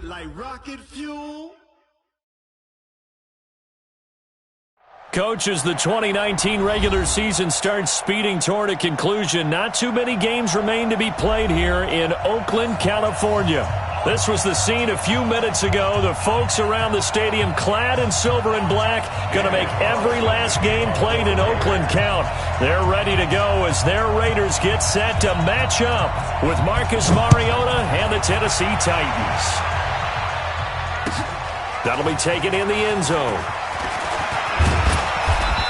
like rocket fuel. Coach, as the 2019 regular season starts speeding toward a conclusion, not too many games remain to be played here in Oakland, California. This was the scene a few minutes ago. The folks around the stadium clad in silver and black going to make every last game played in Oakland count. They're ready to go as their Raiders get set to match up with Marcus Mariota and the Tennessee Titans. That'll be taken in the end zone.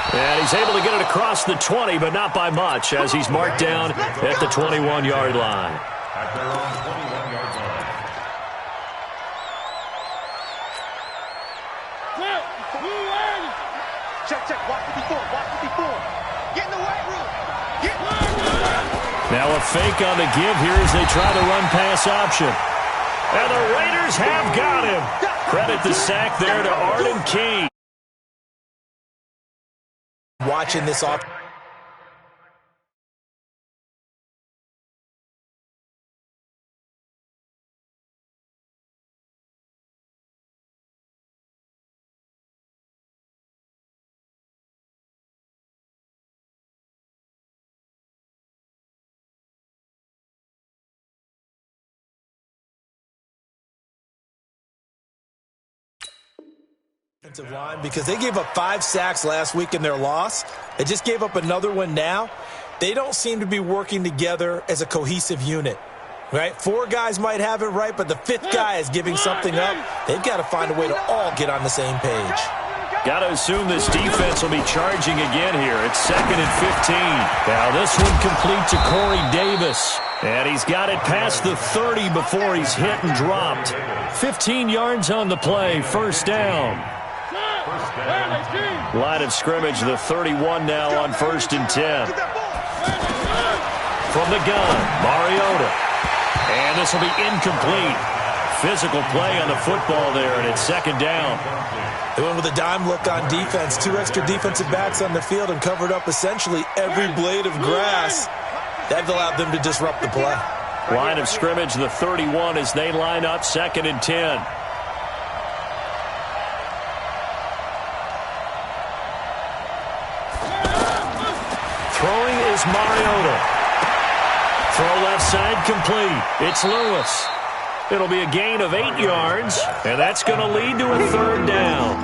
And he's able to get it across the 20, but not by much, as he's marked down at the 21-yard line. At their own 21-yard line. Check. Watch 54. Get in the weight room. Now a fake on the give here as they try the run-pass option. And the Raiders have got him. Credit the sack there to Arden Key. Watching this off. Offensive line, because they gave up 5 sacks last week in their loss. They just gave up another one now. They don't seem to be working together as a cohesive unit, right? 4 guys might have it right, but the 5th guy is giving something up. They've got to find a way to all get on the same page. Got to assume this defense will be charging again here. It's 2nd and 15. Now this one complete to Corey Davis. And he's got it past the 30 before he's hit and dropped. 15 yards on the play, first down. Line of scrimmage, the 31 now on 1st and 10. From the gun, Mariota. And this will be incomplete. Physical play on the football there, and it's 2nd down. They went with a dime look on defense. 2 extra defensive backs on the field and covered up essentially every blade of grass. That allowed them to disrupt the play. Line of scrimmage, the 31 as they line up, 2nd and 10. Throwing is Mariota. Throw left side complete. It's Lewis. It'll be a gain of 8 yards, and that's going to lead to a 3rd down.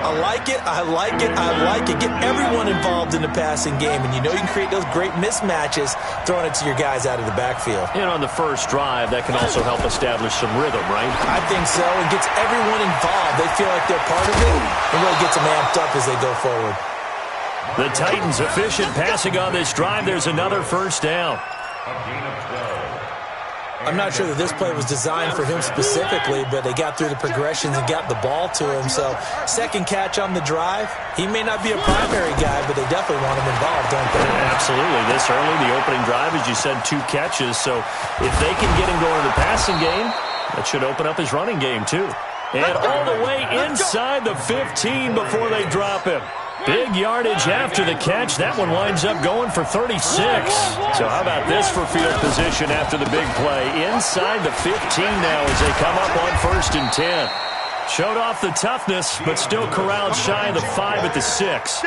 I like it. Get everyone involved in the passing game, and you know you can create those great mismatches throwing it to your guys out of the backfield. And on the first drive, that can also help establish some rhythm, right? I think so. It gets everyone involved. They feel like they're part of it, and really gets them amped up as they go forward. The Titans efficient passing on this drive. There's another first down. I'm not sure that this play was designed for him specifically, but they got through the progressions and got the ball to him. So, 2nd catch on the drive. He may not be a primary guy, but they definitely want him involved, don't they? Absolutely. This early, the opening drive, as you said, 2 catches. So, if they can get him going in the passing game, that should open up his running game, too. And all the way inside the 15 before they drop him. Big yardage after the catch. That one winds up going for 36. So how about this for field position after the big play? Inside the 15 now as they come up on 1st and 10. Showed off the toughness, but still corralled shy of the 5 at the 6.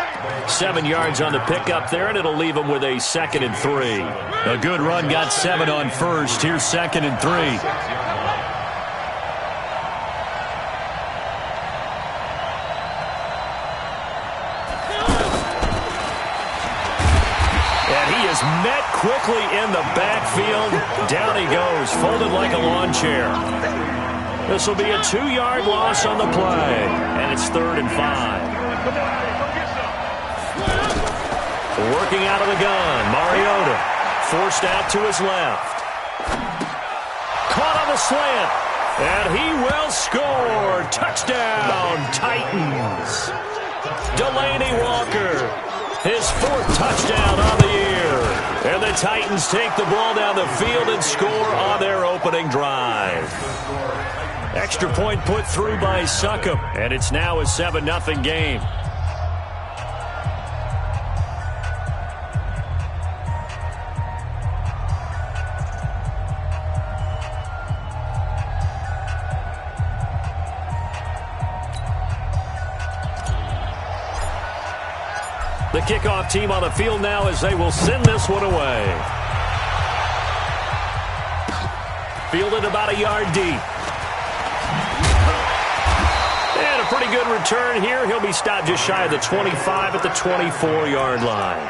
7 yards on the pickup there, and it'll leave them with a 2nd and 3. A good run got 7 on 1st. Here's 2nd and 3. Met quickly in the backfield. Down he goes, folded like a lawn chair. This will be a 2-yard loss on the play, and it's 3rd and 5. Working out of the gun, Mariota forced out to his left. Caught on the slant, and he will score. Touchdown, Titans. Delaney Walker, his 4th touchdown on the year. And the Titans take the ball down the field and score on their opening drive. Extra point put through by Succop, and it's now a 7-0 game. The kickoff team on the field now as they will send this one away. Fielded about a yard deep. And a pretty good return here. He'll be stopped just shy of the 25 at the 24-yard line.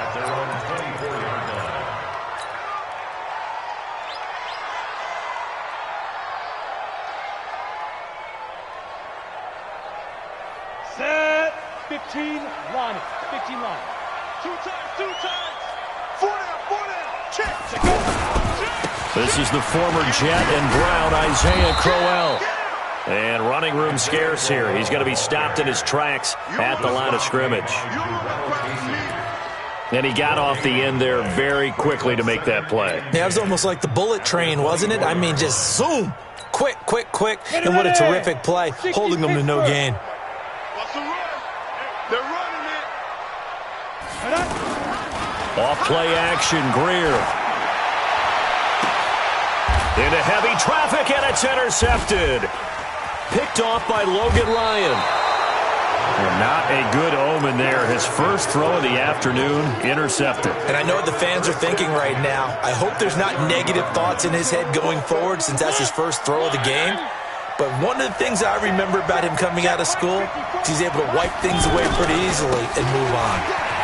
Set. 15 line. 15 line. Two times. Four down. Check. This is the former Jet and Brown, Isaiah Crowell. And running room scarce here. He's going to be stopped in his tracks at the line of scrimmage. And he got off the end there very quickly to make that play. Yeah, it was almost like the bullet train, wasn't it? I mean, just zoom. Quick. And what a terrific play, holding them to no gain. They're running it. Off play action, Greer. Into heavy traffic, and it's intercepted. Picked off by Logan Ryan. And not a good omen there. His first throw of the afternoon, intercepted. And I know what the fans are thinking right now. I hope there's not negative thoughts in his head going forward since that's his first throw of the game. But one of the things I remember about him coming out of school is he's able to wipe things away pretty easily and move on.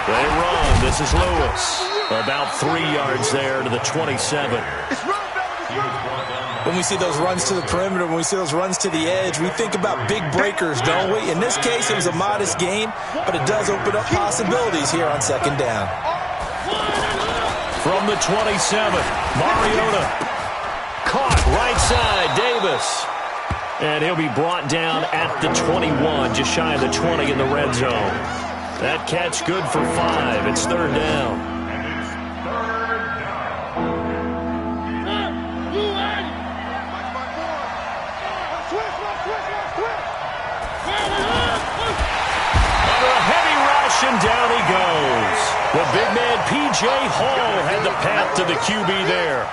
They run. This is Lewis. About 3 yards there to the 27. When we see those runs to the perimeter, when we see those runs to the edge, we think about big breakers, don't we? In this case, it was a modest gain, but it does open up possibilities here on second down. From the 27, Mariota. Caught right side, Davis. And he'll be brought down at the 21, just shy of the 20 in the red zone. That catch good for 5. It's third down. And down he goes. The big man, P.J. Hall, had the path to the QB there.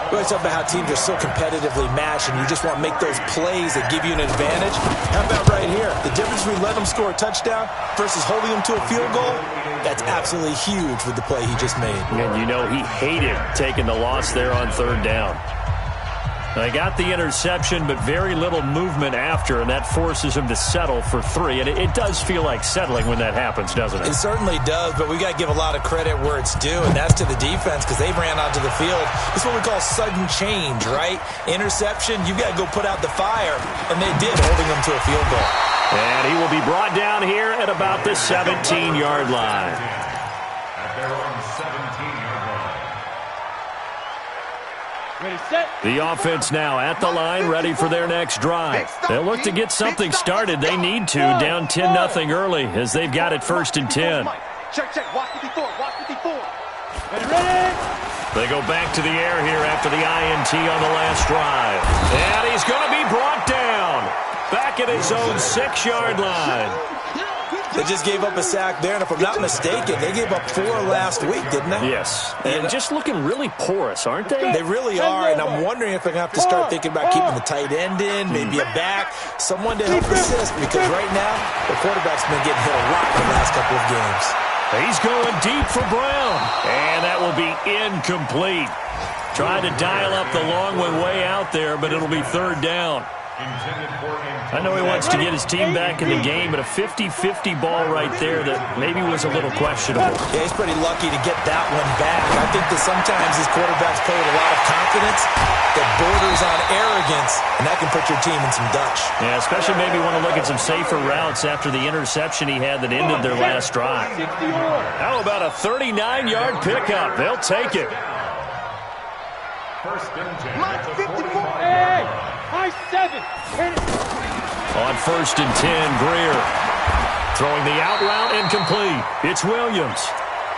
We always talk about how teams are so competitively matched, and you just want to make those plays that give you an advantage. How about right here? The difference between letting them score a touchdown versus holding them to a field goal, that's absolutely huge with the play he just made. And you know he hated taking the loss there on third down. They got the interception, but very little movement after, and that forces him to settle for 3. And it does feel like settling when that happens, doesn't it? It certainly does, but we got to give a lot of credit where it's due, and that's to the defense because they ran onto the field. It's what we call sudden change, right? Interception, you got to go put out the fire, and they did, holding them to a field goal. And he will be brought down here at about the 17-yard line. At their own 17-yard line. The offense now at the line, ready for their next drive. They'll look to get something started. They need to, down 10-0 early as they've got it 1st and 10. Check. Watch 54. Ready. They go back to the air here after the INT on the last drive. And he's going to be brought down back at his own 6-yard line. They just gave up a sack there, and if I'm not mistaken, they gave up 4 last week, didn't they? Yes, and just looking really porous, aren't they? They really are, and I'm wondering if they're going to have to start thinking about keeping the tight end in, maybe a back, someone to help assist, because right now, the quarterback's been getting hit a lot in the last couple of games. He's going deep for Brown, and that will be incomplete. Trying to dial up the long one way out there, but it'll be third down. I know he wants to get his team back in the game, but a 50-50 ball right there that maybe was a little questionable. Yeah, he's pretty lucky to get that one back. I think that sometimes these quarterbacks play with a lot of confidence that borders on arrogance, and that can put your team in some Dutch. Yeah, especially maybe want to look at some safer routes after the interception he had that ended their last drive. How about a 39-yard pickup? They'll take it. First and 10. Line 54. Hey, high 7. On 1st and 10, Greer throwing the out route incomplete. It's Williams.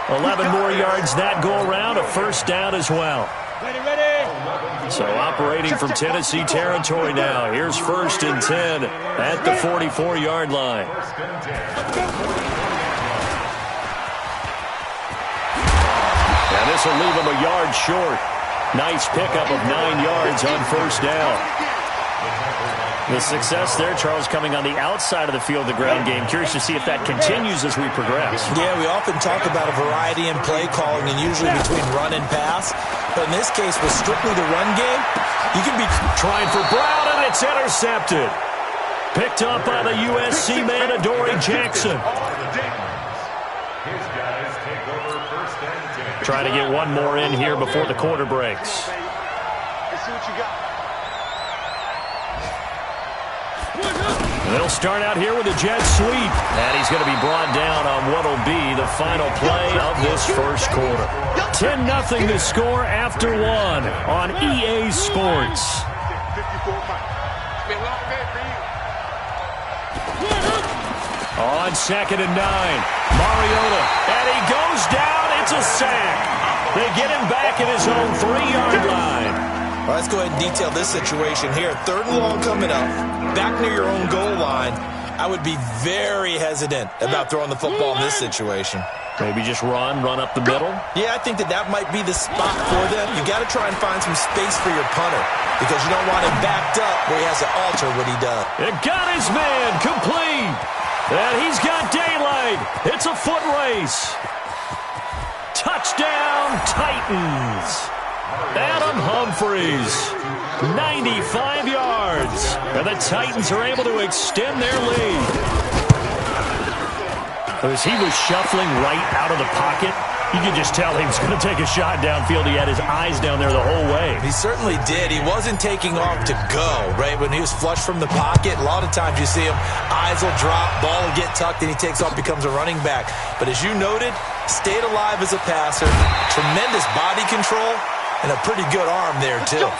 11 more yards that go around, a first down as well. Ready. So operating from Tennessee territory now. Here's 1st and 10 at the 44-yard line. And this will leave him a yard short. Nice pickup of 9 yards on 1st down. The success there, Charles, coming on the outside of the field, the ground game. Curious to see if that continues as we progress. Yeah, we often talk about a variety in play calling and usually between run and pass. But in this case, with strictly the run game, you can be trying for Brown, and it's intercepted. Picked up by the USC man, Adoree Jackson. His guys take over first and 10. Trying to get one more in here before the quarter breaks. Let's see what you got. They'll start out here with a jet sweep. And he's going to be brought down on what will be the final play of this first quarter. 10-0 to score after one on EA Sports. On 2nd and 9, Mariota, and he goes down. It's a sack. They get him back at his own 3-yard line. Well, let's go ahead and detail this situation here. 3rd and long coming up, back near your own goal line. I would be very hesitant about throwing the football in this situation. Maybe just run up the middle? Yeah, I think that might be the spot for them. You got to try and find some space for your punter because you don't want him backed up where he has to alter what he does. It got his man complete. And he's got daylight. It's a foot race. Touchdown, Titans. Adam Humphries, 95 yards. And the Titans are able to extend their lead. As he was shuffling right out of the pocket, you could just tell he was going to take a shot downfield. He had his eyes down there the whole way. He certainly did. He wasn't taking off to go, right? When he was flush from the pocket, a lot of times you see him, eyes will drop, ball will get tucked, and he takes off, becomes a running back. But as you noted, stayed alive as a passer, tremendous body control, and a pretty good arm there, too. Take over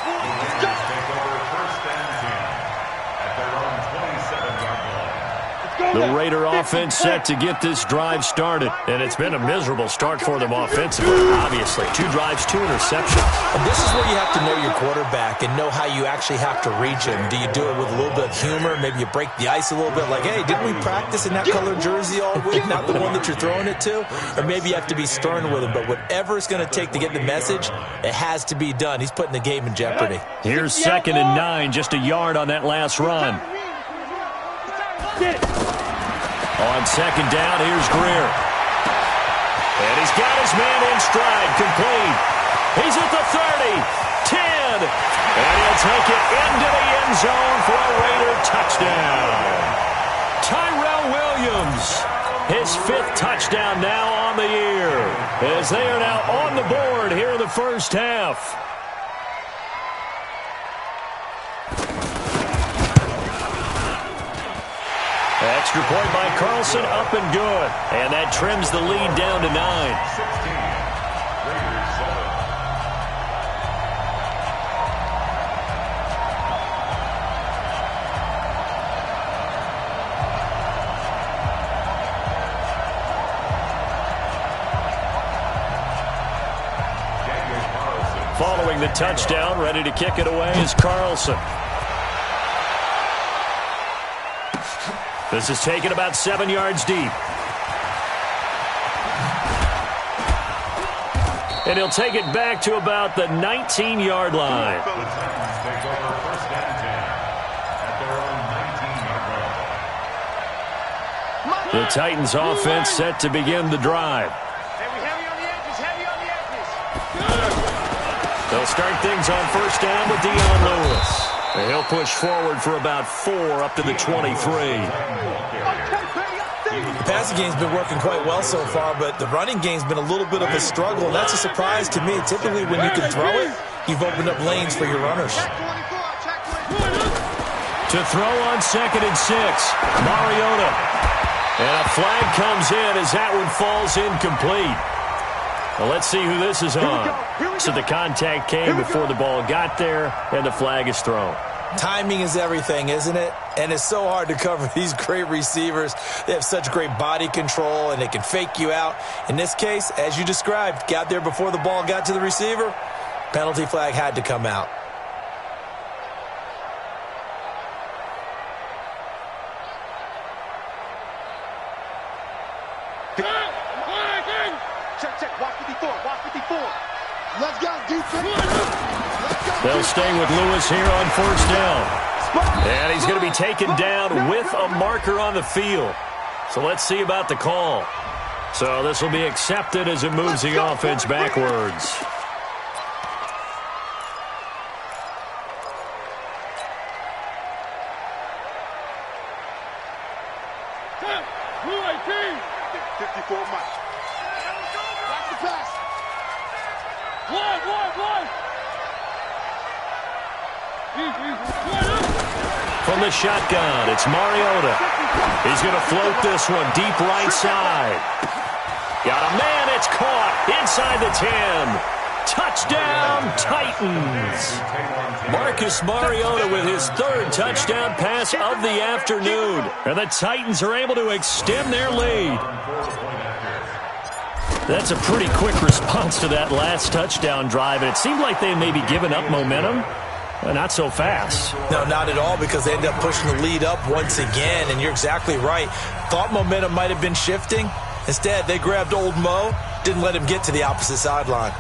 first and 10 at their own 27-yard line. The Raider offense set to get this drive started. And it's been a miserable start for them offensively, obviously. 2 drives, 2 interceptions. And this is where you have to know your quarterback and know how you actually have to reach him. Do you do it with a little bit of humor? Maybe you break the ice a little bit like, hey, didn't we practice in that color jersey all week, not the one that you're throwing it to? Or maybe you have to be stern with him. But whatever it's going to take to get the message, it has to be done. He's putting the game in jeopardy. Here's 2nd and 9, just a yard on that last run. On 2nd down, here's Greer. And he's got his man in stride, complete. He's at the 30, 10, and he'll take it into the end zone for a Raider touchdown. Tyrell Williams, his 5th touchdown now on the year, as they are now on the board here in the first half. Extra point by Carlson, up and good. And that trims the lead down to 9. 16, Raiders 7. Following the touchdown, ready to kick it away is Carlson. This is taken about 7 yards deep. And he'll take it back to about the 19-yard line. The Titans take over first and 10 at their own 19-yard line. The Titans offense set to begin the drive. Heavy on the edges, heavy on the edges. They'll start things on first down with Dion Lewis. And he'll push forward for about 4 up to the 23. The passing game's been working quite well so far, but the running game's been a little bit of a struggle, and that's a surprise to me. Typically, when you can throw it, you've opened up lanes for your runners. To throw on 2nd and 6, Mariota. And a flag comes in as that one falls incomplete. Well, let's see who this is on. So the contact came before the ball got there, and the flag is thrown. Timing is everything, isn't it? And it's so hard to cover these great receivers. They have such great body control, and they can fake you out. In this case, as you described, got there before the ball got to the receiver. Penalty flag had to come out. Check, watch 54, watch 54. Let's go, defense. They'll stay with Lewis here on first down. And he's going to be taken down with a marker on the field. So let's see about the call. So this will be accepted as it moves the offense backwards. From the shotgun, it's Mariota. He's going to float this one deep right side. Got a man, it's caught inside the 10. Touchdown, Titans. Marcus Mariota with his third touchdown pass of the afternoon. And the Titans are able to extend their lead. That's a pretty quick response to that last touchdown drive. And it seemed like they may be giving up momentum. Not so fast. No, not at all, because they ended up pushing the lead up once again, and you're exactly right. Thought momentum might have been shifting. Instead, they grabbed old Mo, didn't let him get to the opposite sideline.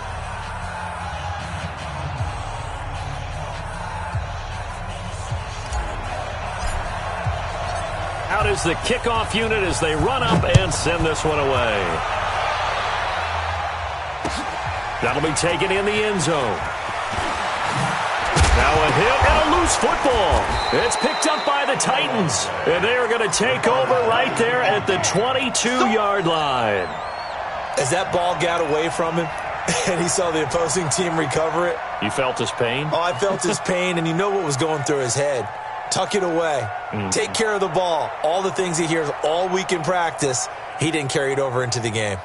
Out is the kickoff unit as they run up and send this one away. That'll be taken in the end zone. Now a hit and a loose football. It's picked up by the Titans. And they are going to take over right there at the 22-yard line. As that ball got away from him and he saw the opposing team recover it. You felt his pain? Oh, I felt his pain, and you know what was going through his head. Tuck it away. Take care of the ball. All the things he hears all week in practice, he didn't carry it over into the game.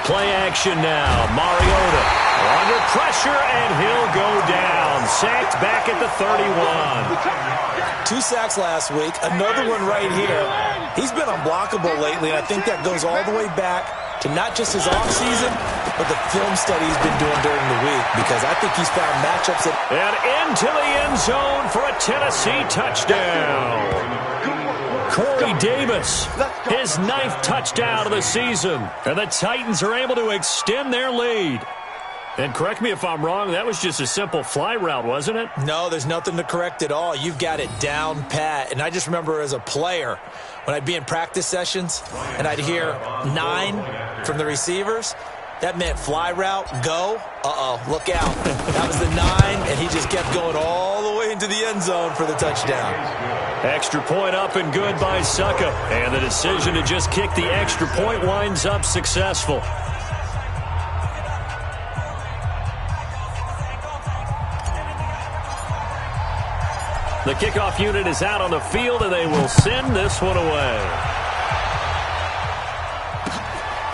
Play action now. Mariota under pressure, and he'll go down. Sacked back at the 31. 2 sacks last week, another one right here. He's been unblockable lately, and I think that goes all the way back to not just his offseason, but the film study he's been doing during the week, because I think he's found matchups that... And into the end zone for a Tennessee touchdown. Corey Davis, his 9th touchdown of the season. And the Titans are able to extend their lead. And correct me if I'm wrong, that was just a simple fly route, wasn't it? No, there's nothing to correct at all. You've got it down pat. And I just remember as a player, when I'd be in practice sessions and I'd hear 9 from the receivers, that meant fly route, go. Uh-oh, look out. That was the 9, and he just kept going all the way into the end zone for the touchdown. Extra point up and good by Succa. And the decision to just kick the extra point winds up successful. The kickoff unit is out on the field, and they will send this one away.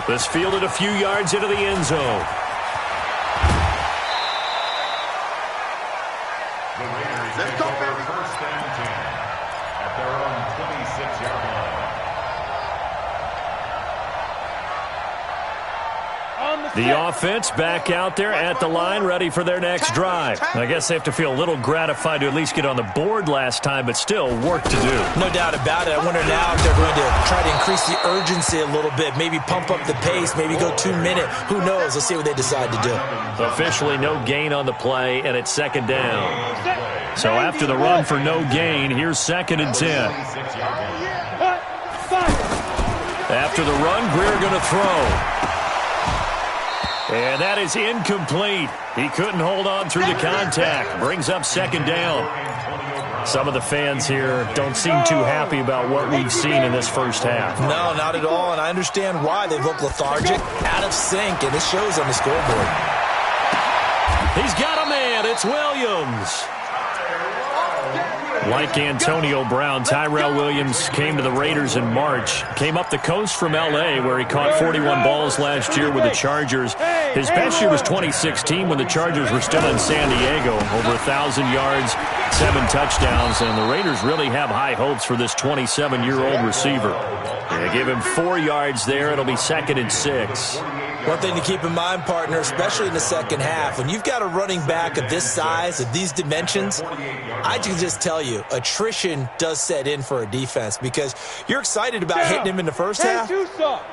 This fielded a few yards into the end zone. The Raiders take over first and 10 at their own 26-yard line. The offense back out there at the line, ready for their next drive. I guess they have to feel a little gratified to at least get on the board last time, but still work to do. No doubt about it. I wonder now if they're going to try to increase the urgency a little bit, maybe pump up the pace, maybe go 2-minute. Who knows? Let's see what they decide to do. Officially no gain on the play, and it's second down. So after the run for no gain, here's 2nd and 10. After the run, Greer going to throw. And that is incomplete. He couldn't hold on through the contact. Brings up 2nd down. Some of the fans here don't seem too happy about what we've seen in this first half. No, not at all, and I understand why. They look lethargic, out of sync, and it shows on the scoreboard. He's got a man. It's Williams. Like Antonio Brown, Tyrell Williams came to the Raiders in March. Came up the coast from L.A., where he caught 41 balls last year with the Chargers. His best year was 2016 when the Chargers were still in San Diego. Over 1,000 yards, 7 touchdowns, and the Raiders really have high hopes for this 27-year-old receiver. They give him 4 yards there. It'll be 2nd and 6. One thing to keep in mind, partner, especially in the second half, when you've got a running back of this size, of these dimensions, I can just tell you, attrition does set in for a defense because you're excited about hitting him in the first half.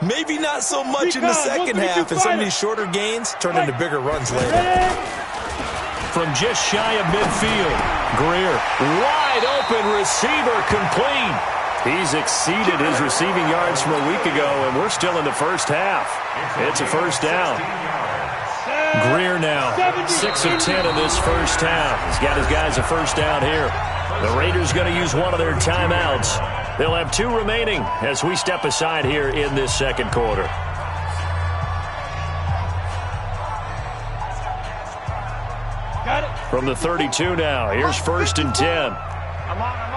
Maybe not so much in the second half, and some of these shorter gains turn into bigger runs later. From just shy of midfield, Greer, wide open receiver, complete. He's exceeded his receiving yards from a week ago, and we're still in the first half. It's a first down. Greer now, 6 of 10 in this first half. He's got his guys a first down here. The Raiders going to use one of their timeouts. They'll have 2 remaining as we step aside here in this second quarter. From the 32 now, here's 1st and 10. I'm on.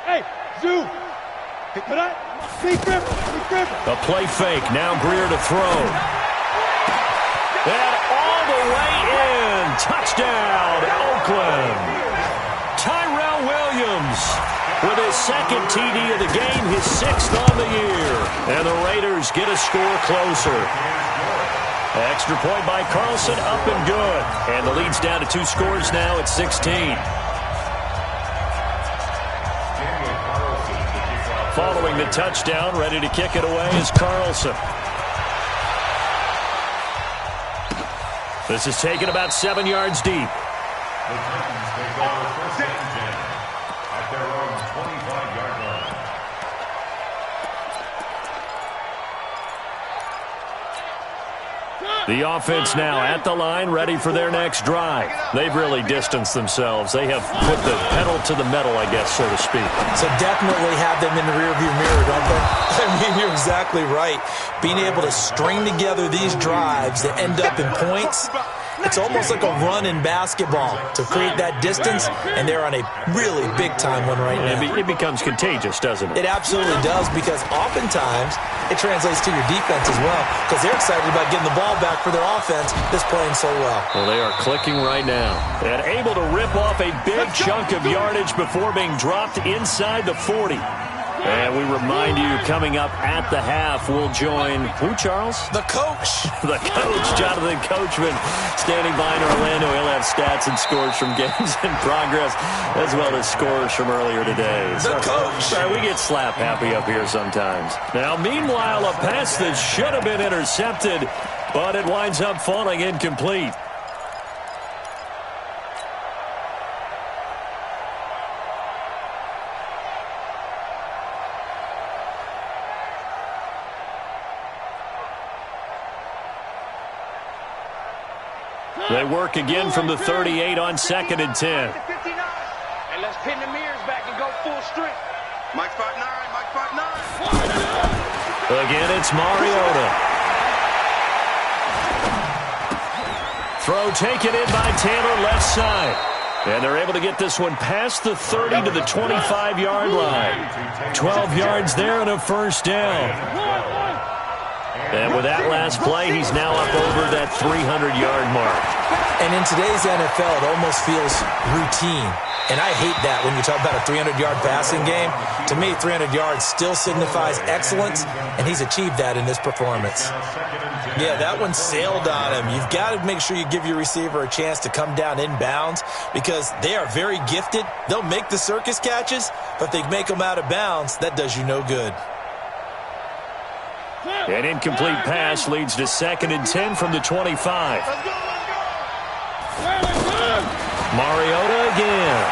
Hey, Zoo! A play fake, now Greer to throw. And all the way in, touchdown, Oakland. Tyrell Williams with his second TD of the game, his 6th on the year. And the Raiders get a score closer. Extra point by Carlson, up and good. And the lead's down to 2 scores now at 16. Following the touchdown, ready to kick it away is Carlson. This is taken about 7 yards deep. The Titans take over 1st and 10 at their own 25-yard line. The offense now at the line, ready for their next drive. They've really distanced themselves. They have put the pedal to the metal, I guess, so to speak. So definitely have them in the rearview mirror, don't they? I mean, you're exactly right. Being able to string together these drives that end up in points, it's almost like a run in basketball to create that distance, and they're on a really big-time one right now. It becomes contagious, doesn't it? It absolutely does, because oftentimes it translates to your defense as well, because they're excited about getting the ball back for their offense that's playing so well. Well, they are clicking right now and able to rip off a big chunk of yardage before being dropped inside the 40. And we remind you, coming up at the half, we'll join who, Charles? The coach. The coach, Jonathan Coachman, standing by in Orlando. He'll have stats and scores from games in progress, as well as scores from earlier today. The coach. Sorry, we get slap happy up here sometimes. Now, meanwhile, a pass that should have been intercepted, but it winds up falling incomplete. They work again from the 38 on 2nd and 10. And let's pin the mirrors back and go full strength. Mike 5'9", Mike 5'9". Again, it's Mariota. Throw taken in by Taylor, left side. And they're able to get this one past the 30 to the 25-yard line. 12 yards there and a first down. And with that last play, he's now up over that 300-yard mark. And in today's NFL, it almost feels routine. And I hate that when you talk about a 300-yard passing game. To me, 300 yards still signifies excellence, and he's achieved that in this performance. Yeah, that one sailed on him. You've got to make sure you give your receiver a chance to come down inbounds because they are very gifted. They'll make the circus catches, but if they make them out of bounds, that does you no good. An incomplete pass leads to 2nd and 10 from the 25. Mariota again.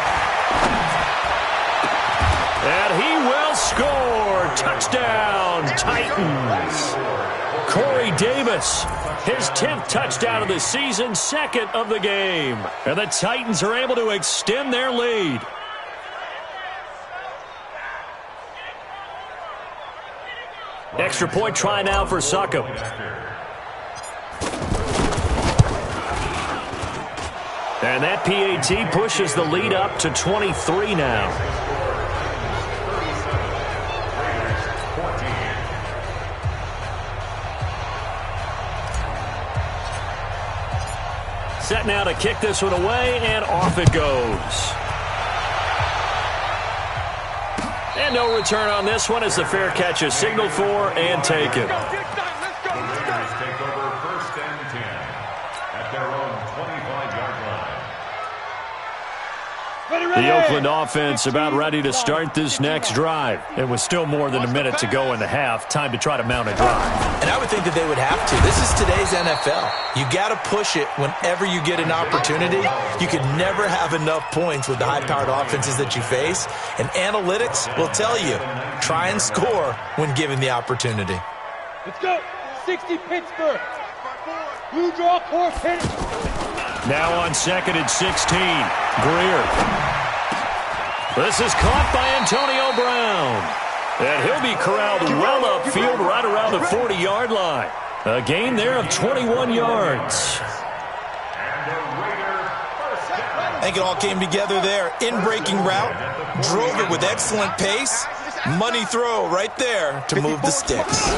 And he will score. Touchdown, Titans. Corey Davis, his 10th touchdown of the season, 2nd of the game. And the Titans are able to extend their lead. Extra point try now for Succop. And that PAT pushes the lead up to 23 now. Set now to kick this one away, and off it goes. And no return on this one as the fair catch is signaled for and taken. The Raiders take over 1st and 10 at their own 25-yard line. The Oakland offense about ready to start this next drive. And with still more than a minute to go in the half, time to try to mount a drive. And I would think that they would have to. This is today's NFL. You got to push it whenever you get an opportunity. You can never have enough points with the high-powered offenses that you face. And analytics will tell you, try and score when given the opportunity. Let's go. 60 Pittsburgh. Blue draw, core pitch. Now on 2nd and 16, Greer. This is caught by Antonio Brown. And he'll be corralled well upfield right around the 40-yard line. A gain there of 21 yards. I think it all came together there. In-breaking route, drove it with excellent pace. Money throw right there to move the sticks.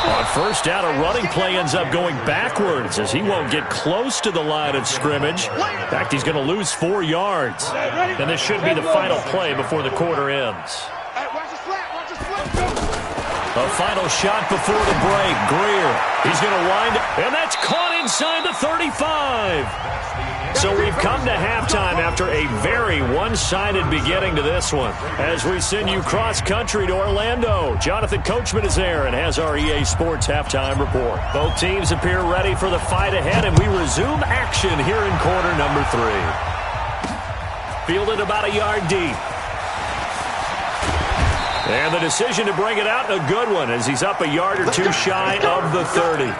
On first down, a running play ends up going backwards as he won't get close to the line of scrimmage. In fact, he's going to lose 4 yards. And this should be the final play before the quarter ends. A final shot before the break. Greer, he's going to wind up, and that's caught inside the 35. So we've come to halftime after a very one-sided beginning to this one. As we send you cross-country to Orlando, Jonathan Coachman is there and has our EA Sports halftime report. Both teams appear ready for the fight ahead, and we resume action here in quarter number 3. Fielded about a yard deep. And the decision to bring it out, a good one, as he's up a yard or two shy of the 30.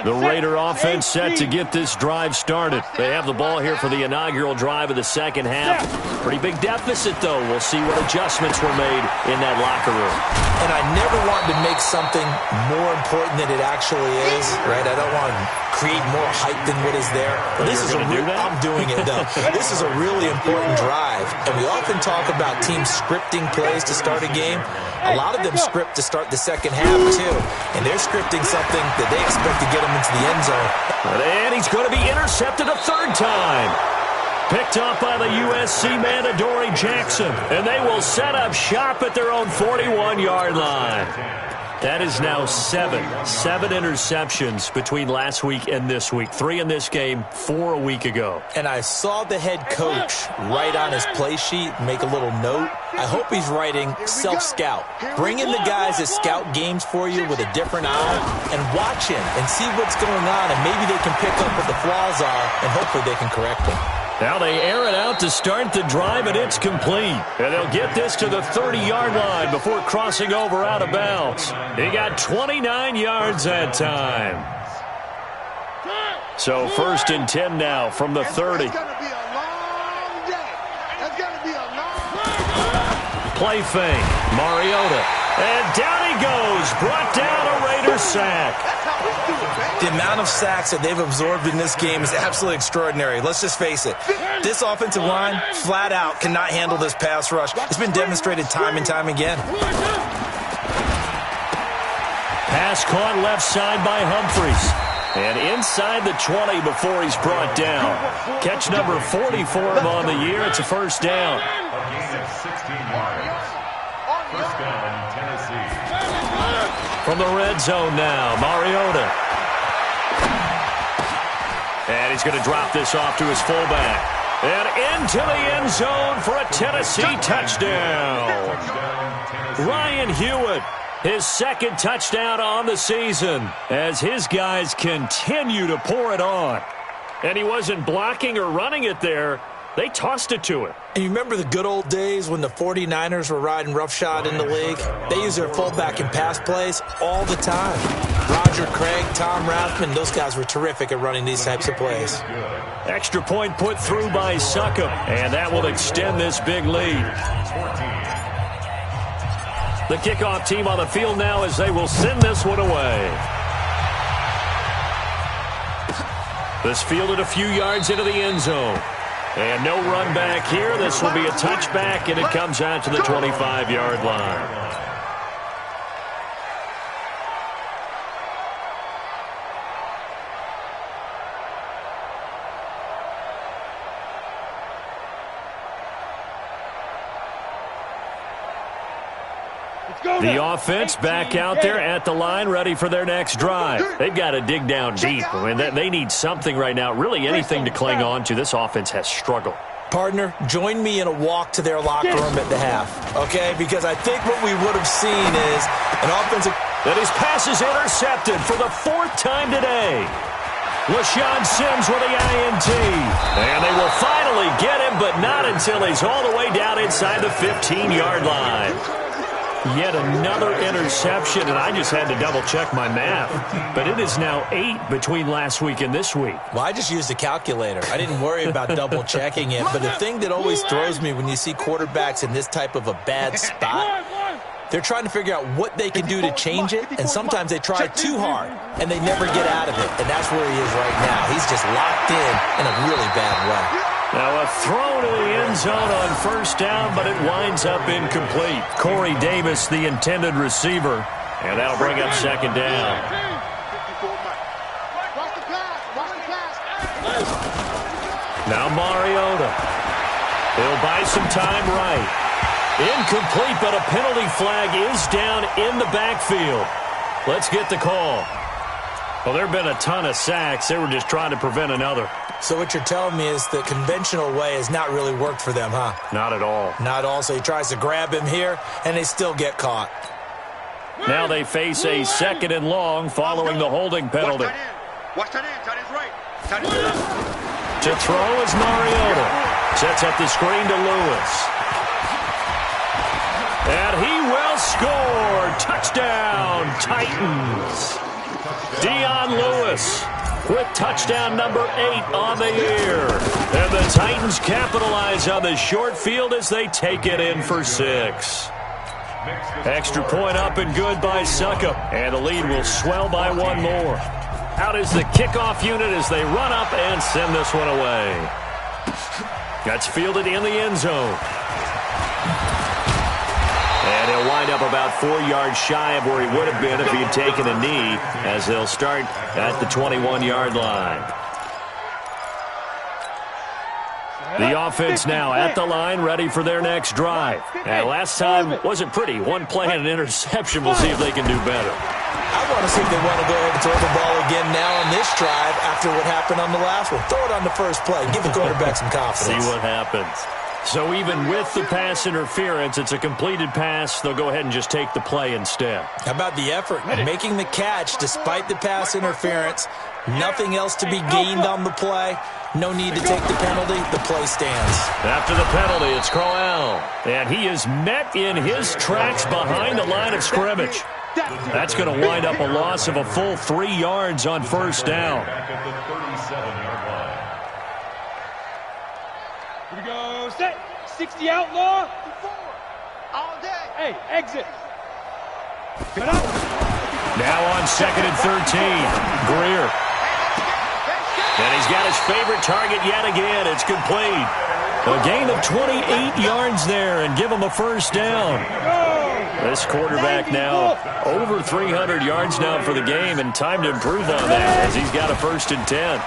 The Raider offense set to get this drive started. They have the ball here for the inaugural drive of the second half. Pretty big deficit, though. We'll see what adjustments were made in that locker room. And I never wanted to make something more important than it actually is, right? I don't want to create more hype than what is there. But this is I'm doing it, though. This is a really important drive. And we often talk about teams scripting plays to start a game. A lot of them script to start the second half, too. And they're scripting something that they expect to get them into the end zone. And he's going to be intercepted a third time. Picked up by the USC man, Adoree Jackson. And they will set up shop at their own 41-yard line. That is now 7 interceptions between last week and this week. 3 in this game, 4 a week ago. And I saw the head coach write on his play sheet, make a little note. I hope he's writing self-scout. Bring in the guys that scout games for you with a different eye and watch him and see what's going on, and maybe they can pick up what the flaws are, and hopefully they can correct them. Now they air it out to start the drive, and it's complete. And they'll get this to the 30-yard line before crossing over out of bounds. He got 29 yards that time. So 1st and 10 now from the 30. It's going to be a long day. It's going to be a long Play fake. Mariota. And down he goes. Brought down a Raider sack. The amount of sacks that they've absorbed in this game is absolutely extraordinary. Let's just face it. This offensive line, flat out, cannot handle this pass rush. It's been demonstrated time and time again. Pass caught left side by Humphries. And inside the 20 before he's brought down. Catch number 40 for him on the year. It's a first down. A gain of 16 yards. First down, Tennessee. From the red zone now, Mariota. And he's going to drop this off to his fullback. And into the end zone for a Tennessee touchdown. Ryan Hewitt, his second touchdown on the season as his guys continue to pour it on. And he wasn't blocking or running it there. They tossed it to him. And you remember the good old days when the 49ers were riding roughshod in the league? They used their fullback in pass plays all the time. Roger Craig, Tom Rathman, those guys were terrific at running these types of plays. Extra point put through by Succop, and that will extend this big lead. The kickoff team on the field now as they will send this one away. This fielded a few yards into the end zone. And no run back here. This will be a touchback, and it comes out to the 25-yard line. The offense back out there at the line, ready for their next drive. They've got to dig down deep. I mean, they need something right now, really anything to cling on to. This offense has struggled. Partner, join me in a walk to their locker room at the half, okay? Because I think what we would have seen is an offensive... That his pass is intercepted for the 4th time today. LaShawn Sims with the INT. And they will finally get him, but not until he's all the way down inside the 15-yard line. Yet another interception, and I just had to double-check my math. But it is now 8 between last week and this week. Well, I just used a calculator. I didn't worry about double-checking it. But the thing that always throws me when you see quarterbacks in this type of a bad spot, they're trying to figure out what they can do to change it, and sometimes they try too hard, and they never get out of it. And that's where he is right now. He's just locked in a really bad way. Now a throw to the end zone on 1st down, but it winds up incomplete. Corey Davis, the intended receiver, and that'll bring up 2nd down. Now Mariota. He'll buy some time right. Incomplete, but a penalty flag is down in the backfield. Let's get the call. Well, there have been a ton of sacks. They were just trying to prevent another. So what you're telling me is the conventional way has not really worked for them, huh? Not at all. Not at all. So he tries to grab him here, and they still get caught. Now they face a 2nd and long following the holding penalty. Watch that in. Tight end's right. To throw is Mariota. Sets up the screen to Lewis. And he will score. Touchdown, Titans. Dion Lewis with touchdown number 8 on the year. And the Titans capitalize on the short field as they take it in for 6. Extra point up and good by Suckup. And the lead will swell by 1 more. Out is the kickoff unit as they run up and send this one away. That's fielded in the end zone. And he'll wind up about 4 yards shy of where he would have been if he had taken a knee, as they'll start at the 21-yard line. The offense now at the line, ready for their next drive. And last time wasn't pretty. 1 play and an interception. We'll see if they can do better. I want to see if they want to go ahead and throw the ball again now on this drive after what happened on the last one. Throw it on the first play. Give the quarterback some confidence. See what happens. So even with the pass interference, it's a completed pass. They'll go ahead and just take the play instead. How about the effort? Making the catch despite the pass interference. Nothing else to be gained on the play. No need to take the penalty. The play stands. After the penalty, it's Crowell. And he is met in his tracks behind the line of scrimmage. That's going to wind up a loss of a full 3 yards on 1st down. Here we go. Set. 60 outlaw. All day. Hey, exit. Cut up. Now on 2nd and 13. Greer. And he's got his favorite target yet again. It's complete. A gain of 28 yards there and give him a 1st down. This quarterback now over 300 yards now for the game, and time to improve on that as he's got a 1st and 10.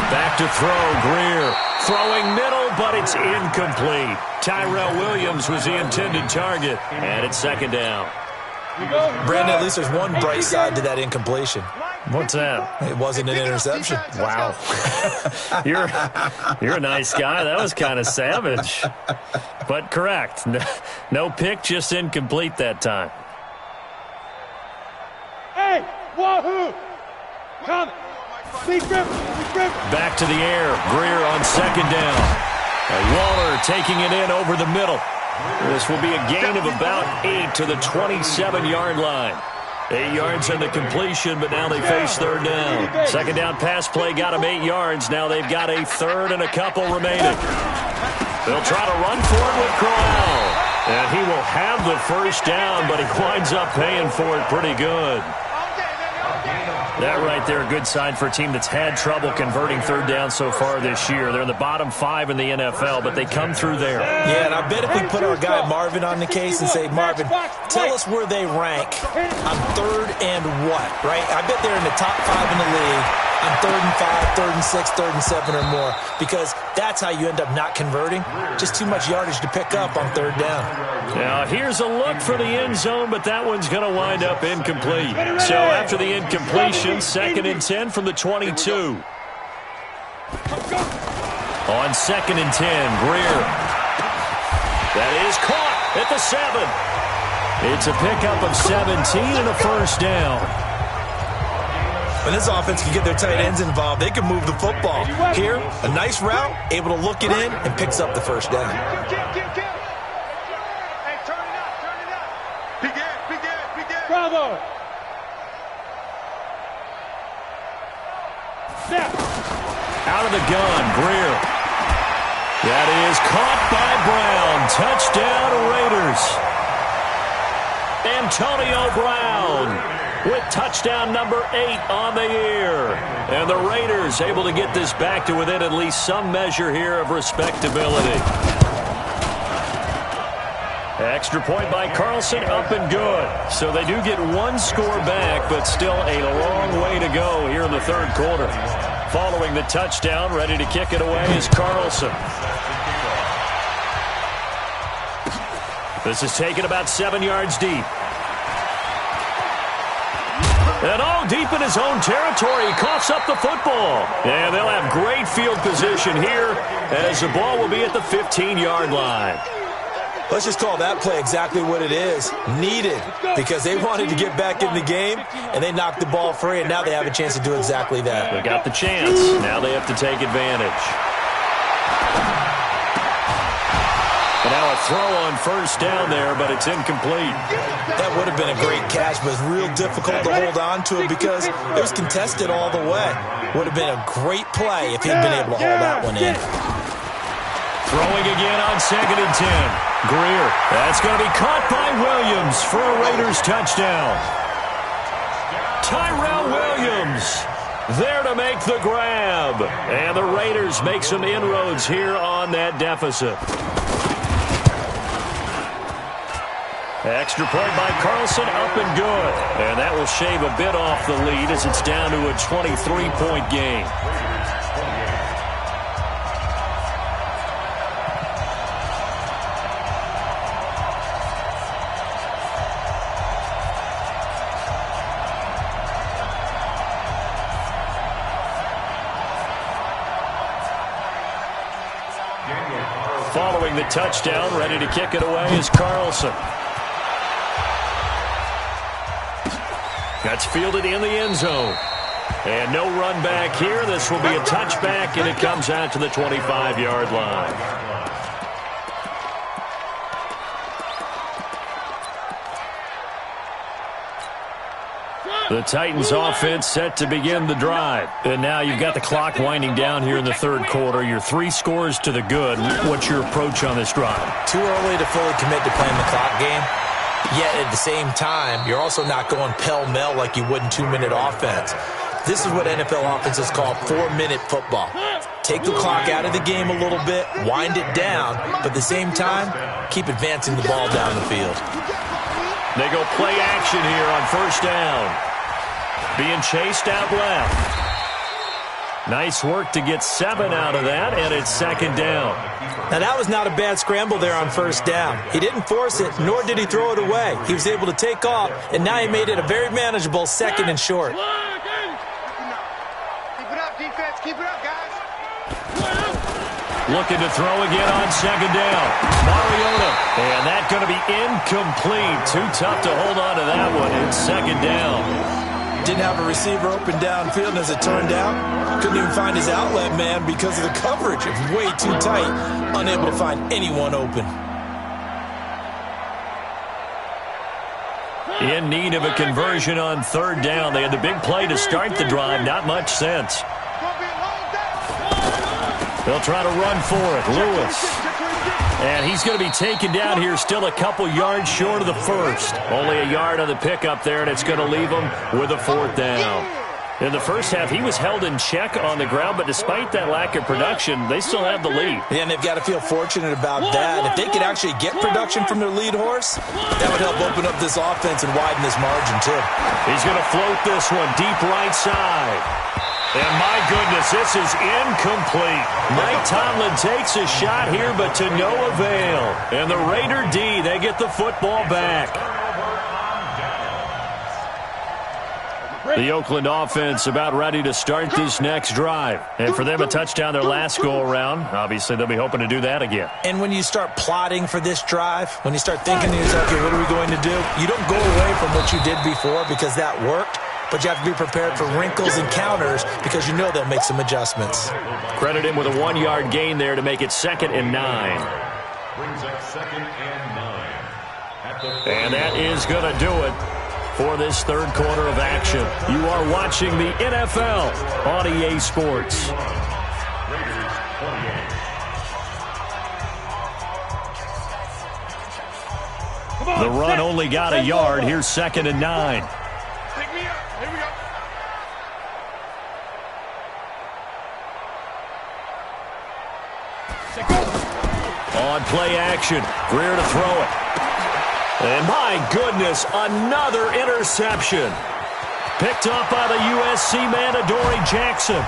Back to throw, Greer. Throwing middle, but it's incomplete. Tyrell Williams was the intended target, and it's 2nd down. Brandon, at least there's one bright side to that incompletion. What's that? It wasn't an interception. Wow. You're a nice guy. That was kind of savage. But correct. No pick, just incomplete that time. Hey, wahoo! Come. Big rip. Back to the air. Greer on 2nd down. Waller taking it in over the middle. This will be a gain of about 8 to the 27-yard line. 8 yards on the completion, but now they face 3rd down. 2nd down pass play got them 8 yards. Now they've got a 3rd and a couple remaining. They'll try to run for it with Crowell. And he will have the 1st down, but he winds up paying for it pretty good. That right there, a good sign for a team that's had trouble converting third down so far this year. They're in the bottom 5 in the NFL, but they come through there. Yeah, and I bet if we put our guy Marvin on the case and say, Marvin, tell us where they rank on third and what, right? I bet they're in the top 5 in the league on third and 5, third and 6, third and 7 or more, because that's how you end up not converting. Just too much yardage to pick up on third down. Now, here's a look for the end zone, but that one's going to wind up incomplete. So after the incompletion, 2nd and 10 from the 22. On 2nd and 10, Greer. That is caught at the 7. It's a pickup of 17 and a first down. When this offense can get their tight ends involved, they can move the football. Here, a nice route, able to look it in, and picks up the first down. Hey, turn it up, turn it up. Begin. Bravo. Snap. Out of the gun, Greer. That is caught by Brown. Touchdown, Raiders. Antonio Brown with touchdown number 8 on the year. And the Raiders able to get this back to within at least some measure here of respectability. Extra point by Carlson, up and good. So they do get one score back, but still a long way to go here in the third quarter. Following the touchdown, ready to kick it away is Carlson. This is taken about 7 yards deep. And all deep in his own territory, he coughs up the football. And they'll have great field position here as the ball will be at the 15-yard line. Let's just call that play exactly what it is. Needed, because they wanted to get back in the game, and they knocked the ball free, and now they have a chance to do exactly that. They got the chance. Now they have to take advantage. And now a throw on first down there, but it's incomplete. That would have been a great catch, but it's real difficult to hold on to it because it was contested all the way. Would have been a great play if he'd been able to hold that one in. Throwing again on 2nd and 10. Greer. That's going to be caught by Williams for a Raiders touchdown. Tyrell Williams there to make the grab. And the Raiders make some inroads here on that deficit. Extra point by Carlson, up and good. And that will shave a bit off the lead as it's down to a 23-point game. Following the touchdown, ready to kick it away is Carlson. That's fielded in the end zone. And no run back here. This will be a touchback, and it comes out to the 25-yard line. The Titans offense set to begin the drive. And now you've got the clock winding down here in the third quarter. You're 3 scores to the good. What's your approach on this drive? Too early to fully commit to playing the clock game. Yet at the same time, you're also not going pell-mell like you would in 2-minute offense. This is what NFL offenses call 4-minute football. Take the clock out of the game a little bit, wind it down, but at the same time, keep advancing the ball down the field. They go play action here on first down. Being chased out left. Nice work to get 7 out of that, and it's 2nd down. Now, that was not a bad scramble there on first down. He didn't force it, nor did he throw it away. He was able to take off, and now he made it a very manageable 2nd and short. Keep it up, defense. Keep it up, guys. Looking to throw again on 2nd down. Mariota. And that's going to be incomplete. Too tough to hold on to that one. It's 2nd down. Didn't have a receiver open downfield, and as it turned out, couldn't even find his outlet man because of the coverage. It was way too tight, unable to find anyone open. In need of a conversion on 3rd down. They had the big play to start the drive. Not much sense. They'll try to run for it. Lewis. And he's going to be taken down here, still a couple yards short of the first. Only a yard on the pickup there, and it's going to leave him with a 4th down. In the first half, he was held in check on the ground, but despite that lack of production, they still have the lead. Yeah, and they've got to feel fortunate about that. If they could actually get production from their lead horse, that would help open up this offense and widen this margin, too. He's going to float this one deep right side. And my goodness, this is incomplete. Mike Tomlin takes a shot here, but to no avail. And the Raider D, they get the football back. The Oakland offense about ready to start this next drive. And for them, a touchdown their last go-around. Obviously, they'll be hoping to do that again. And when you start plotting for this drive, when you start thinking to yourself, okay, what are we going to do? You don't go away from what you did before because that worked. But you have to be prepared for wrinkles and counters because you know they'll make some adjustments. Credit him with a 1-yard gain there to make it 2nd and 9. Brings up 2nd and 9. And that is going to do it for this third quarter of action. You are watching the NFL on EA Sports. Raiders 28. The run only got a yard. Here's 2nd and 9. Pick me up. Here we go. On play action, Greer to throw it. And my goodness, another interception. Picked up by the USC man, Adoree Jackson.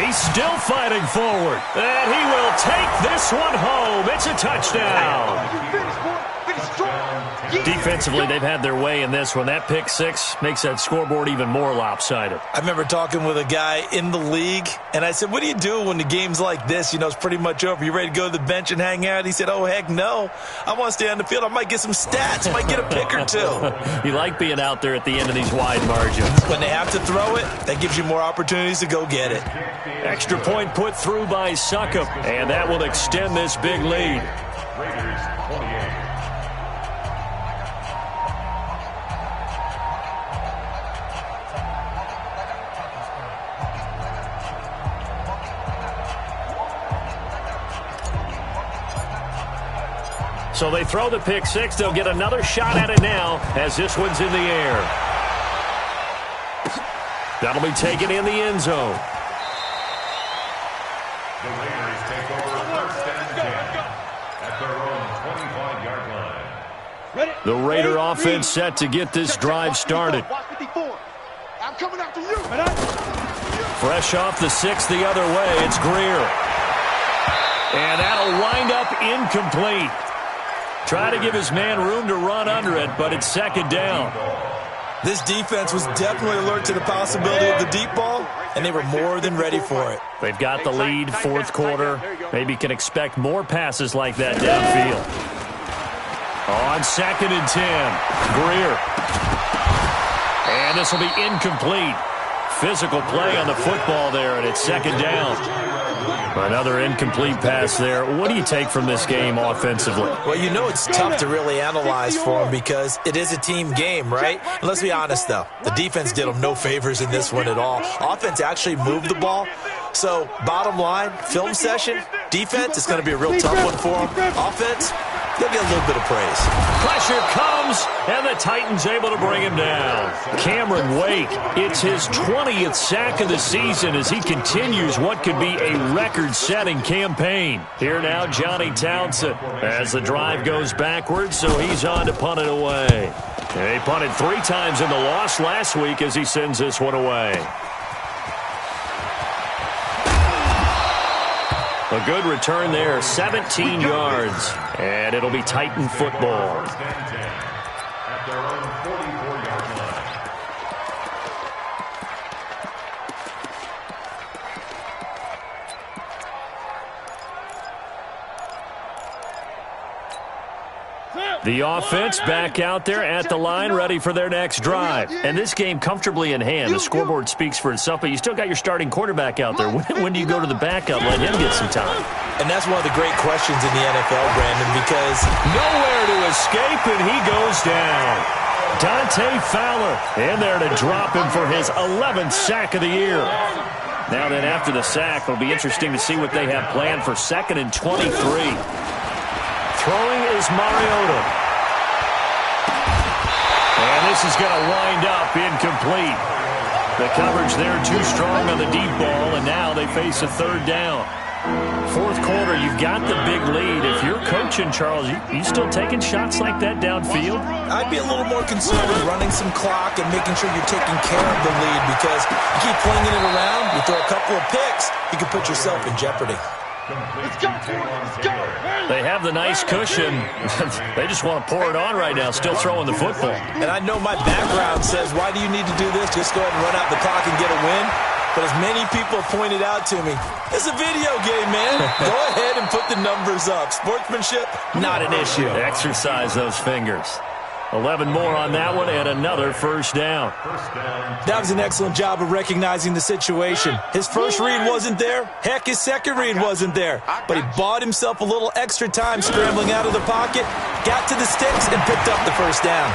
He's still fighting forward. And he will take this one home. It's a touchdown. Defensively, they've had their way in this one. That pick six makes that scoreboard even more lopsided. I remember talking with a guy in the league, and I said, what do you do when the game's like this? You know, it's pretty much over. You ready to go to the bench and hang out? He said, oh, heck no. I want to stay on the field. I might get some stats. Might get a pick or two. You like being out there at the end of these wide margins. When they have to throw it, that gives you more opportunities to go get it. Extra point put through by Succop, and that will extend this big lead. Raiders 28. So they throw the pick six. They'll get another shot at it now as this one's in the air. That'll be taken in the end zone. The Raiders take over 1st and 10 at their own 25-yard line. The Raider offense set to get this drive started. I'm coming after you. Fresh off the 6 the other way, it's Greer. And that'll wind up incomplete. Try to give his man room to run under it, but it's 2nd down. This defense was definitely alert to the possibility of the deep ball, and they were more than ready for it. They've got the lead, 4th quarter. Maybe can expect more passes like that downfield. On 2nd and 10, Greer. And this will be incomplete. Physical play on the football there, and it's 2nd down. Another incomplete pass there. What do you take from this game offensively? Well, you know it's tough to really analyze for them because it is a team game, right? And let's be honest, though. The defense did them no favors in this one at all. Offense actually moved the ball. So, bottom line, film session, defense, it's going to be a real tough one for them. Offense, they'll get a little bit of praise. Pressure comes, and the Titans able to bring him down. Cameron Wake, it's his 20th sack of the season as he continues what could be a record-setting campaign. Here now, Johnny Townsend, as the drive goes backwards, so he's on to punt it away. And he punted 3 times in the loss last week as he sends this one away. A good return there, 17 yards, and it'll be Titan football. 1st and 10 at their own 44-yard line. The offense back out there at the line, ready for their next drive. And this game comfortably in hand. The scoreboard speaks for itself, but you still got your starting quarterback out there. When do you go to the backup, let him get some time? And that's one of the great questions in the NFL, Brandon, because nowhere to escape, and he goes down. Dante Fowler in there to drop him for his 11th sack of the year. Now then, after the sack, it'll be interesting to see what they have planned for 2nd and 23. Throwing is Mariota. And this is going to wind up incomplete. The coverage there too strong on the deep ball, and now they face a third down. Fourth quarter, you've got the big lead. If you're coaching, Charles, you still taking shots like that downfield? I'd be a little more concerned with running some clock and making sure you're taking care of the lead, because you keep flinging it around, you throw a couple of picks, you can put yourself in jeopardy. Let's go, let's go. They have the nice cushion. They just want to pour it on right now, still throwing the football. And I know my background says, why do you need to do this? Just go ahead and run out the clock and get a win. But as many people pointed out to me, it's a video game, man. Go ahead and put the numbers up. Sportsmanship, not an issue. Exercise those fingers. 11 more on that one and another first down. That was an excellent job of recognizing the situation. His first read wasn't there. Heck, his second read wasn't there. But he bought himself a little extra time scrambling out of the pocket, got to the sticks, and picked up the first down.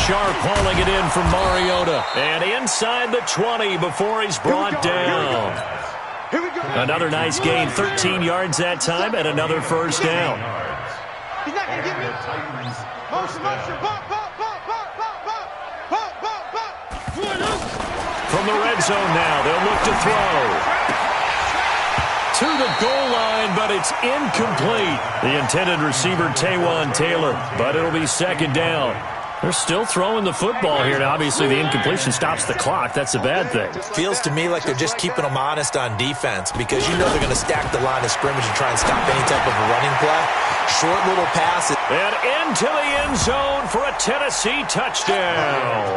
Sharp hauling it in from Mariota. And inside the 20 before he's brought down. Another nice gain, 13 yards that time, and another first down. He's not going to give me motion, pop. From the red zone now, they'll look to throw. To the goal line, but it's incomplete. The intended receiver, Taywan Taylor, but it'll be second down. They're still throwing the football here. Now, obviously, the incompletion stops the clock. That's a bad thing. Feels to me like they're just keeping them honest on defense, because you know they're going to stack the line of scrimmage and try and stop any type of a running play. Short little passes. And into the end zone for a Tennessee touchdown.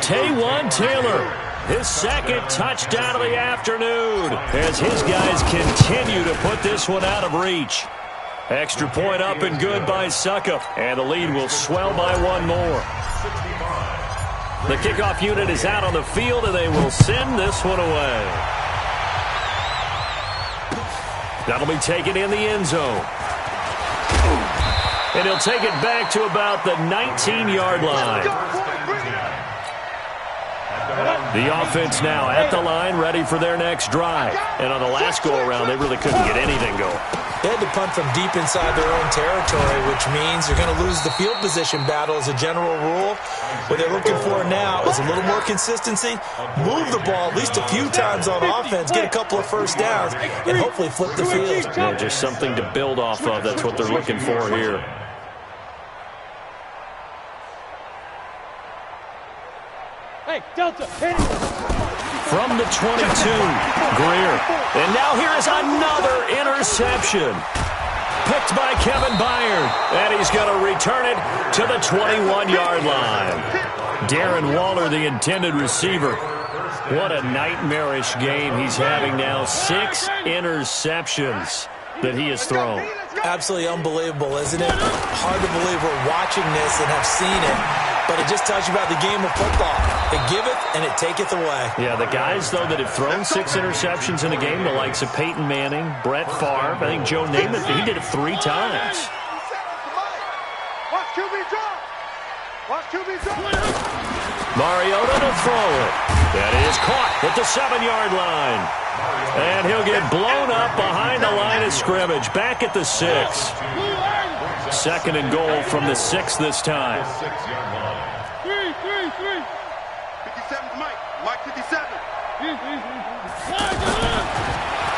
Taywan Taylor, his second touchdown of the afternoon, as his guys continue to put this one out of reach. Extra point up and good by Suckup, and the lead will swell by one more. The kickoff unit is out on the field, and they will send this one away. That'll be taken in the end zone. And he'll take it back to about the 19-yard line. The offense now at the line, ready for their next drive. And on the last go-around, they really couldn't get anything going. They had to punt from deep inside their own territory, which means they're going to lose the field position battle as a general rule. What they're looking for now is a little more consistency, move the ball at least a few times on offense, get a couple of first downs, and hopefully flip the field. Yeah, just something to build off of. That's what they're looking for here. Hey, Delta, hit it. From the 22, Greer. And now here is another interception. Picked by Kevin Byard. And he's going to return it to the 21-yard line. Darren Waller, the intended receiver. What a nightmarish game he's having now. 6 interceptions that he has thrown. Absolutely unbelievable, isn't it? Hard to believe we're watching this and have seen it. But it just tells you about the game of football. It giveth and it taketh away. Yeah, the guys, though, that have thrown 6 interceptions in a game, the likes of Peyton Manning, Brett Favre, I think Joe Namath, he did it 3 times. Watch QB drop. Watch QB drop. Mariota to throw it. That is caught at the 7-yard line. And he'll get blown up behind the line of scrimmage. Back at the 6. Second and goal from the 6 this time. 57's Mike. Mike 57.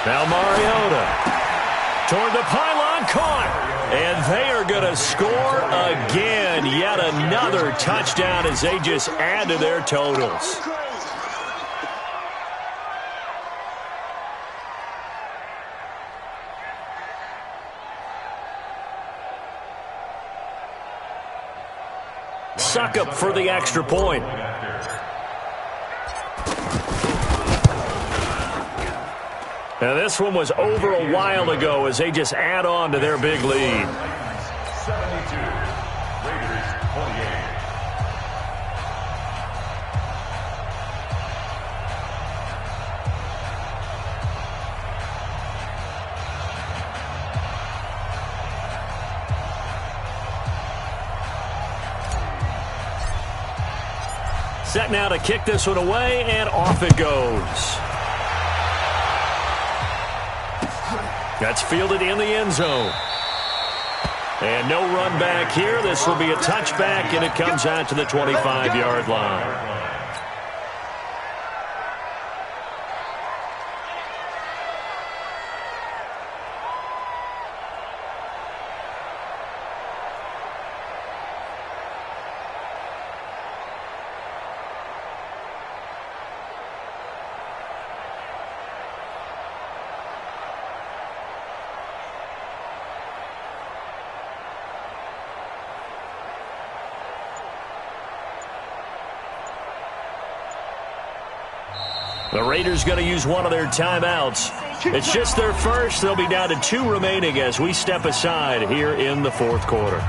Now Mariota toward the pylon, caught. And they are going to score again. Yet another touchdown as they just add to their totals. Suckup for the extra point. Now this one was over a while ago as they just add on to their big lead. 72, Raiders 28. Set now to kick this one away, and off it goes. That's fielded in the end zone. And no run back here. This will be a touchback, and it comes out to the 25-yard line. The Raiders going to use one of their timeouts. It's just their first. They'll be down to 2 remaining as we step aside here in the fourth quarter.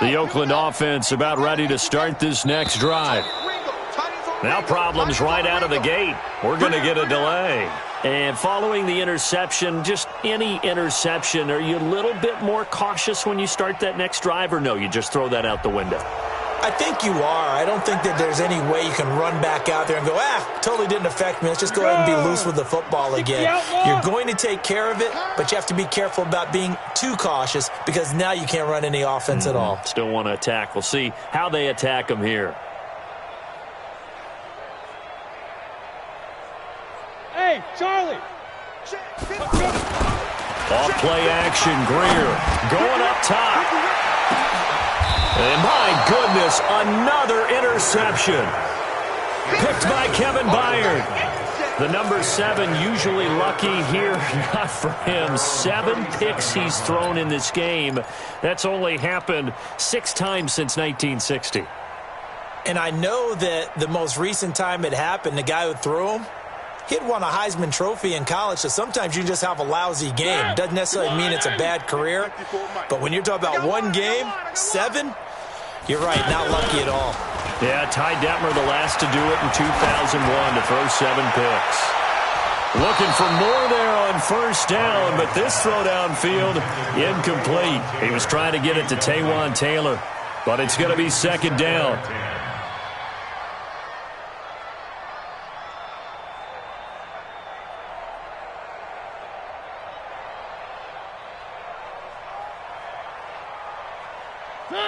The Oakland offense about ready to start this next drive. Now problems right out of the gate. We're going to get a delay. And following the interception, just any interception, are you a little bit more cautious when you start that next drive, or no, you just throw that out the window? I think you are. I don't think that there's any way you can run back out there and go, totally didn't affect me. Let's just go ahead and be loose with the football again. You're going to take care of it, but you have to be careful about being too cautious because now you can't run any offense at all. Still want to attack. We'll see how they attack them here. Hey, Charlie. Off play action, Greer going up top. And my goodness, another interception. Picked by Kevin Byard. The number 7 usually lucky here. Not for him. 7 picks he's thrown in this game. That's only happened 6 times since 1960. And I know that the most recent time it happened, the guy who threw him, he'd won a Heisman Trophy in college, so sometimes you just have a lousy game. Doesn't necessarily mean it's a bad career. But when you're talking about one game, 7, you're right, not lucky at all. Yeah, Ty Detmer, the last to do it in 2001 to throw 7 picks. Looking for more there on first down, but this throw downfield, incomplete. He was trying to get it to Taywan Taylor, but it's going to be second down.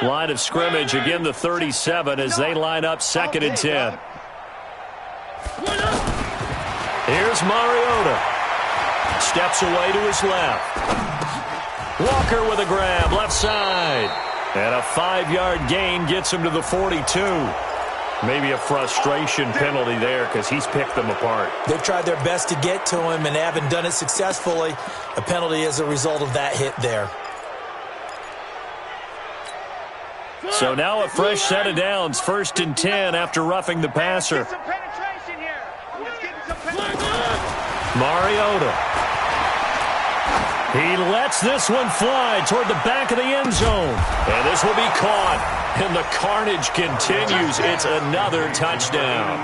Line of scrimmage, again the 37 as they line up 2nd and 10. Here's Mariota. Steps away to his left. Walker with a grab, left side. And a 5-yard gain gets him to the 42. Maybe a frustration penalty there because he's picked them apart. They've tried their best to get to him and haven't done it successfully. A penalty as a result of that hit there. So now a fresh set of downs, 1st and 10 after roughing the passer. Mariota. He lets this one fly toward the back of the end zone. And this will be caught. And the carnage continues. It's another touchdown.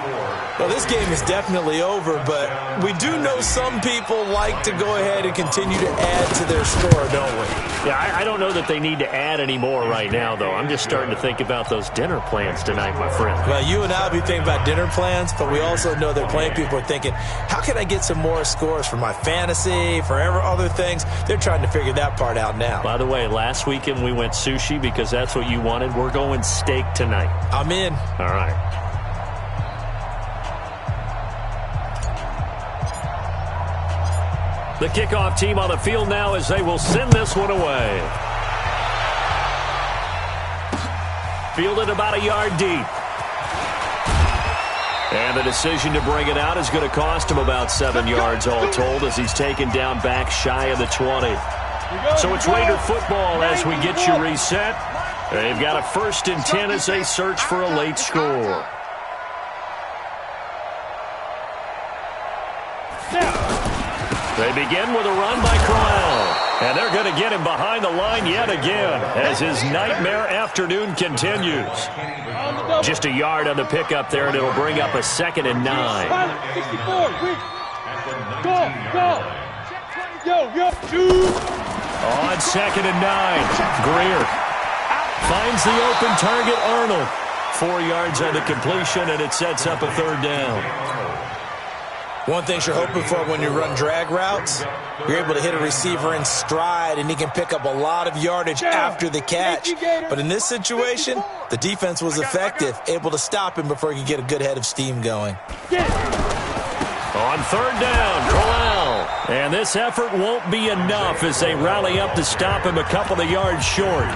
Well, this game is definitely over, but we do know some people like to go ahead and continue to add to their score, don't we? Yeah, I don't know that they need to add any more right now, though. I'm just starting to think about those dinner plans tonight, my friend. Well, you and I will be thinking about dinner plans, but we also know that plenty of people are thinking, how can I get some more scores for my fantasy, for other things? They're trying to figure that part out now. By the way, last weekend we went sushi because that's what you wanted. We're going steak tonight. I'm in. All right. The kickoff team on the field now as they will send this one away. Fielded about a yard deep. And the decision to bring it out is going to cost him about 7 yards all told as he's taken down back shy of the 20. So it's Raider football as we get you reset. They've got a 1st and 10 as they search for a late score. They begin with a run by Crowell. And they're going to get him behind the line yet again as his nightmare afternoon continues. Just a yard on the pickup there, and it'll bring up a 2nd and 9. On 2nd and 9, Greer finds the open target, Arnold. 4 yards on the completion, and it sets up a 3rd down. One thing you're hoping for when you run drag routes, you're able to hit a receiver in stride, and he can pick up a lot of yardage after the catch. But in this situation, the defense was effective, able to stop him before he could get a good head of steam going. On third down, Corral. And this effort won't be enough as they rally up to stop him a couple of yards short.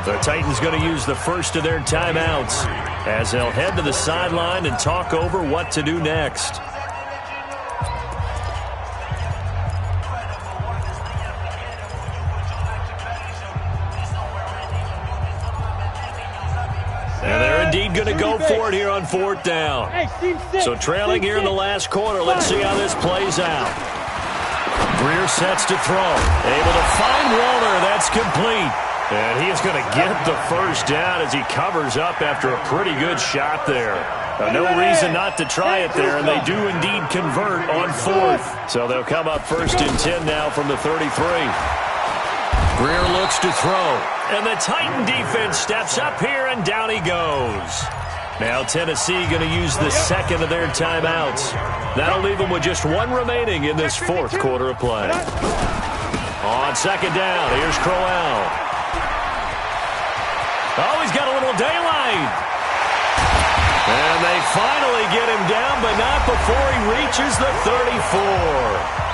The Titans going to use the first of their timeouts as they'll head to the sideline and talk over what to do next. And they're indeed going to go for it here on fourth down. So trailing here in the last quarter, let's see how this plays out. Greer sets to throw. Able to find Walter. That's complete. And he is going to get the first down as he covers up after a pretty good shot there. No reason not to try it there, and they do indeed convert on fourth. So they'll come up first and 10 now from the 33. Greer looks to throw. And the Titan defense steps up here, and down he goes. Now Tennessee going to use the second of their timeouts. That'll leave them with just one remaining in this fourth quarter of play. On second down, here's Crowell. Oh, he's got a little daylight. And they finally get him down, but not before he reaches the 34.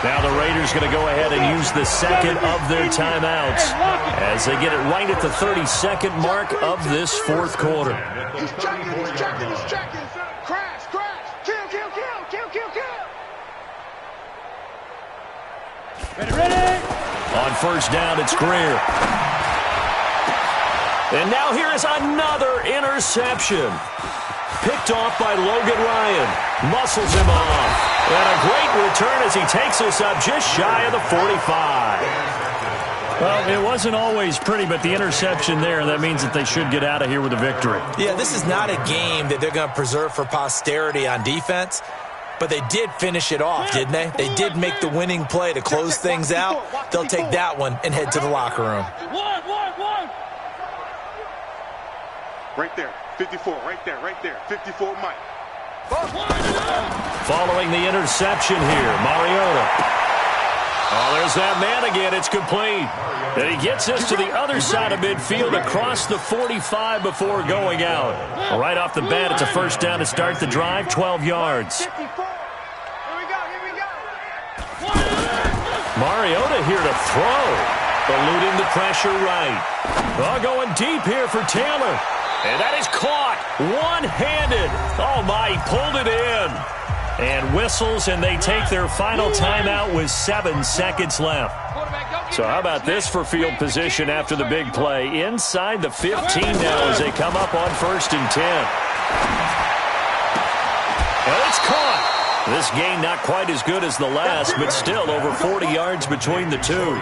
Now the Raiders going to go ahead and use the second of their timeouts as they get it right at the 32nd mark of this fourth quarter. He's checking, he's checking, he's checking. Crash, crash. Kill, kill, kill, kill, kill, kill. Ready. On first down, it's Greer. And now here is another interception. Picked off by Logan Ryan. Muscles him off. And a great return as he takes us up just shy of the 45. Well, it wasn't always pretty, but the interception there, that means that they should get out of here with a victory. Yeah, this is not a game that they're going to preserve for posterity on defense, but they did finish it off, didn't they? They did make the winning play to close things out. They'll take that one and head to the locker room. One. Right there, 54, right there, 54 Mike. Following the interception here, Mariota. Oh, there's that man again. It's complete. And he gets us to the other side of midfield across the 45 before going out. Right off the bat, it's a first down to start the drive, 12 yards. Here we go. Mariota here to throw. Eluding the pressure right. Oh, going deep here for Taylor. And that is caught one-handed. Oh, my, he pulled it in. And whistles, and they take their final timeout with 7 seconds left. So how about this for field position after the big play? Inside the 15 now as they come up on first and 10. And it's caught. This gain not quite as good as the last, but still over 40 yards between the two.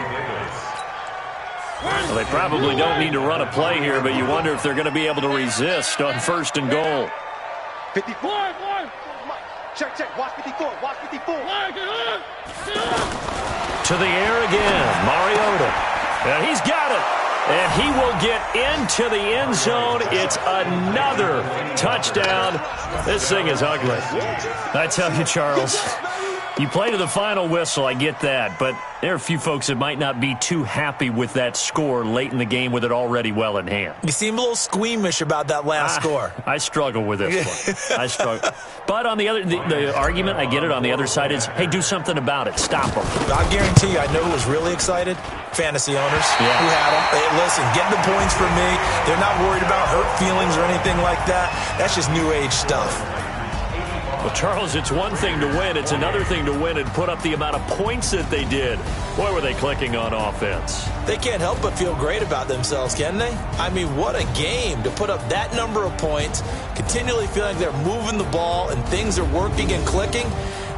Well, they probably don't need to run a play here, but you wonder if they're going to be able to resist on first and goal. 54. Check. Watch 54. To the air again, Mariota. And he's got it. And he will get into the end zone. It's another touchdown. This thing is ugly. I tell you, Charles, you play to the final whistle, I get that, but there are a few folks that might not be too happy with that score late in the game with it already well in hand. You seem a little squeamish about that last score. I struggle with this one. I struggle. But on the other, the argument, I get it, on the other side is, hey, do something about it. Stop them. I guarantee you, I know who was really excited. Fantasy owners who had them. Hey, listen, get the points from me. They're not worried about hurt feelings or anything like that. That's just new age stuff. Well, Charles, it's one thing to win. It's another thing to win and put up the amount of points that they did. Boy, were they clicking on offense. They can't help but feel great about themselves, can they? I mean, what a game to put up that number of points, continually feeling like they're moving the ball and things are working and clicking.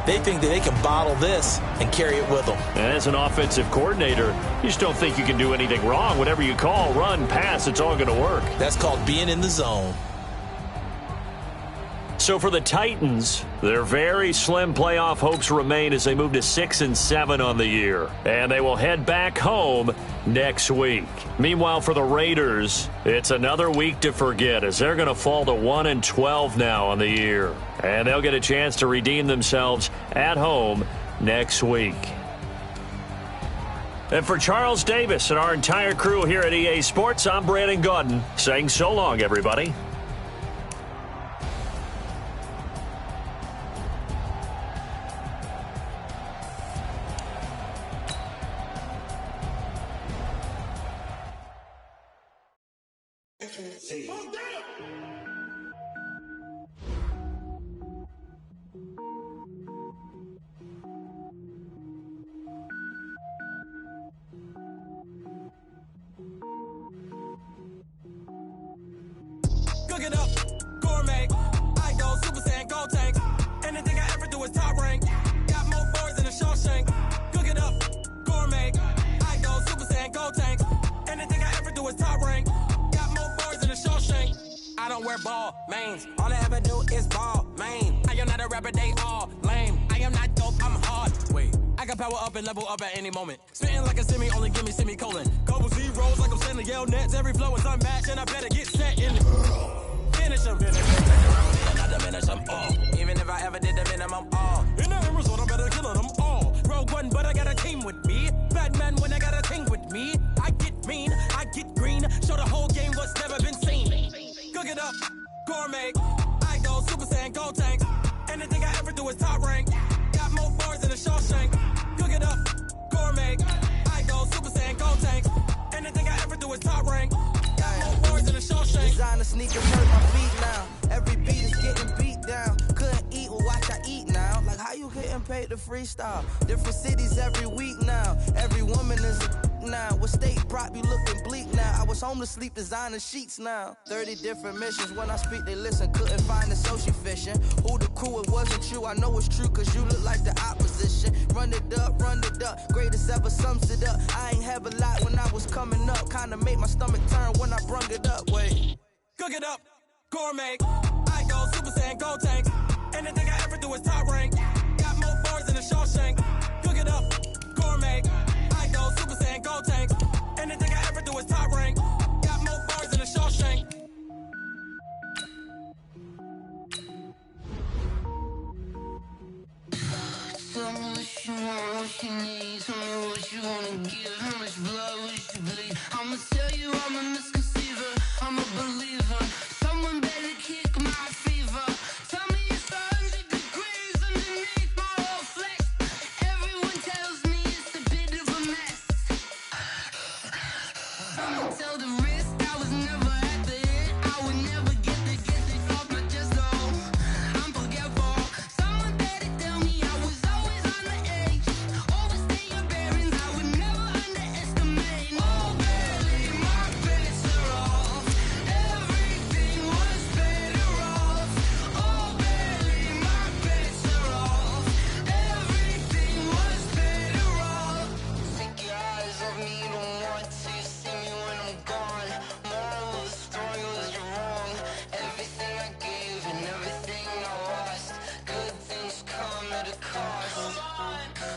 They think that they can bottle this and carry it with them. And as an offensive coordinator, you just don't think you can do anything wrong. Whatever you call, run, pass, it's all going to work. That's called being in the zone. So for the Titans, their very slim playoff hopes remain as they move to 6-7 on the year. And they will head back home next week. Meanwhile, for the Raiders, it's another week to forget as they're going to fall to 1-12 now on the year. And they'll get a chance to redeem themselves at home next week. And for Charles Davis and our entire crew here at EA Sports, I'm Brandon Gaudin saying so long, everybody. Cook it up, gourmet. I go Super Saiyan, gold tank. Anything I ever do is top rank. Got more boards than a Shawshank. Cook it up, gourmet. I go Super Saiyan, gold tank. Anything I ever do is top rank. Got more boards than a Shawshank. I don't wear ball mains. All I ever do is ball main. I am not a rapper, they all lame. I am not dope, I'm hard. Wait, I can power up and level up at any moment. Spitting like a semi, only give me semicolon. Couple zeros like I'm sending Yale Nets. Every flow is unmatched and I better get set in it. Finish them. I diminish them all. Even if I ever did the minimum all. In the end result, I better kill them all. Rogue One, but I got a team with me. Batman when I got a team with me. I get mean, I get green. Show the whole game what's never been seen. Cook it up, gourmet. I go Super Saiyan, gold tank. Anything I ever do is top rank. Got more bars than a Shawshank. Cook it up, gourmet. I go Super Saiyan, gold tank. Anything I ever do is top rank. Got more bars than a Shawshank. Designer sneakers hurt my feet now. Every beat is getting beat down. Couldn't eat, well watch I eat now. Like how you getting paid to freestyle? Different cities every week now. Every woman is a now. What state brought me looking bleak now? I was home to sleep designing sheets now. 30 different missions. When I speak they listen. Couldn't find the social fishing. Who the crew, it wasn't you. I know it's true cause you look like the opposition. Run it up, greatest ever sums it up. I ain't have a lot when I was coming up. Kinda made my stomach turn when I brung it up. Wait. Cook it up, gourmet. I go Super Saiyan, gold tank. Anything I ever do is top rank. Got more bars than a Shawshank. Cook it up, gourmet. I go Super Saiyan, gold tank. Anything I ever do is top rank. Got more bars than a Shawshank. Tell me what you want, what you need. Tell me what you wanna give. How much blood would you bleed? I'ma tell you I'm a misconceiver. I'm a believer. Someone better kick my fever. Tell me it's 100 degrees underneath my whole flesh. Everyone tells me it's a bit of a mess. I'ma tell the risk I was never at the end. I would never get this off my chest though. I'm forgetful. Someone better tell me I was always on the edge. Overstay your bearings, I would never underestimate. Oh barely, my bets are off. Everything was better off. Oh barely, my bets are off. Everything was better off. Take your eyes off me, don't want to see me when I'm gone. Moral of the story was you're wrong. Everything I gave and everything I lost. Good things come at a cost.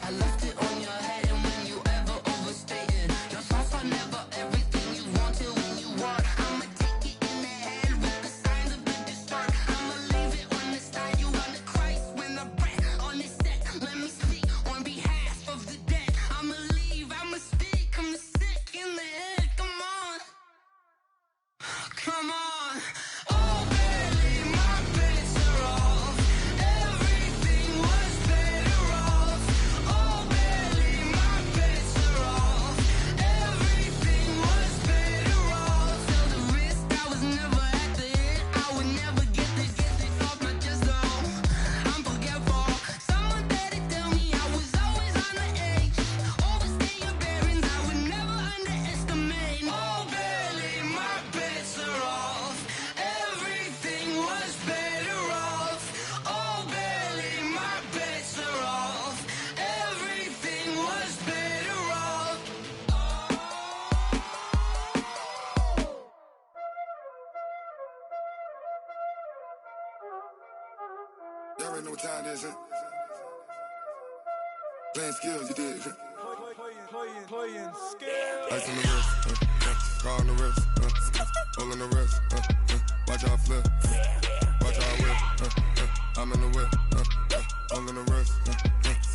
I left it on your head and when you ever overstated. Your thoughts are never everything you wanted when you want. I'ma take it in the head with the signs of the distort. I'ma leave it on the side. You on the Christ when I breath on this set. Let me speak on behalf of the dead. I'ma leave, I'ma speak. I'm sick in the head. Come on. Come on. Oh, barely, my bets are off. Everything was better off. Oh, barely, my bets are off. Everything was better off. Tell the risk I was never at the end. I would never get this off my chest though. I'm forgetful. Someone better tell me I was always on the edge. Overstay your bearings, I would never underestimate. Oh, barely, my bets are off. know what time it is, huh? Playing skills, you did. Playing skills. Ice on the wrist, car on the wrist, all on the wrist, watch out flip, watch out whip, I'm in the whip, all on the wrist,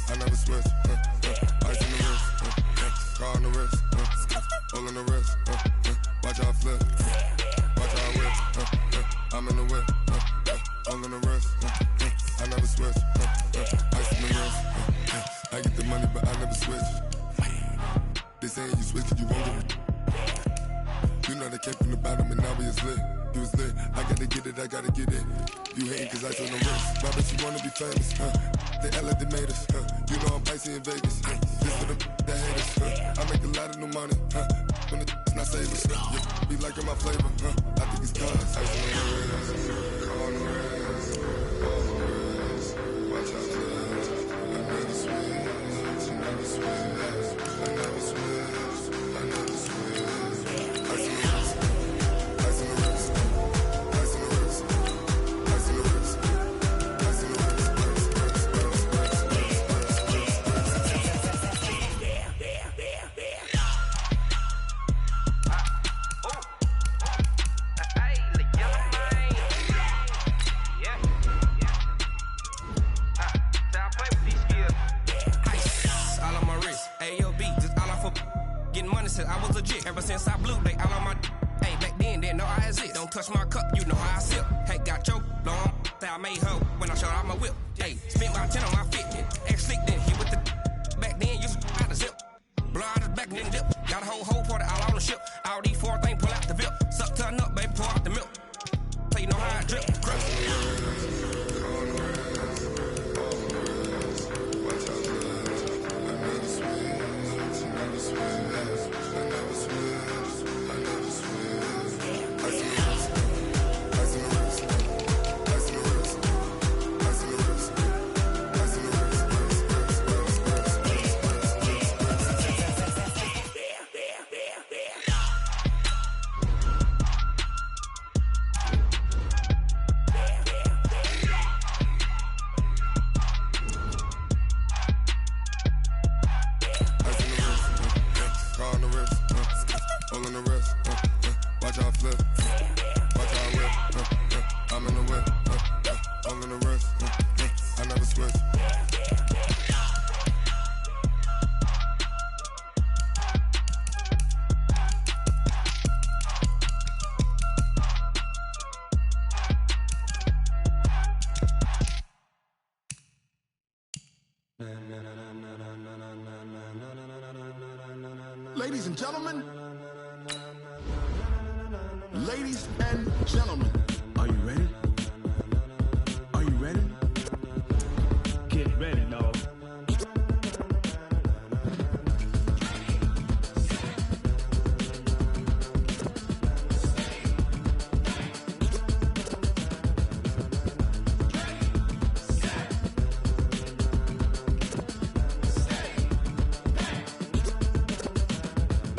I never switch, ice on the wrist, car on the wrist, all on the wrist, watch out flip, watch out whip, I'm in the whip, all on the wrist, I never switch, ice on the wrist, I get the money but I never switch. They saying you switch 'cause you won't get it. You know they came from the bottom and now we is lit. You was lit, I gotta get it, I gotta get it. You hating 'cause I on the wrist. Why bet you wanna be famous, They act like they made us, You know I'm icy in Vegas, Just for the that hate us, I make a lot of new money, When it's not savers, Be liking my flavor, I think it's cause ice on the wrist, on the wrist, on the wrist. Watch out, I never switch, I never switch. I never switch, I never switch. Ice on the wrist, ice on the wrist, ice on the wrist, ice on the wrist, ice on the wrist, I was legit ever since I blew they all on my hey back then didn't know I exist. Don't touch my cup, you know how I sip. Hey, got choked, long that I made her when I showed out my whip. Hey, spent my 10 on my 50. Ex-slick then hit with the back then used to out the zip. Blow out the back then dip. Got a whole party all on the ship. All these 4 things pull out the VIP. Suck to a nut, baby, pour out the milk. So you know how I drip. Ladies and gentlemen, ladies and gentlemen, are you ready? Are you ready? Get ready, dog.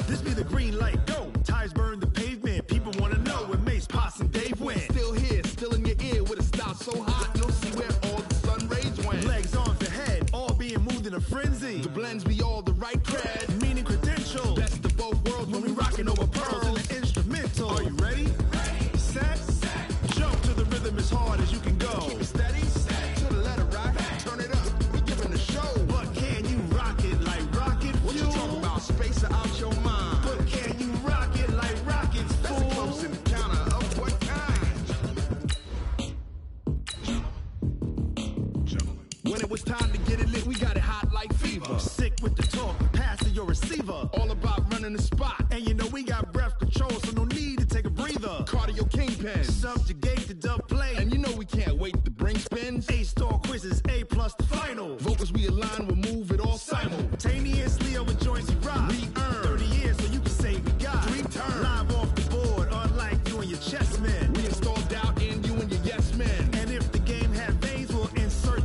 This be the green light, go. Tires burn the pavement. People wanna know where Mace, Potts, and Dave went. Still here, still in your ear with a style so hot, you'll see where all the sun rays went. Legs on the head, all being moved in a frenzy. The blends be all the right cred, meaning credential. Best of both worlds when we rockin' over pearls in the instrumental. Are you ready? Set, jump to the rhythm as hard as you can go. Keep it steady, to the letter right. Turn it up, we giving the show. But can you rock it like rocket fuel? What you talking about? Space or out your mind? But can you rock it like rockets, fool? That's a close encounter of what kind? When it was time to get it lit, we got it hot like fever. Sick with the talk, pass to your receiver. All about running the spot. And you know we got breath control, so no need to take a breather. Cardio kingpin, subjugate the dub play. And you know we can't wait to bring spins. A-star quizzes, A+ the final. Vocals we align, we'll move it all simultaneously over joints we rock. We earn 30 years, so you can say we got 3 turns. Live off the board, unlike you and your chess men. We install doubt in you and your yes men. And if the game had veins, we'll insert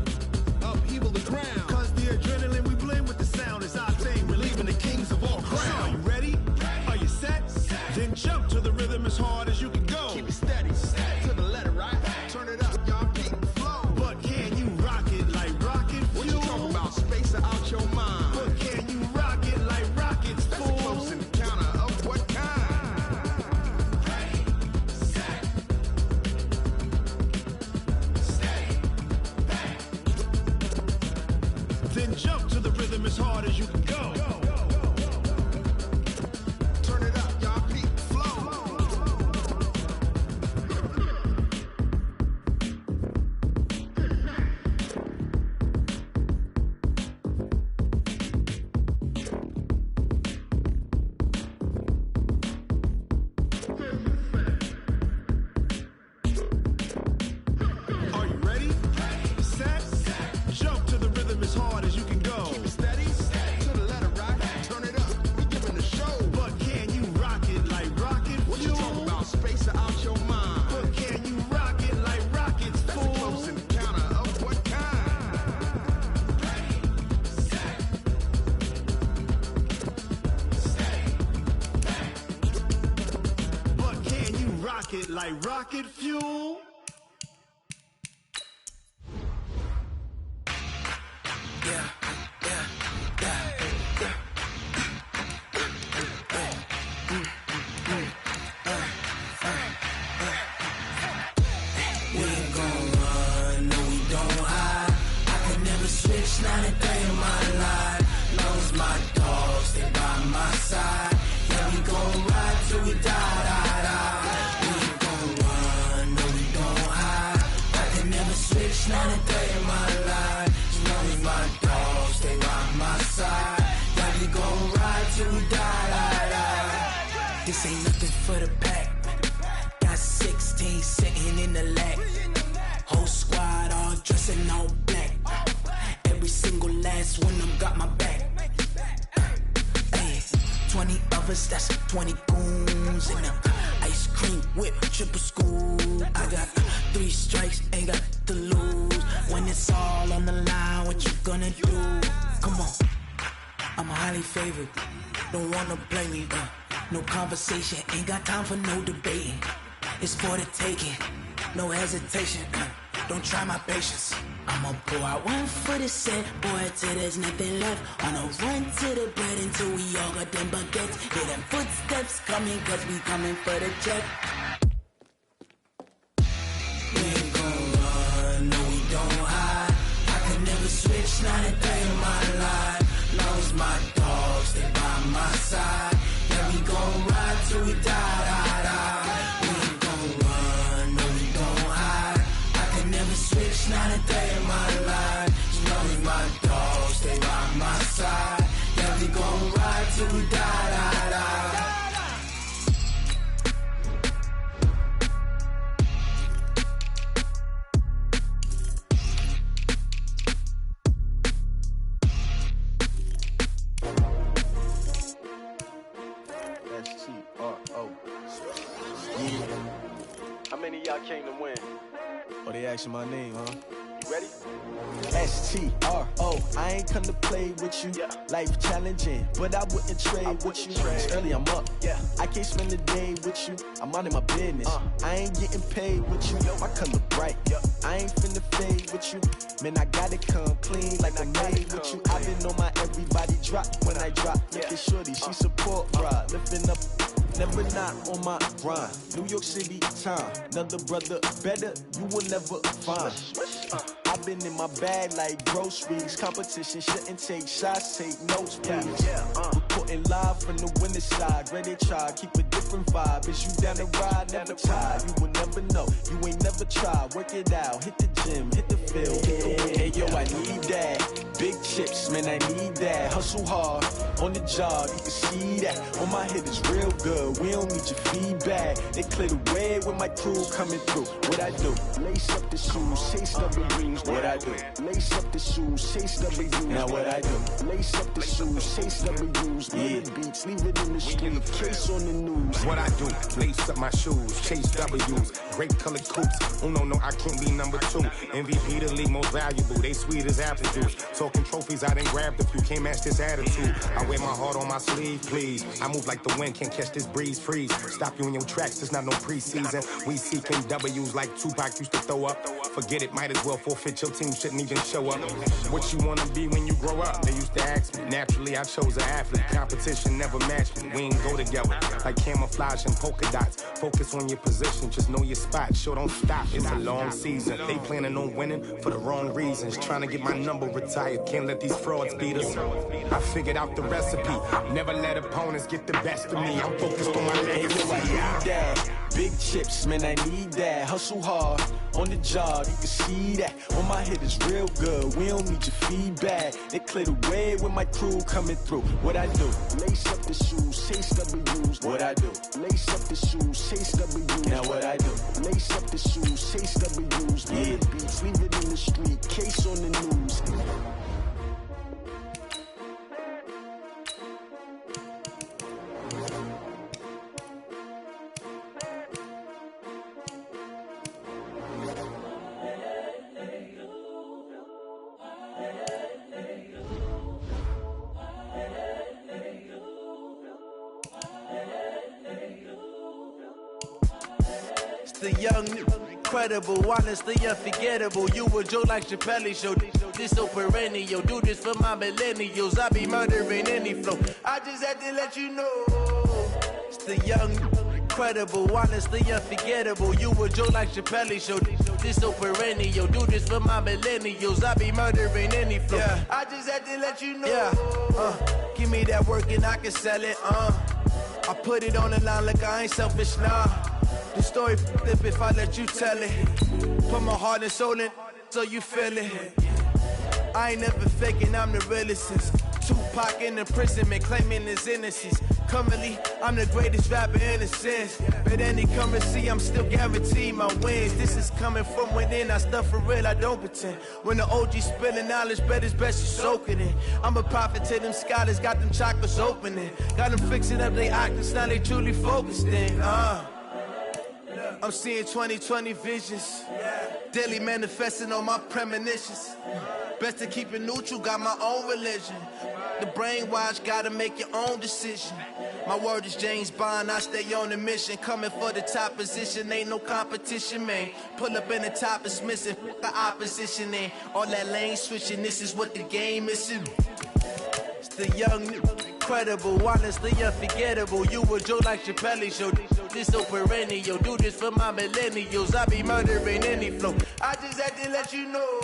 upheaval the ground. Cause the adrenaline we blend with the sound is our thing. We're leaving the kings of all crowns. Are you ready? Are you set? Then jump to the rhythm as hard as you can go. Keep it steady, to it like rocket fuel. Switch 93 in my life. Long as my dogs, they by my side. Yeah, we gon' ride till we die, die, die. We ain't gon' run, no, we gon' hide. I can never switch 93 in my life. As long as my dogs, they by my side. Yeah, we gon' ride till we die, die, die. This ain't nothing for the pack. Got 16 sitting in the lap. Whole squad all dressing all black. Every single last one of them got my back. Ay, 20 of us, that's 20 goons in them. Ice cream whip, triple school. I got 3 strikes, ain't got to lose. When it's all on the line, what you gonna do? Come on, I'm highly favored. Don't wanna blame me, no conversation, ain't got time for no debating. It's for the taking, no hesitation. Don't try my patience. I'ma pour out one for the set, boy, till there's nothing left. On a run to the bread until we all got them baguettes. Hear them footsteps coming, cause we coming for the check. We ain't gon' run, no, we don't hide. I could never switch 93 in my life. Long as my dogs, they by my side. Yeah, we gon' ride till we die, die, die. We ain't gon' run, no, we don't hide. I could never switch 93 in my life. As long as my dogs, they by my side. Yeah, we gon' ride till we die, die, die. S-T-R-O. Yeah. How many of y'all came to win? Oh, they asking my name, huh? You ready? S-T-R-O. I ain't come to play with you. Yeah. Life challenging, but I wouldn't trade with you. It's early, I'm up. Yeah. I can't spend the day with you. I'm minding my business. I ain't getting paid with you. My color bright. I ain't finna fade with you. Man, I gotta come clean like I'm made with you. I've been on my everybody drop when I drop. Look at shorty, she support ride. Lifting up. Never not on my grind. New York City time. Another brother better, you will never find. I've been in my bag like groceries. Competition shouldn't take shots, take notes, please. Reporting live from the winning side. Ready to try, keep a different vibe. Is you down to ride, never tired. You will never know, you ain't never tried. Work it out, hit the gym, hit the field. Hey yo, I need that. Big chips, man, I need that. Hustle hard, on the job, you can see that. On my head is real good, we don't need your feedback. They clear the way with my crew coming through. What I do? Lace up the shoes, chase double greens. What I do? Lace up the shoes, chase double greens. Now what I do? Lace up the shoes, chase double greens. Yeah, beats, leave it in the street, case on the news. What I do? Lace up my shoes, chase W's. Great colored coops. Oh no, I can't be number 2. MVP the league most valuable. They sweet as apple juice. Talking trophies, I done grabbed a few. Can't match this attitude. I wear my heart on my sleeve, please. I move like the wind, can't catch this breeze. Freeze. Stop you in your tracks. There's not no preseason. We seeking W's like Tupac used to throw up. Forget it, might as well forfeit. Your team shouldn't even show up. What you wanna be when you grow up? They used to ask me. Naturally, I chose an athlete. Competition never matched me. We ain't go together like camouflage and polka dots. Focus on your position, just know your spot. Sure, don't stop. It's a long season. They planning on winning for the wrong reasons. Trying to get my number retired. Can't let these frauds beat us. I figured out the recipe. Never let opponents get the best of me. I'm focused on my legacy. I need that. Big chips, man, I need that. Hustle hard, on the job, you can see that. On my head is real good, we don't need your feedback. They clear the way with my crew coming through. What I do? Lace up the shoes, chase W's. What I do? Lace up the shoes, chase W's. Now what I do? Lace up the shoes, chase W's. Yeah, beats, leave it in the street, case on the news. the young, incredible, honestly unforgettable. You a joke like Chappelle Show. This so perennial. Do this for my millennials. I be murdering any flow. I just had to let you know. It's the young, incredible, honestly unforgettable. You a joke like Chappelle Show. This so perennial. Do this for my millennials. I be murdering any flow. Yeah. I just had to let you know. Yeah. Give me that work and I can sell it. I put it on the line like I ain't selfish, nah. The story flip if I let you tell it. Put my heart and soul in so you feel it. I ain't never faking, I'm the realest since Tupac in imprisonment, claiming his innocence. Currently, I'm the greatest rapper in a sense. But any currency, I'm still guaranteed my wins. This is coming from within, I stuff for real, I don't pretend. When the OG spilling knowledge, bet it's best you soak it in. I'm a prophet to them scholars, got them chakras opening. Got them fixing up they octaves, now they truly focused in. I'm seeing 2020 visions. Daily manifesting on my premonitions. Best to keep it neutral, got my own religion. The brainwash, gotta make your own decision. My word is James Bond, I stay on a mission. Coming for the top position, ain't no competition, man. Pull up in the top is missing, the opposition in. All that lane switching, this is what the game is. It's the young, incredible, honestly unforgettable. You a joke like Chappelle Show. This so perennial. Do this for my millennials. I be murdering any flow. I just had to let you know.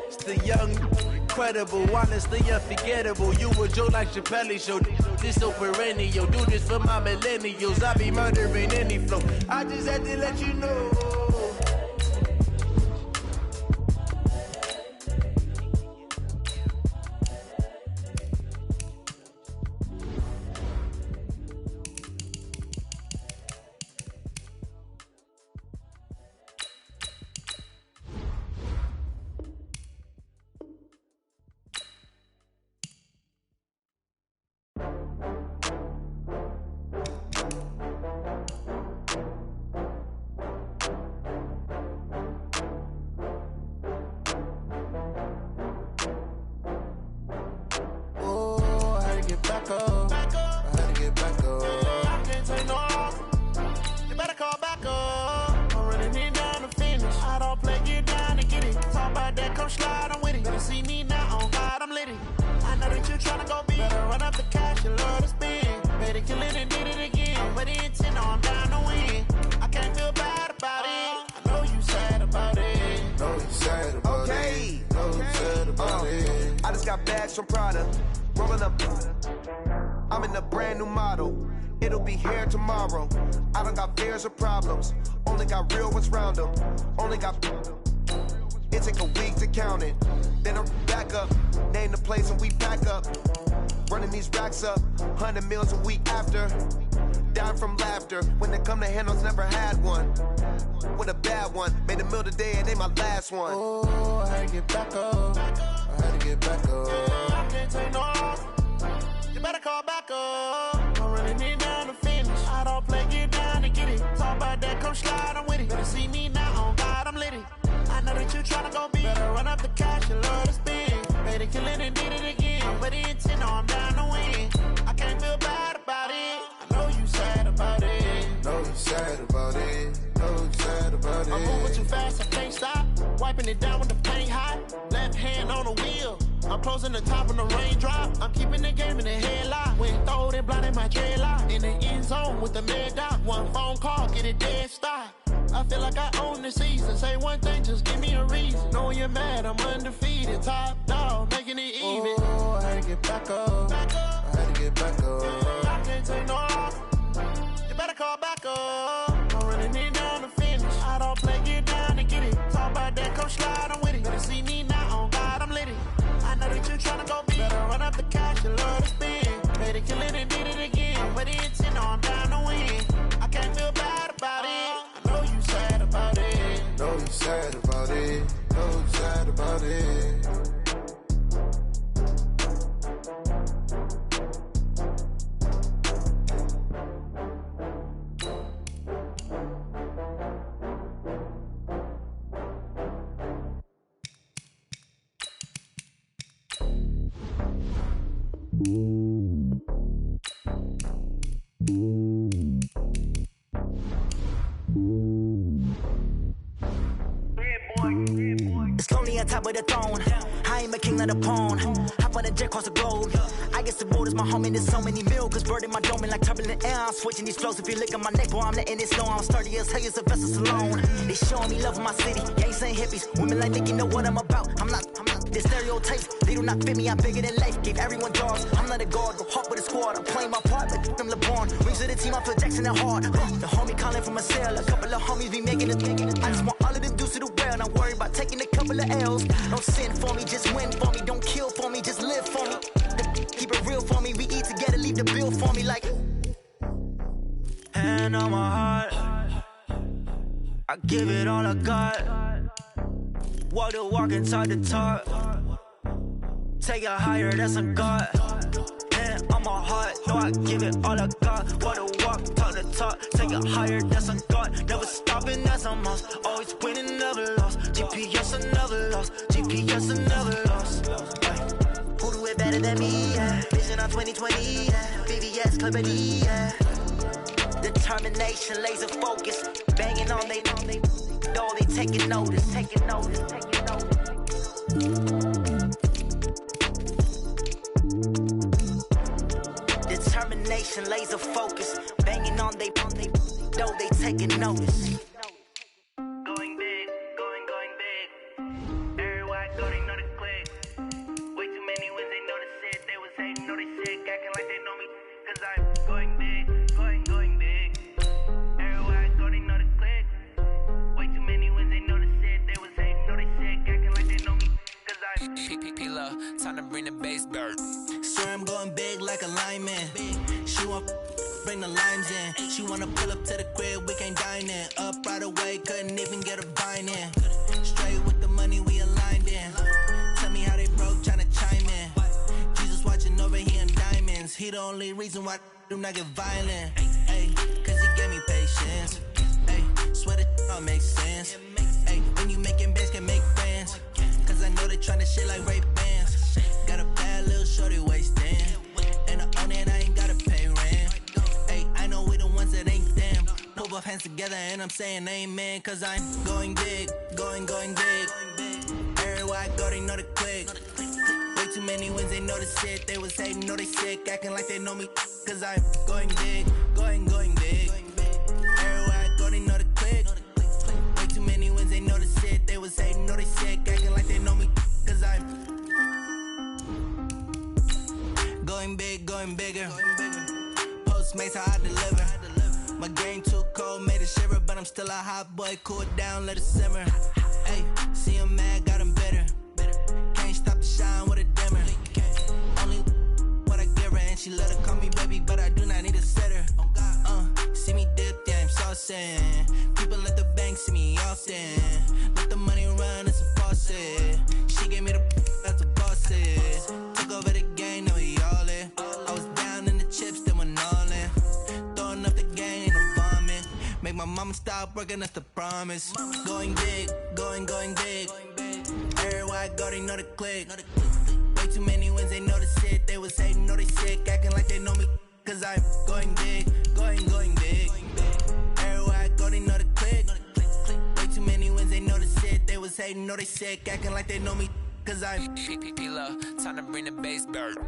It's the young, incredible, honestly unforgettable. You a joke like Chappelle Show. This so perennial. Do this for my millennials. I be murdering any flow. I just had to let you know. One. Oh, I had to get back up. I had to get back up. I can't take no off. You better call back up. I'm running it down to finish. I don't play, get down to get it. Talk about that, come slide, I'm with it. Better see me now, on God, I'm lit it. I know that you tryna go big. Better run up the cash, you love to spin. Made it, kill it, and did it again. I'm with the intent, no, I'm down to win. I can't feel bad about it. I know you sad about it. Know you sad about it. Know you sad about it. I'm moving too fast, I can't stop. Wiping it down with the paint hot. Left hand on the wheel. I'm closing the top on the raindrop. I'm keeping the game in the headlock. When throwed and blinded my dreadlock. In the end zone with the mad dot. One phone call, get it dead stop. I feel like I own the season. Say one thing, just give me a reason. Knowing you're mad, I'm undefeated. Top dog, making it even. Oh, I had to get back up. I had to get back up. I can't take no off. You better call back up. I'm running it down to finish. I don't play, get down to get it. Talk about that, come slide, I'm with it. Better see me now, on God, I'm lit it. I know that you tryna go big. Better run up the cash, you love to spin. Better kill it and did it again. But the intent, no, I'm down to win. I can't feel bad about it. I know you sad about it. Know you sad about it. Know you sad about it. top of the throne. I ain't a king, not a pawn. Hop on a jet across the globe. I guess the road is my home and there's so many miracles burning my dome like turbulent air. I'm switching these flows. If you look at my neck, boy, I'm letting it slow. I'm sturdy as hell, it's a vessel alone. They showing me love in my city. Gangsta and hippies. Women like Nicki know what I'm about. I'm not the stereotypes. They do not fit me. I'm bigger than life. Gave everyone jobs. I'm not a guard. Go hard with a squad. I'm playing my part, but them LeBron. Rings to the team. I feel Jackson and hard. The homie calling from a cell. A couple of homies be making it. I just want all of them dudes to the well. Not worried about taking a couple of L's. Don't sin for me, just win for me. Don't kill for me, just live for me. Keep it real for me. We eat together, leave the bill for me like. Hand on my heart, I give it all I got. Walk the walk and talk the talk. Take it higher, that's a God. Hand on my heart, no, I give it all I got. Walk the walk, talk the talk. Take it higher, that's a God. Never stopping, that's a must. Always winning, never lost. GPS, I never lost. GPS, I never lost. Who do it better than me? Yeah. Vision on 2020, yeah. VVS, Company, yeah. Determination, laser focus, banging on they door, they taking notice. Determination, laser focus, banging on they door, they taking notice. Going big, going big. Everywhere I go, they know the click. Way too many wins, they know the shit. They was hating, know they sick, acting like they know me, 'cause I'm going big, going big. Everywhere I go, they know the click. Way too many wins, they know the shit. They was hating, know they sick, acting like they know me, 'cause I'm P-P-P-Love, time to bring the bass bird. Swear I'm going big like a lineman. She want bring the limes in. She wanna pull up to the crib, we can't dine in. Up right away, couldn't even get a vine in. Straight with the money, we aligned in. Tell me how they broke, tryna chime in. Jesus watching over here in diamonds. He the only reason why I do not get violent. Ay, 'cause he gave me patience. Ay, swear that all makes sense. Ay, when you making bands, can make friends. 'Cause I know they tryna shit like Ray Bans. Got a bad little shorty wasting. And I own it, I ain't gotta pay rent. Ay, I know we the ones that ain't them. Pull both hands together and I'm saying amen. 'Cause I'm going big, going big. Everywhere I go, they know the click. Way too many wins, they know the shit. They was hating, know they sick, acting like they know me. 'Cause I'm going big, going big. Everywhere I go, they know the click. Way too many wins, they know the shit. They was hating, know they sick, acting like they know me. 'Cause I'm going big, going bigger. Postmates, how I deliver. My game too cold, made it shiver, but I'm still a hot boy. Cool it down, let it simmer. Hey, see him mad, got him bitter. Can't stop the shine with a dimmer. Only what I give her, and she let her call me baby, but I do not need a sitter. See me dip, yeah, I'm saucing. People at the bank see me often. Let the money run, it's a faucet. She gave me the that's a bosses. Took over the game, now we all in. I was down in the chips, then went all in. Throwing up the game, ain't no bombing. Make my mama stop working, that's the promise. Going big, going big. Everywhere I go, they know the click. Way too many wins, they know the shit. They was hating, know they sick, acting like they know me. 'Cause I'm going big, going big. Everywhere I go, they know the click. Way too many wins, they know the shit. They was hating, know they sick, acting like they know me. 'Cause I'm P-P-P-Love, time to bring the bass bird.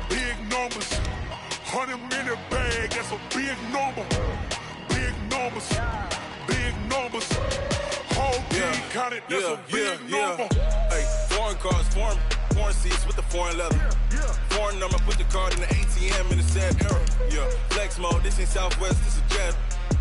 Big numbers, 100 minute bag, that's a big number. Big numbers, whole team counted, that's a big number. Hey, foreign cars, foreign seats with the foreign leather. Foreign number, put the card in the ATM in the sad era. Yeah, flex mode, this ain't Southwest, this is jet.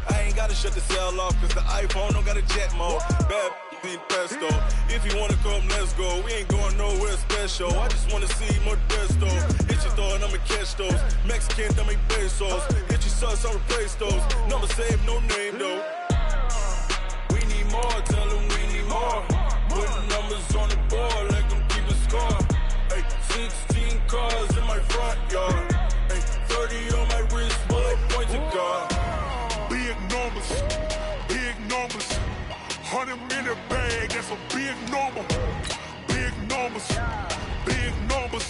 I ain't gotta shut the cell off, cause the iPhone don't got a jet mode. Bad be pesto. If you wanna come, let's go. We ain't going nowhere special. I just wanna see more desto. Hit your throw and I'ma catch those. Mexican, dummy pesos. Hit your sus, I'll replace those. Number save, no name though. We need more, tell them we need more. Putting numbers on the board, let them keep a score. Ay, 16 cars in my front yard. Ay, 30 on my wrist, bullet point to God. Big numbers, big numbers. 100 minute bag, that's a big number. Big numbers, big numbers.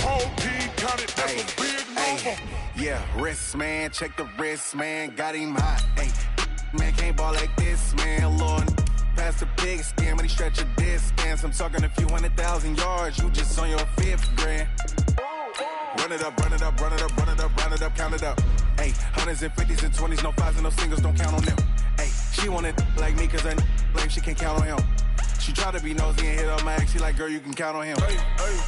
Whole team counted, that's a big number. Yeah, wrist man, check the wrist man, got him hot. Ay, man can't ball like this, man. Lord, past the big scam, when he stretch a distance. I'm talking a few 100,000 yards, you just on your 5th grand. Run it up, run it up, run it up, run it up, run it up, count it up. Ay, hundreds and 50s and 20s, no 5s and no singles, don't count on them. Ay, she want it like me, cause her blame she can't count on him. She try to be nosy and hit on my ex, she like, girl, you can count on him. Hey, hey,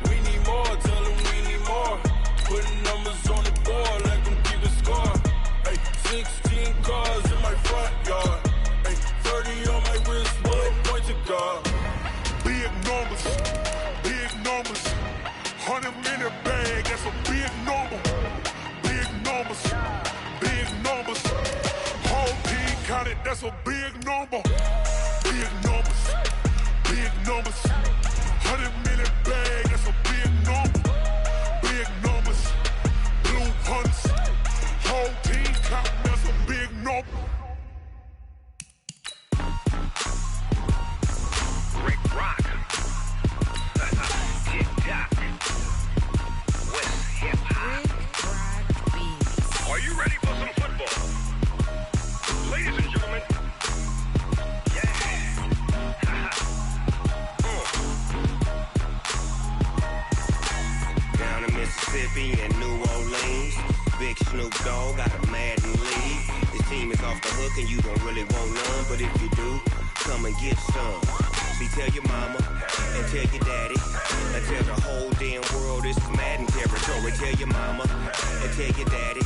we need more, tell them we need more. Putting numbers on the board, let them keep a score. Hey, 16 cars in my front yard. Hey, 30 on my wrist, bullet point to God. Big numbers, big numbers. 100 minute bag, that's a big number. Big numbers, big numbers. Whole team counted, that's a big number. Big numbers, big numbers. 100 minute bag, that's a big number. Big numbers, blue hunts. Whole team counting, that's a big number. Rick Rock. TikTok. West Hip Hop. Are you ready for some football? Ladies and gentlemen. Yeah. Down in Mississippi and New Orleans, Big Snoop Dogg got a Madden league. His team is off the hook and you don't really want none, but if you do, come and get some. See, tell your mama and tell your daddy and tell the whole damn world this is Madden territory. Tell your mama and tell your daddy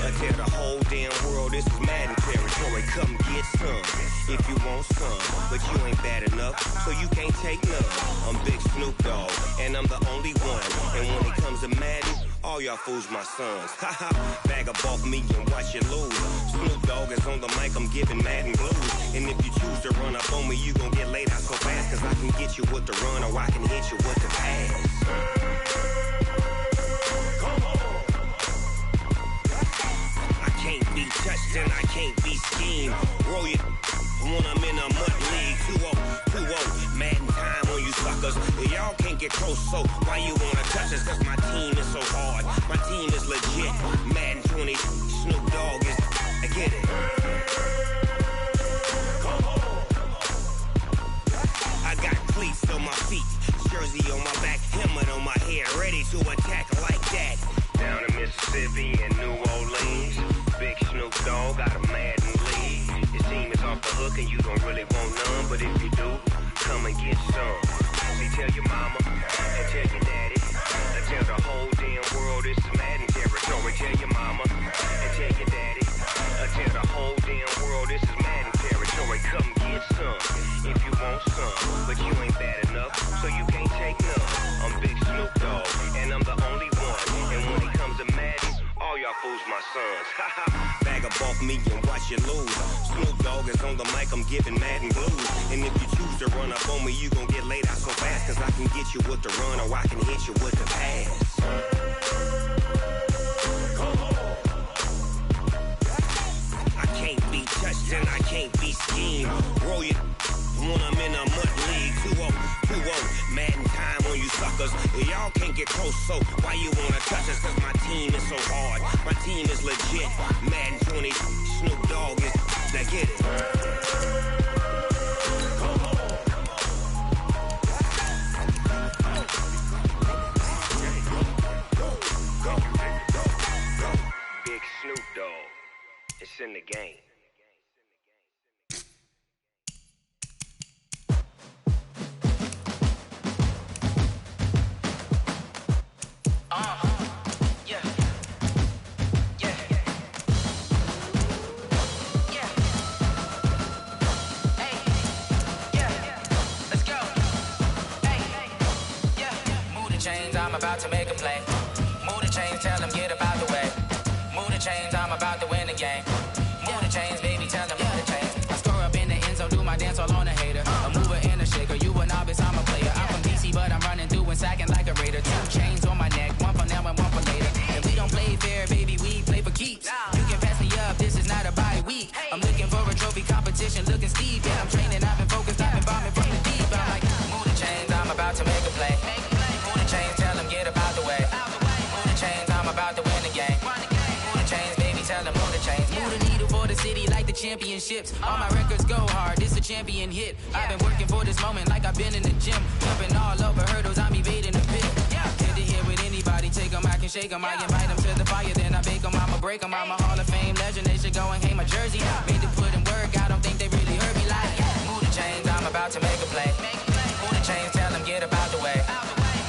and tell the whole damn world this is Madden territory. Come get some if you want some, but you ain't bad enough, so you can't take none. I'm Big Snoop Dogg and I'm the only one. And when it comes to Madden, all y'all fools my sons. Haha, bag up off me and watch you lose. Snoop Dogg is on the mic, I'm giving Madden blues. And if you choose to run up on me, you gon' get laid out so fast. Cause I can get you with the run or I can hit you with the pass. I can't be touched and I can't be schemed. Roll you when I'm in a mud league. 2-0, Madden time on you suckers. Y'all can't get close, so why you wanna touch us? Cause my team is so hard, my team is legit. Madden 20, Snoop Dogg is, I get it. I got cleats on my feet, jersey on my back, helmet on my head, ready to attack like that. Down in Mississippi and New Orleans, Big Snoop Dogg got a Madden league. His team is off the hook and you don't really want none, but if you do, come and get some. See, tell your mama and tell your daddy and tell the whole damn world this is Madden territory. Tell your mama and tell your daddy and tell the whole damn world this is Madden territory. Come get some if you want some, but you ain't bad enough, so you can't take none. I'm Big Snoop Dogg and I'm the only one. And when it comes to Madden, all y'all fools my sons. Bag up off me and watch you lose. Snoop Dogg is on the mic, I'm giving Madden blues. And if you choose to run up on me, you gon' get laid out so fast. Cause I can get you with the run or I can hit you with the pass. I can't be touched and I can't be schemed. Roll you when I'm in a mud league. 2-0, Madden time on you suckers. Y'all can't get close, so why you wanna touch us? Cause my team is so hard, my team is legit. Madden 20, Snoop Dogg is, now get it. Big Snoop Dogg. It's in the game. I'm about to make a play. Move the chains, tell them get up out the way. Move the chains, I'm about to win the game. Move the chains, baby, tell them move the chains. I score up in the end zone, do my dance all on a hater. A mover and a shaker, you a novice, I'm a player. I'm from DC, but I'm running through and sacking like a raider. 2 chains on my neck, one for now and one for later. If we don't play fair, baby, we play for keeps. You can pass me up, this is not a bye week. I'm looking for a trophy competition, looking steep. Yeah, I'm training, I've been focused, I've been bombing from the deep. I'm like, move the chains, I'm about to make a play. Move the chains, tell them get up out the way. Move the chains, I'm about to win the game. Move the chains, baby, tell them move the chains. Move the needle for the city like the championships. All my records go hard, this a champion hit. I've been working for this moment like I've been in the gym. Jumping all over hurdles, I'm evading the pit. Hit to hit with anybody, take them, I can shake them. I invite them to the fire, then I bake them, I'ma break them. I'm a Hall of Fame legend, they should go and hang my jersey. Made to put in work, I don't think they really heard me like, move the chains, I'm about to make a play. Move the chains, tell them get up out the way.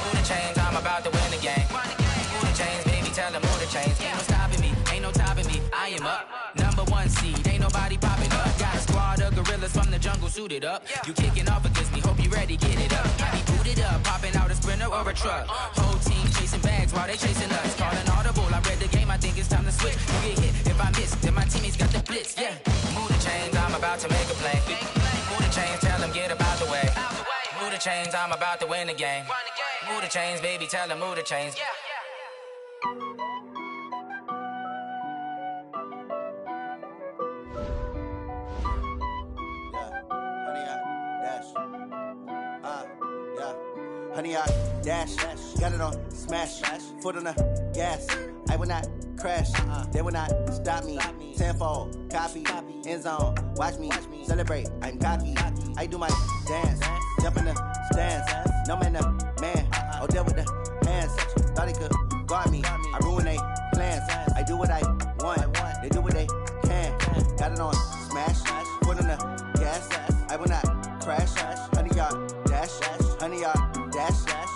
Move the chains, I'm about to win the game. Move the chains, baby, tell them move the chains. Ain't no stopping me, ain't no topping me, I am up. Number 1 seed, ain't nobody popping up. Got a squad of gorillas from the jungle suited up. You kicking off against me, hope you ready, get it up. I be booted up, popping out a Sprinter or a truck. Whole team chasing bags while they chasing us. Calling audible, I read the game, I think it's time to switch. You get hit if I miss, then my teammates got the blitz, yeah. Move the chains, I'm about to make a play. Move the chains, tell them get up out the way. Move the chains, I'm about to win the game. Move the chains, baby, tell them move the chains. Honey, I dash, got it on smash, foot on the gas. I will not crash, they will not stop me. Tenfold, copy, end zone, watch me celebrate. I'm cocky, I do my dance, jump in the stands. No man, man, oh deal with the hands. Thought he could guard me, I ruin they plans. I do what I want, they do what they can. Got it on smash, foot on the gas. I will not crash, honey, y'all dash, honey, y'all dash,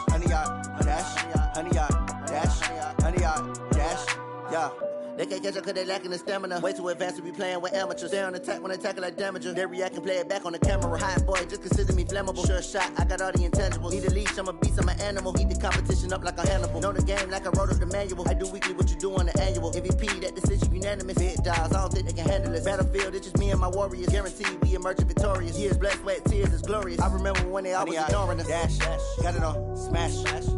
honey, y'all dash, honey, y'all dash, honey, y'all dash, yeah. They can't catch up cause they lacking the stamina. Way too advanced to be playing with amateurs. Stay on attack when they tackle like damager. They react and play it back on the camera. Hot boy, just consider me flammable. Sure shot, I got all the intangibles. Need a leash, I'm a beast, I'm an animal. Eat the competition up like a Hannibal. Know the game like I wrote up the manual. I do weekly what you do on the annual. MVP, that decision unanimous. Big dials, I don't think they can handle it. Battlefield, it's just me and my warriors. Guaranteed we emerge victorious. Years, blood, sweat, tears, is glorious. I remember when they always ignoring us. Dash, got it on smash,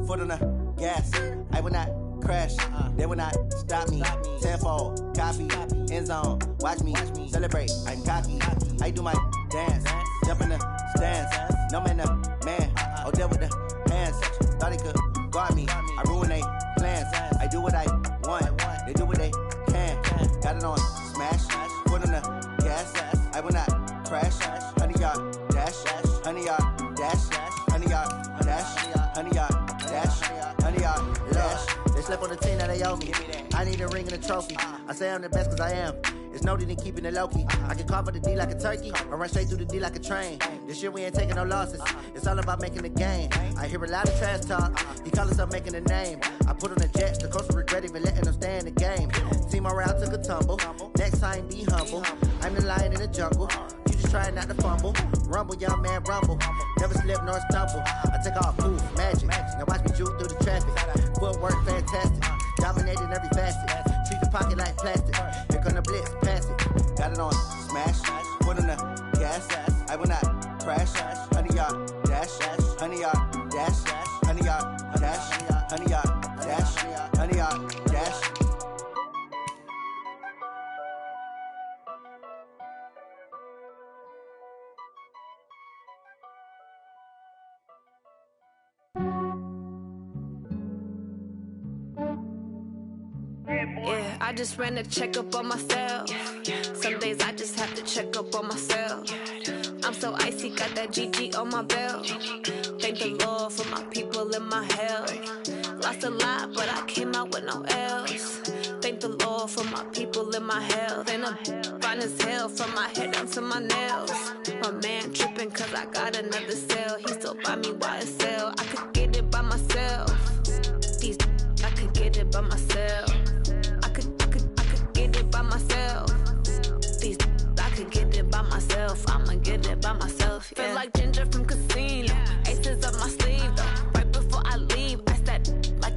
foot on the gas. I will not crash, they will not stop me. Tenfold, copy, end zone, watch me celebrate. I'm cocky, I do my dance, jump in the stands. No man, man, oh deal with the hands. Thought he could guard me, I ruin they plans. I do what I want, they do what they can. Got it on smash, foot on the gas. I will not crash, honey, y'all dash, honey, y'all dash, honey, y'all dash, honey, y'all dash, honey, y'all dash. They slept on the team that they owe me. I need a ring and a trophy. I say I'm the best cause I am. It's no need in keeping it low-key. I can carve up the D like a turkey or run straight through the D like a train. This year we ain't taking no losses. It's all about making the game. I hear a lot of trash talk. He call himself making a name. I put on the Jets. The coach will regret even letting them stay in the game. Team morale took a tumble. Next time be humble. I'm the lion in the jungle. You just try not to fumble. Rumble, young man, rumble. Never slip nor stumble. I take off, poof, magic. Now watch me juke through the traffic. Footwork fantastic. Dominating every facet. Treat the pocket like plastic. Here come the blitz, pass it. Got it on smash. Foot on the gas. I will not crash. Honey, y'all dash. Honey, y'all dash. Honey, y'all dash. Honey, y'all dash. Honey, y'all dash. Yeah, I just ran a checkup on myself. Some days I just have to check up on myself. I'm so icy, got that GG on my belt. Thank the Lord for my people and my health. Lost a lot, but I came out with no L's. Thank the Lord for my people and my health. And I'm fine as hell from my head down to my nails. My man tripping cause I got another cell. He still buy me YSL. I could get it by myself. These I could get it by myself. I could get it by myself. These I could get it by myself. I'ma get it by myself. Yeah. Feel like Ginger from Casino. Aces up my sleeve though. Right before I leave, I said like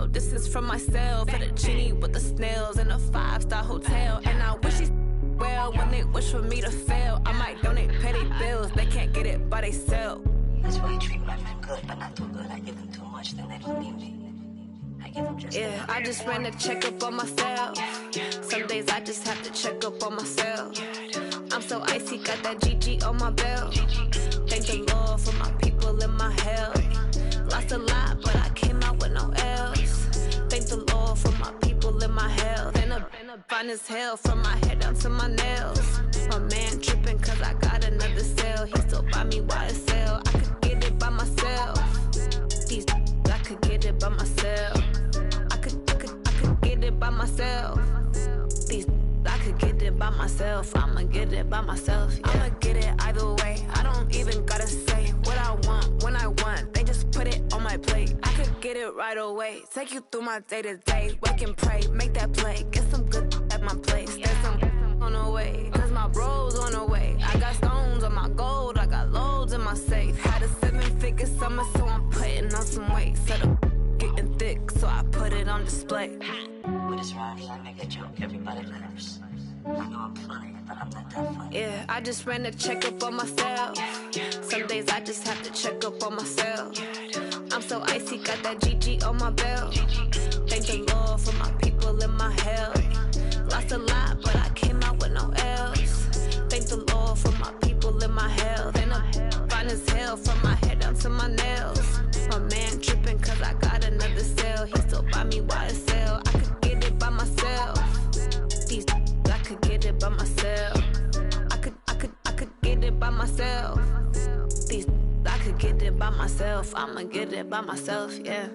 no distance from myself. At a genie with the snails in a 5-star hotel. And I wish these well when they wish for me to fail. I might donate, pay their bills. They can't get it by they sell. That's why you treat my men good, but not too good. I give them too much, then they don't need me. I give them just yeah, I just ran a checkup on myself. Some days I just have to check up on myself. I'm so icy, got that GG on my belt. Thank the Lord for my people in my health. Lost a lot, but I came out with no L's. Thank the Lord for my people in my health. And a fine as hell from my head down to my nails. My man tripping cause I got another cell. He still buy me YSL. I could get it by myself. These I could get it by myself. I could get it by myself. These I could get it by myself. I'ma get it by myself. Yeah. I'ma get it either way. I don't even gotta say what I want when I want. They just put it on my plate. I could get it right away. Take you through my day to day. Wake and pray, make that play. Get some good at my place. There's some on the way. Cause my bro's on the way. I got stones on my gold. I got loads in my safe. Had a 7-figure summer, so I'm putting on some weight. Set up getting thick, so I put it on display. With this rhyme, I make a joke, everybody laughs. I know I'm funny, but I'm not that funny. Yeah, I just ran a checkup on myself. Some days I just have to check up on myself. I'm so icy, got that GG on my belt. Thank the Lord for my people in my health. Lost a lot, but I came out with no L's. Thank the Lord for my people in my health. And I'm fine as hell from my head down to my nails. My man tripping cause I got another cell. He still buy me YSL. I could get it by myself. These I could get it by myself. I could get it by myself. These I could get it by myself. I'ma get it by myself, yeah.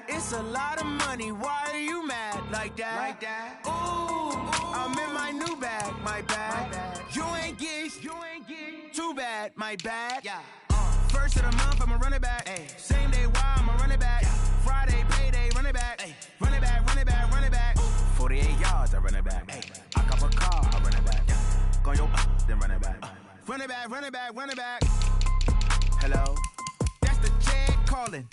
It's a lot of money, why are you mad like that? Ooh, I'm in my new bag, my bad. You ain't get too bad, my bad. First of the month, I'ma run it back. Same day, why I'ma run it back. Friday, payday, run it back. Run it back, run it back, run it back. 48 yards, I run it back. I cop a car, I run it back. Go yo, then run it back. Run it back, run it back, run it back. Hello? That's the check calling.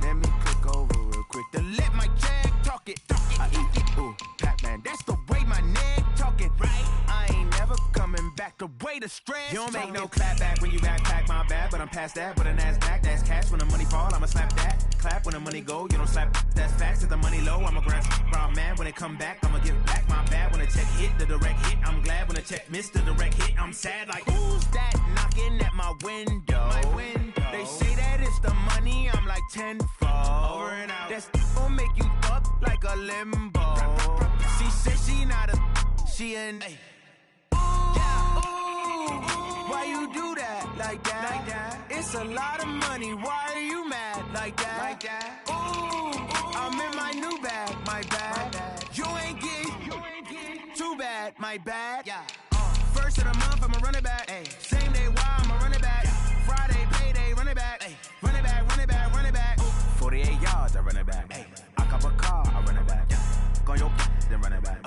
Let me click over real quick to let my check talk it. I eat it, ooh, Pac-Man. That's the way my neck talking. Right? I ain't never coming back. The way the stress. You don't make no clap back when you backpack, my bad. But I'm past that. With a NASDAQ, that's cash. When the money fall, I'ma slap that. Clap when the money go. You don't slap. That's facts. If the money low, I'ma grab. Brown man, when it come back, I'ma give back. My bad when the check hit, the direct hit. I'm glad when the check missed the direct hit. I'm sad like who's that knocking at my window? My window. They say that it's the money. I'm like tenfold. Over and out. That's gon' make you up like a limbo. She said she not a. She an. Why you do that like that? It's a lot of money. Why are you mad like that? Ooh, I'm in my new bag, my bad. You ain't get too bad, my bad. First of the month, I'ma run it back. Same day, why I'ma run it back. Friday, payday, run it back. Run it back, run it back, run it back. 48 yards, I run it back. I cop a car, I run it back. Go yo, then run it back.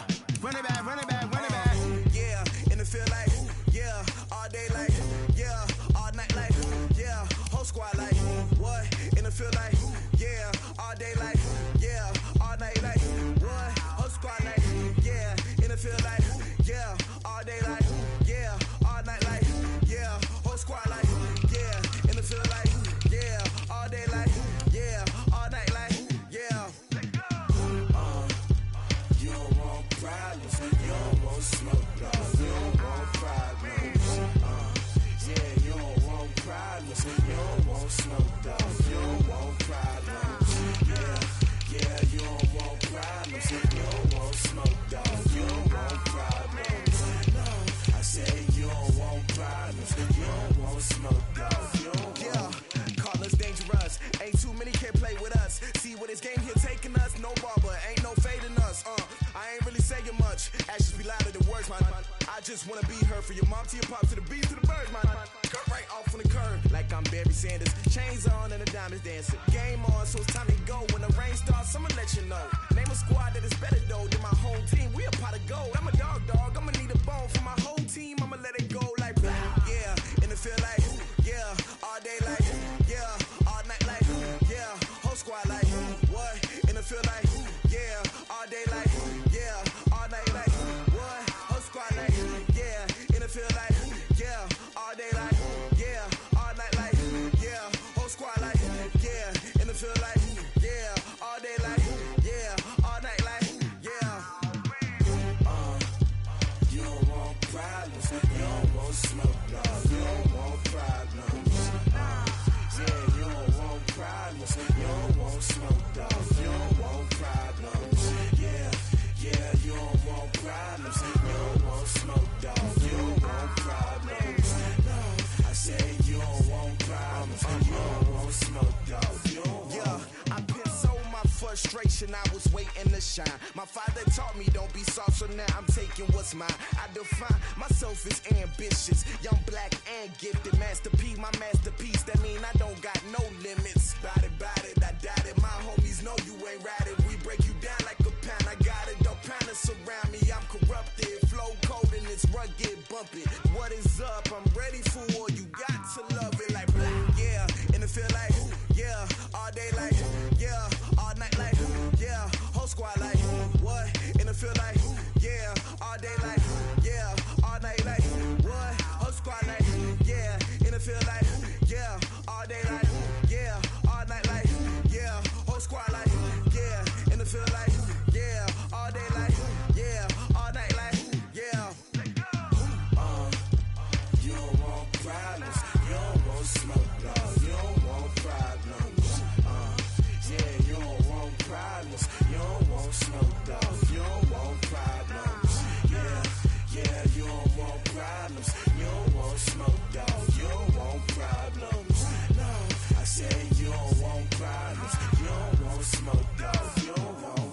Run it back, run it back, run it back. Yeah, in the field like, yeah, all day like, yeah, all night like, yeah, whole squad like, what? In the field like, yeah, all day like, yeah, all night like, what? Whole squad like, yeah, in the field like, yeah, all day like, yeah, all night like, yeah, whole squad like, yeah, in the field like, yeah, all day like, yeah, all night like, yeah. You don't want pride. ain't no fading us. I ain't really saying much. Actions be louder than words, man. I just wanna be heard, from your mom to your pop to the beat to the birds, man. Cut right off on the curb, like I'm Barry Sanders. Chains on and the diamonds dancing. Game on, so it's time to go. When the rain starts, I'ma let you know. Name a squad that is better though than my home team. We a pot of gold. I'm a dog. I'ma need a bone for my whole team. I'ma let it go like yeah. And it feel like yeah. All day like yeah. All night like yeah. Whole squad like what? And it feel like yeah. All day like yeah. All night like what? Whole squad like yeah. And it feel like yeah. All day like yeah. All night like yeah. Whole squad like yeah. And it feel like yeah. All day like yeah. All night like yeah. You don't want problems. You don't want smoke, dog. You don't want problems. Yeah, you don't want problems. You don't want smoke, dog. You don't want problems. Yeah, you don't want problems. You don't want smoke, dog. You don't want problems. No, I said you don't want problems. You don't want smoke, dog. You don't want. Yeah, I pissed so my frustration. I was waiting to shine. My father taught me don't be soft, so now I'm taking what's mine. I define myself as ambitious, young, black, and gifted. Master P, my masterpiece. That mean I don't got no limits. Bout it, I doubt it. My homies know you ain't ratted. We break you down like a pound. I got it, don't pound it surround me. I'm corrupted, flow cold and it's rugged, bumpy. What is up? I'm ready for war. You got to love it like yeah. And it feel like yeah. All day like yeah. All night like yeah. Whole squad like what? And it feel like yeah. All day like yeah. All night like what? Whole squad like yeah. And it feel like yeah. All day like yeah. All night like yeah. Whole squad like yeah. And it feel like yeah. All day like yeah. All night like yeah. You don't want problems. You don't want smoke, dog. You don't want problems. Yeah, you don't want problems. You don't want smoke, dog. You don't want problems. Yeah, you don't want problems. You don't want smoke, dog. You don't want problems. No, I said you don't want problems. You don't want smoke, dog. You don't want.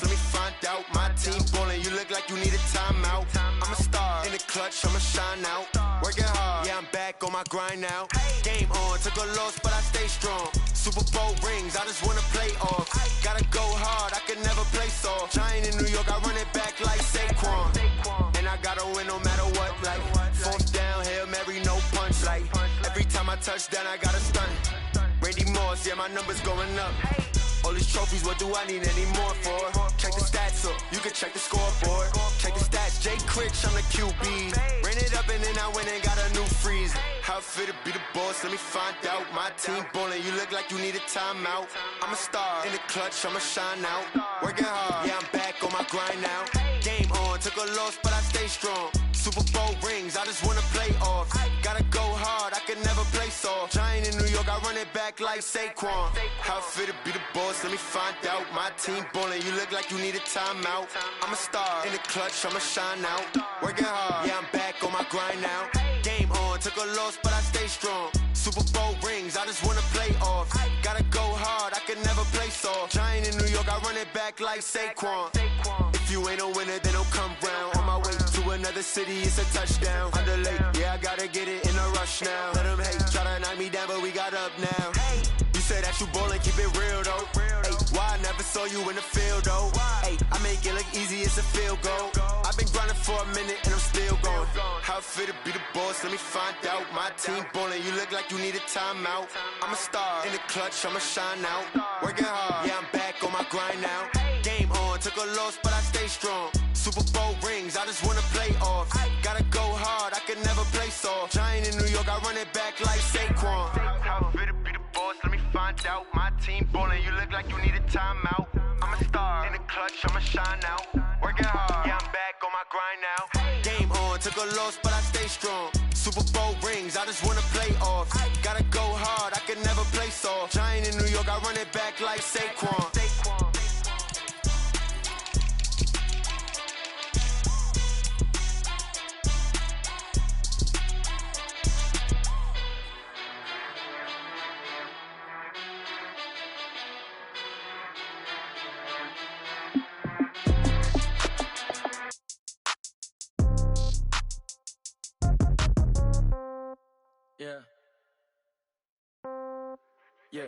Let me find out. My team ballin', you look like you need a timeout. I'm a star in the clutch, I'ma shine out. Working hard, yeah, I'm back on my grind now. Game on, took a loss, but I stay strong. Super Bowl rings, I just wanna play off. Gotta go hard, I can never play soft. Giant in New York, I run it back like Saquon. And I gotta win no matter what, like fourth down, Hail Mary, no punch. Like every time I touch down, I gotta stun. Randy Moss, yeah, my numbers going up. All these trophies, what do I need any more for? Check the stats up, you can check the scoreboard. Check the stats, Jay Critch, I'm the QB. Ran it up and then I went and got a new freeze. How it feel to be the boss, let me find out. My team ballin', you look like you need a timeout. I'm a star in the clutch, I'ma shine out. Working hard, yeah, I'm back on my grind now. Game on, took a loss, but I stay strong. Super Bowl rings, I just wanna play off. Gotta go hard, I can never play soft. Giant in New York, I run it back like Saquon. How it feel to be the boss, let me find out. My team ballin', you look like you need a timeout. I'm a star in the clutch, I'ma shine out. Working hard, yeah, I'm back on my grind now. Game on, took a loss, but I stay strong. Super Bowl rings, I just wanna play off. Gotta go hard, I can never play soft. Giant in New York, I run it back like Saquon. If you ain't a winner, then don't come round. On my way to another city, it's a touchdown. Underlay, yeah, I gotta get it in a rush now. Let them hate, try to knock me down, but we got up now. You say that you ballin', keep it real though. Ay, why I never saw you in the field though? Ay, I make it look easy, it's a field goal. I've been grinding for a minute and I'm still going. How it feel to be the boss, let me find out. My team ballin', you look like you need a timeout. I'm a star in the clutch, I'ma shine out. Working hard, yeah, I'm back on my grind now. Game on, took a loss, but I stay strong. Super Bowl rings, I just wanna play off. Gotta go hard, I can never play soft. Giant in New York, I run it back like Saquon. How it feel to be the boss, let me find out. My team ballin', you look like you need a timeout. I'm a star in the clutch, I'ma shine out. Working hard, yeah, I'm back on my grind now. Game on, took a loss, but I stay strong. Super Bowl rings, I just wanna play off. Gotta go hard, I can never play soft. Giant in New York, I run it back like Saquon. Yeah. Yeah.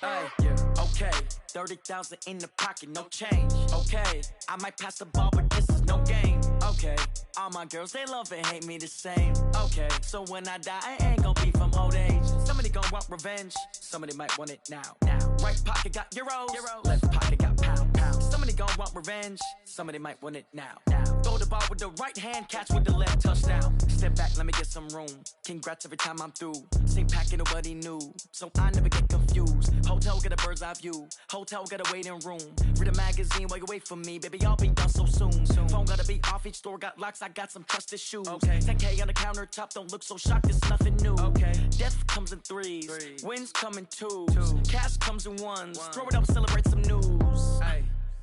Hey, yeah. Okay. 30,000 in the pocket, no change. Okay. I might pass the ball, but this is no game. Okay. All my girls, they love and hate me the same. Okay. So when I die, I ain't gonna be from old age. Somebody gon' want revenge. Somebody might want it now. Right pocket got euros. Left pocket got pound. Somebody gon' want revenge. Somebody might want it now. Throw the ball with the right hand, catch with the left, touchdown. Step back, let me get some room. Congrats every time I'm through. Same packet, nobody knew, so I never get confused. Hotel get a bird's eye view. Hotel get a waiting room. Read a magazine while you wait for me, baby. I'll be done so soon. Phone gotta be off, each store got locks. I got some trusted shoes. 10K on the countertop, don't look so shocked. It's nothing new. Death comes in threes. Wins come in twos. Cash comes in ones. Throw it up, celebrate some news.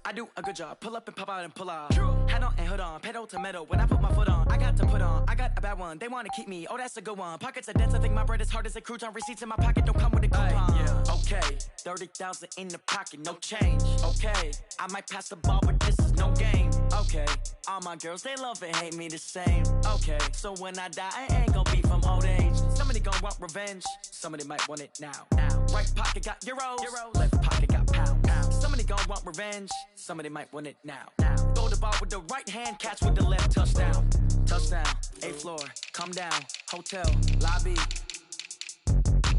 I do a good job. Pull up and pop out and pull off. Hat on and hood on. Pedal to metal. When I put my foot on, I got to put on. I got a bad one. They want to keep me. Oh, that's a good one. Pockets are dense. I think my bread is hard as a crouton. Receipts in my pocket don't come with a coupon. Okay. 30,000 in the pocket. No change. Okay. I might pass the ball, but this is no game. Okay. All my girls, they love and hate me the same. Okay. So when I die, I ain't gonna be from old age. Somebody gon' want revenge. Somebody might want it now. Right pocket got euros. Left pocket got pound. Somebody gon' want revenge. Somebody might want it now. Throw the ball with the right hand, catch with the left, touchdown. Touchdown, 8th floor, come down, hotel, lobby.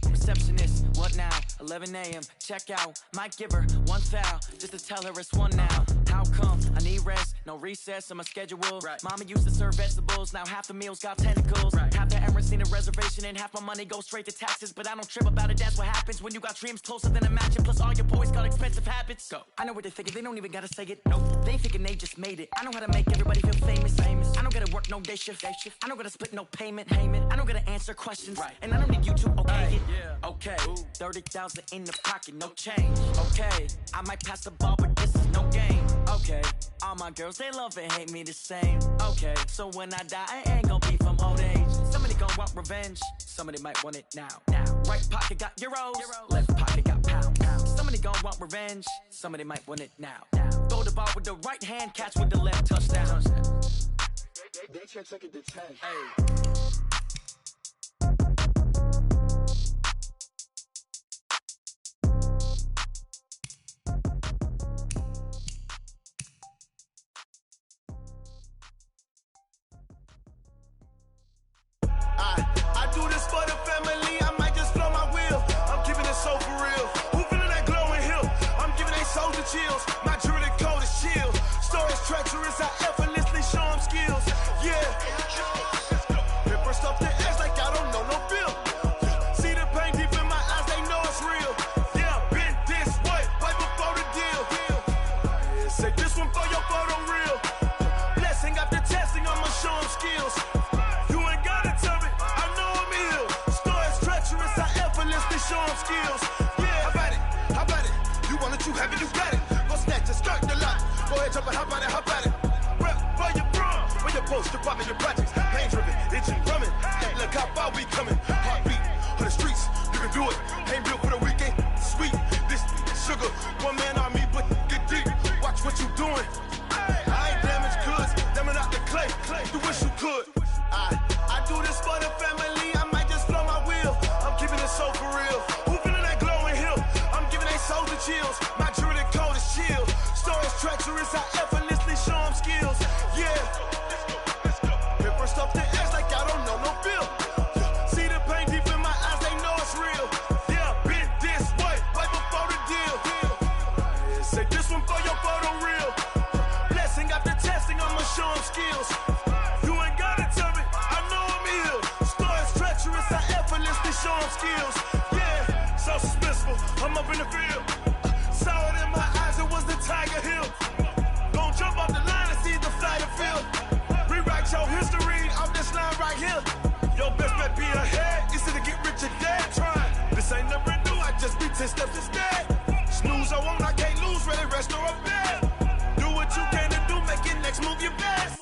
Receptionist, what now? 11 a.m., check out. Might give her one foul, just to tell her it's one now. How come? I need rest, no recess in my schedule. Mama used to serve vegetables, now half the meals got tentacles. Half the Emirates need a reservation and half my money goes straight to taxes. But I don't trip about it, that's what happens when you got dreams closer than a match. And plus all your boys got expensive habits. Go. I know what they're thinking, they don't even gotta say it. Nope, they ain't thinking they just made it. I know how to make everybody feel famous. I don't gotta work no day shift. I don't gotta split no payment. I don't gotta answer questions. And I don't need you to okay it. Okay, 30,000 in the pocket, no change. Okay, I might pass the ball, but this is no game. Okay, all my girls, they love and hate me the same. Okay, so when I die, I ain't gonna be from old age. Somebody gon' want revenge. Somebody might want it now. Right pocket got euros. Left pocket got pound. Somebody gon' want revenge. Somebody might want it now. Throw the ball with the right hand, catch with the left, touchdown. They check it to 10. I do this for the family, I might just blow my wheel. I'm keeping it so for real. Who feeling that glowing hill? I'm giving they soldier chills. My jewelry code is chill. Stories treacherous, I effortlessly show them skills. Yeah. Paper stuff the edge like I don't know no feel. See the pain deep in my eyes, they know it's real. Yeah, been this way, right before the deal. Say this one for your photo reel. Blessing after testing, I'ma show them skills. Show them skills. Yeah, how about it? You want it, you have it, you got it. Go snatch it, skirt the lot. Go ahead, jump it, how about it? Rep where you from? Where you post, your pop in your projects. Pain driven, itching, drumming. Hey, look how far we coming. Heartbeat on the streets, you can do it. Ain't built for the weekend. Sweet, this sugar. One man army, but get deep. Watch what you doing. I ain't damaged goods, damn out the clay. You wish you could. I do this for the family. I might just blow my wheel. I'm keeping it so for real. Who feeling that glowing hill? I'm giving they soldier chills. My jewelry code is chill. Stories treacherous, I effortlessly show them skills. Yeah. Paper stuff the edge like I don't know no feel. See the pain deep in my eyes, they know it's real. Yeah, been this way, right before the deal. up in the field. Saw it in my eyes, it was the Tiger Hill. Gon' jump off the line and see the fly the field. Rewrite your history off this line right here. Your best bet be ahead, easy to get rich or dead. Trying, this ain't never new, I just be 10 steps instead. Snooze I won't, I can't lose, ready, rest or up bed. Do what you can to do, make your next move your best.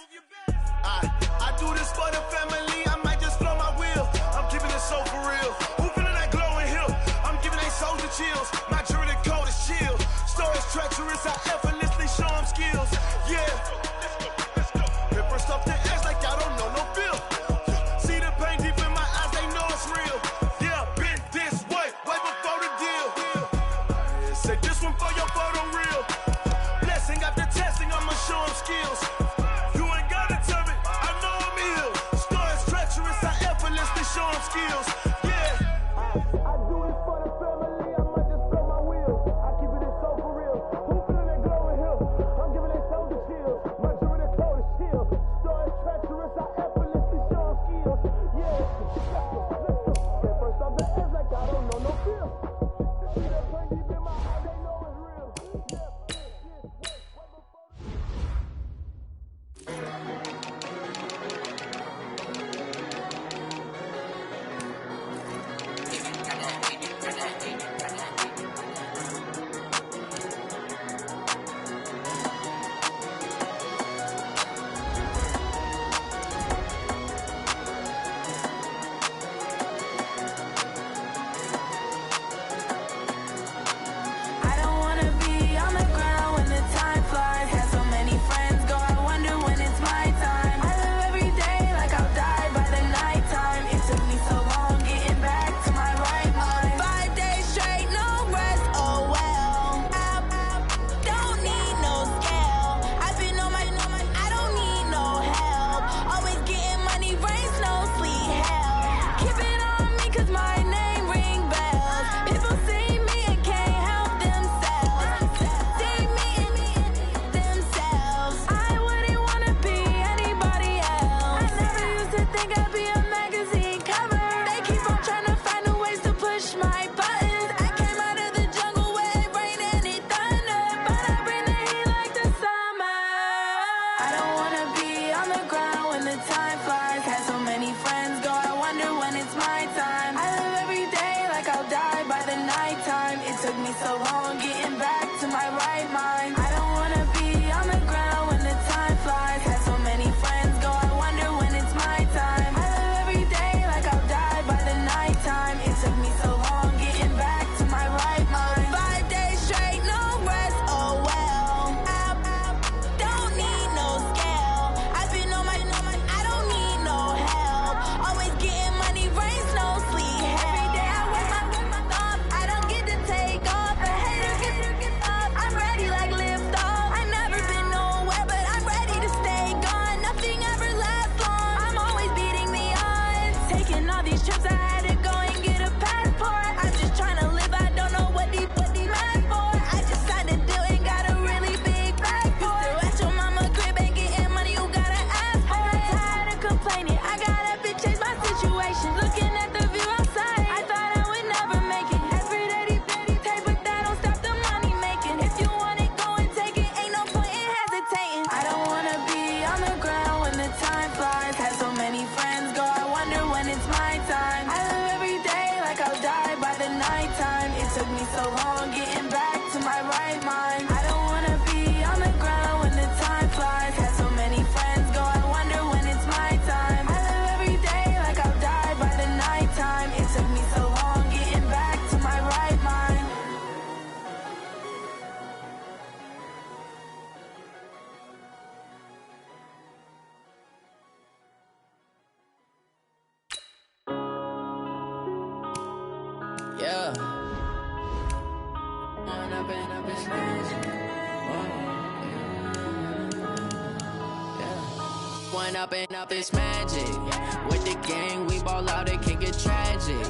I do this for the family, I might just blow my wheel. I'm keeping it so for real. Who feeling that glowing hill? I'm giving they soldier chills. My jewelry coat is chill. Stories treacherous, I effortlessly show them skills. Yeah. Paper stuff the edge like I don't know no feel. See the pain deep in my eyes, they know it's real. Yeah, been this way before the deal. Say this one for your photo real. Blessing after testing, I'ma show them skills. You ain't gotta tell me, I know I'm ill. Stories treacherous, I effortlessly show them skills. Yeah. I do this for the family, I might just blow my wheel. I keep it so for real. Who feeling that glowing hill? I'm giving they soldier chills. My jewelry coat is chill. Stories treacherous, I effortlessly show them skills. Yeah. Get first off the edge like I don't know no feel. See that pain deep in my eyes, they know it's real. I don't wanna be on the ground when the time flies. Had so many friends go, I wonder when it's my time. I live every day like I'll die by the nighttime. It took me so long getting back to my right mind. 5 days straight, no rest, oh well. Don't need no scale. I've been on my, I don't need no help. Always getting money, rain, snow, sleet, hell. Keep it on me 'cause my name ring bells. People see me and can't help themselves. See me and themselves. I wouldn't wanna be anybody else. I never used to think I'd be a magazine cover. They keep on trying to find new ways to push my buttons. I came out of the jungle where it rained and it thundered, but I bring the heat like the summer. I don't wanna be on the ground when the time flies. Had so many friends go, I wonder when it's my time. I live every day like I'll die by the nighttime. It took me so long getting back to my right mind. I don't wanna be on the ground when the time flies. Had so many friends go, I wonder when it's my time. I live every day like I'll die by the nighttime. It took me so long getting back to my right mind. 5 days straight, no rest, oh well. Don't need no scale. I've been on my, I don't need no help. Always getting money, rain, snow, sleet, hell. Every day I work my thumb, I don't get to take off. A hater get up, I'm ready like lift off. I never been nowhere, but I'm ready to stay gone. Nothing ever lasts long, I'm always beating the odds. Taking all these trips, I had to go and get a passport. I'm just trying to live, I don't know what they mad for. I just signed a deal and got a really big bag for it. Still at your mama crib and getting money, you gotta ask for it. Tired of complaining, I gotta change my situation. Looking at the view outside, I thought I would never make it. Every day they take, but that don't stop the money making. If you want it, go and take it, ain't no point in hesitating. I don't wanna be on the ground when the time flies. Had so many friends go, I wonder when it's my time. I live every day like I'll die by the nighttime. It took me so long getting back to my right mind. I don't wanna be on the ground when the time flies. Had so many friends go, I wonder when it's my time. I live every day like I'll die by the nighttime. It took me so long getting back to my right mind. Yeah. One up and up, it's magic. With the gang, we ball out, it can get tragic.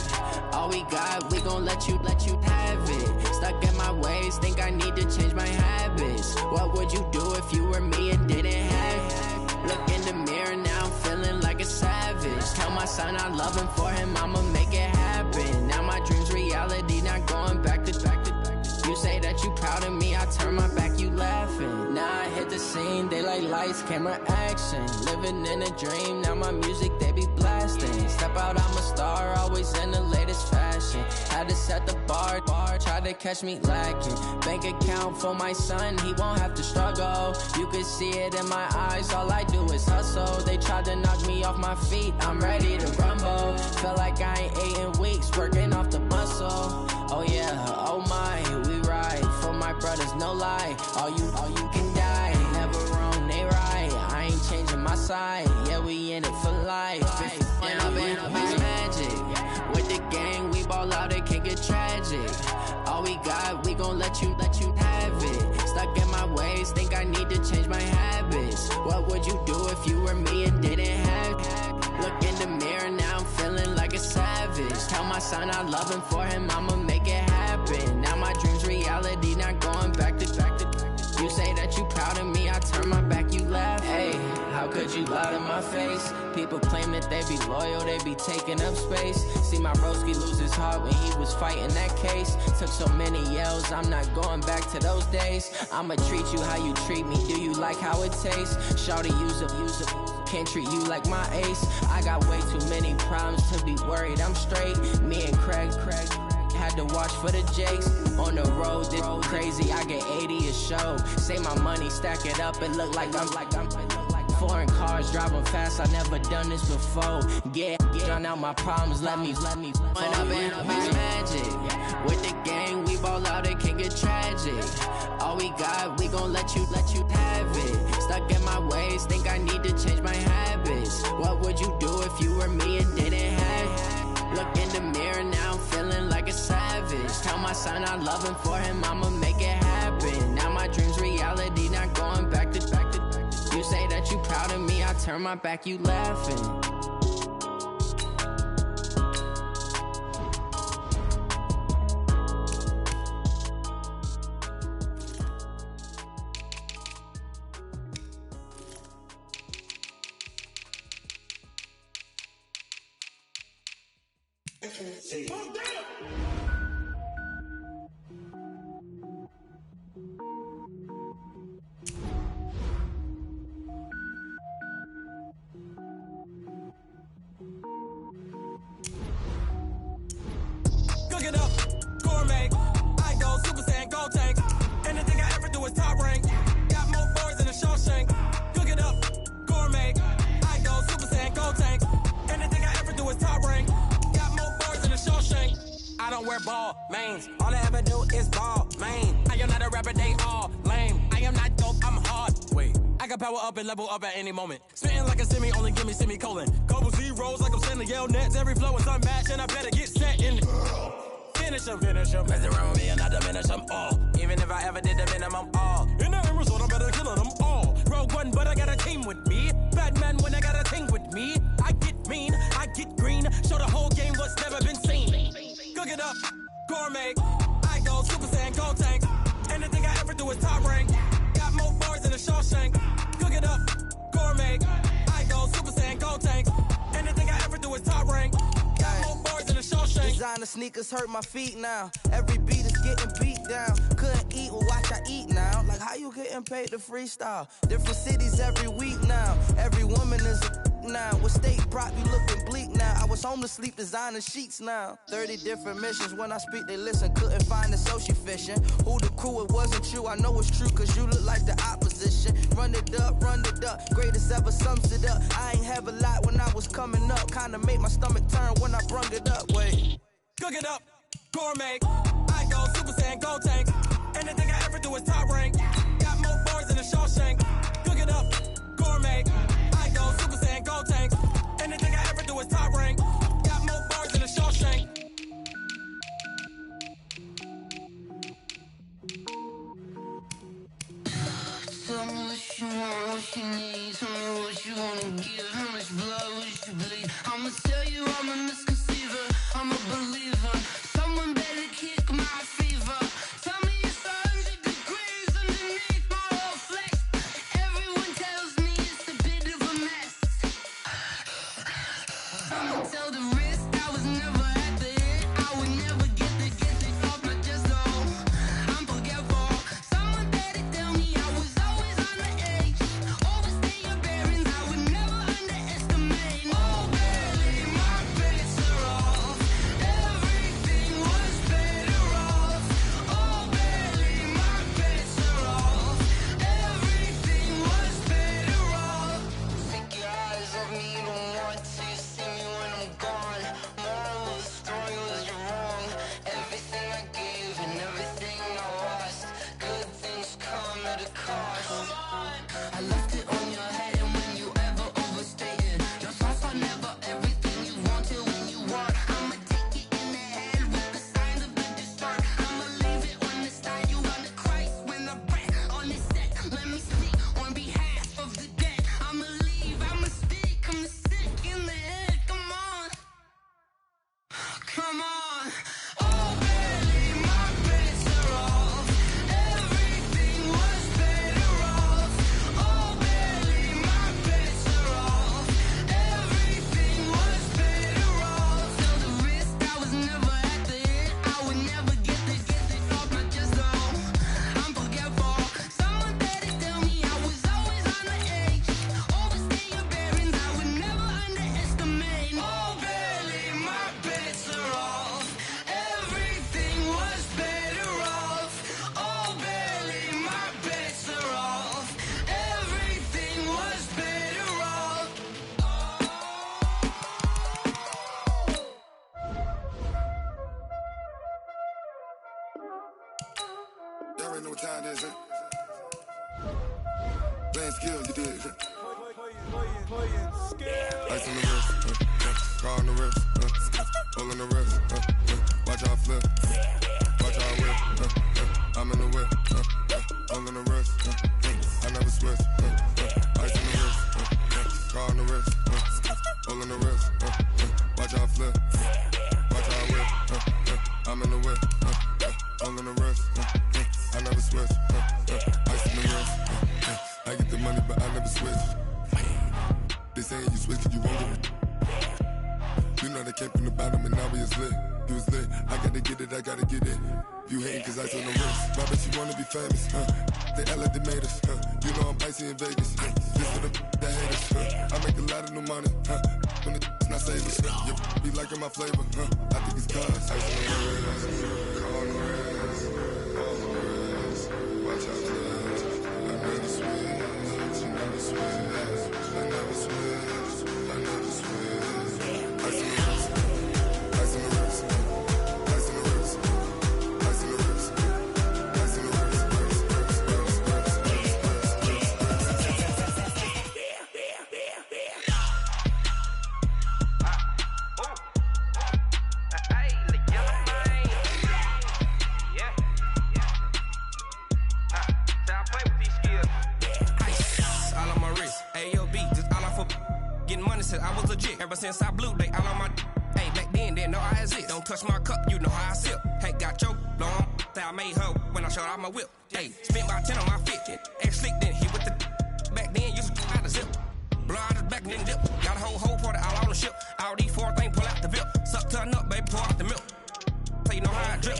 All we got, we gon' let you have it. Stuck in my ways, think I need to change my habits. What would you do if you were me and didn't have it? Look in the mirror, now I'm feeling like a savage. Tell my son I love him, for him I'ma make it happen. Now my dream's reality, not going back to scene, daylight lights, camera action. Living in a dream, now my music they be blasting. Step out, I'm a star, always in the latest fashion. Had to set the bar, try to catch me lacking. Bank account for my son, he won't have to struggle. You could see it in my eyes, all I do is hustle. They tried to knock me off my feet, I'm ready to rumble. Felt like I ain't ate in weeks, working off the muscle. Oh yeah, oh my, we ride for my brothers, no lie. All you can die, never wrong, they right. I ain't changing my side, yeah, we in it for life. And I've been magic. With the gang, we ball out, it can get tragic. All we got, we gon' let you have it. Stuck in my ways, think I need to change my habits. What would you do if you were me and didn't have it? Look in the mirror, now I'm feeling like a savage. Tell my son I love him, for him I'ma make it happen. Now my dream's reality, not going back to. You say that you proud of me, I turn my back, you laugh. Hey, how could you lie to my face? People claim that they be loyal, they be taking up space. See my broski lose his heart when he was fighting that case. Took so many yells, I'm not going back to those days. I'ma treat you how you treat me, do you like how it tastes? Shawty, use up, can't treat you like my ace. I got way too many problems to be worried, I'm straight. Me and Craig had to watch for the Jakes. On the road, this crazy, I get 80 a show. Say my money, stack it up, it look like I'm foreign cars, driving fast, I never done this before. Yeah, drown out my problems, let me When I've been magic. With the gang, we ball out, it can get tragic. All we got, we gon' let you have it. Stuck in my ways, think I need to change my habits. What would you do if you were me and didn't have it? Look in the mirror, now I'm feeling like a savage. Tell my son I love him, for him I'ma make it happen. Now my dream's reality, not going back to. You say that you proud of me, I turn my back, you laughing. Cook it up, gourmet. I go Super Saiyan, gold tank. Anything I ever do is top rank. Got more boys than a Shawshank. Cook it up, gourmet. I go Super Saiyan, gold tank. Anything I ever do is top rank. Got more boys than a Shawshank. I don't wear ball mains. All I ever do is ball main. I am not a rapper, they all lame. I am not dope, I'm hard. Wait, I can power up and level up at any moment. Spitting like a semi, only give me semicolon. Couple zeros like I'm sending yell nets. Every flow is unmatched and I better get set in. Finish them. Mess around with me and I diminish them all. Even if I ever did the minimum all. In the end result, I'm better killing them all. Rogue One, but I got a team with me. Batman when I got a team with me. I get mean, I get green. Show the whole game what's never been seen. Cook it up, gourmet. I go Super Saiyan, gold tank. Anything I ever do is top rank. Got more bars than a Shawshank. Cook it up, gourmet. I go Super Saiyan, gold tank. Anything I ever do is top rank. Got more bars than a Shawshank. Designer sneakers hurt my feet now. Every beat is getting beat down. Couldn't eat, well watch I eat now. Like how you getting paid to freestyle? Different cities every week now. Every woman is a now. With state prop, you looking bleak now. I was home to sleep designing sheets now. 30 different missions. When I speak, they listen. Couldn't find the social fishing. Who the crew, it wasn't you. I know it's true, cause you look like the opposition. Run it up. Greatest ever sums it up. I ain't have a lot when I was coming up. Kinda made my stomach turn when I brung it up. Wait. Cook it up, gourmet. I go Super Saiyan, gold tank. Anything I ever do is top rank. Got more bars than a Shawshank. Cook it up, gourmet. I go Super Saiyan, gold tank. Anything I ever do is top rank. Got more bars than a Shawshank. Tell me what you want, what you need. Tell me what you wanna give. How much blood would you bleed? I'ma tell you I'm a misconceiver. I'm a believer. Someone better kick my fever. Tell me it's 100 degrees underneath my whole flesh. Everyone tells me it's a bit of a mess. I'ma tell the risk I was never at the hit. I would never get it off my chest though. I'm forgetful. Someone better tell me I was always on the edge. playing skill, you did. Ice on the wrist, car on the wrist, pull on the wrist, watch how I flip, watch how I whip, I'm in the whip, pull on the wrist, I never switch, ice on the wrist, car on the wrist, pull on the wrist, watch how I flip, watch how I whip, I'm in the whip, pull on the wrist, I never switch, ice on the wrist, I get the money but I never switch. They saying you switch cause you won't get it. You know they came from the bottom and now we is lit. You was lit, I gotta get it, I gotta get it. You hating cause I told the wrist. My bitch, you wanna be famous, They act like they made us, You know I'm icy in Vegas, Just for the that hate us, I make a lot of new money, When it's not savings, You be liking my flavor, I think it's cause ice on the wrist, car on the wrist, all on the wrist. Watch out for this, I never switch, you never switch. I never switch, I never switch. Ice on the wrist, ice on the wrist, ice on the wrist, ice on the wrist, ice on the wrist, I was legit ever since I blew they all on my hey back then didn't know I exist. Don't touch my cup, you know how I sip. Hey, got choked long that I made her when I showed out my whip. Hey, spent about 10 on my 50. Ex slick then hit with the back then used to out the zip. Blow out his back then dip. Got a whole party all on the ship. All these four things pull out the VIP. Suck to a nut, baby, pour out the milk. So you know how I drip.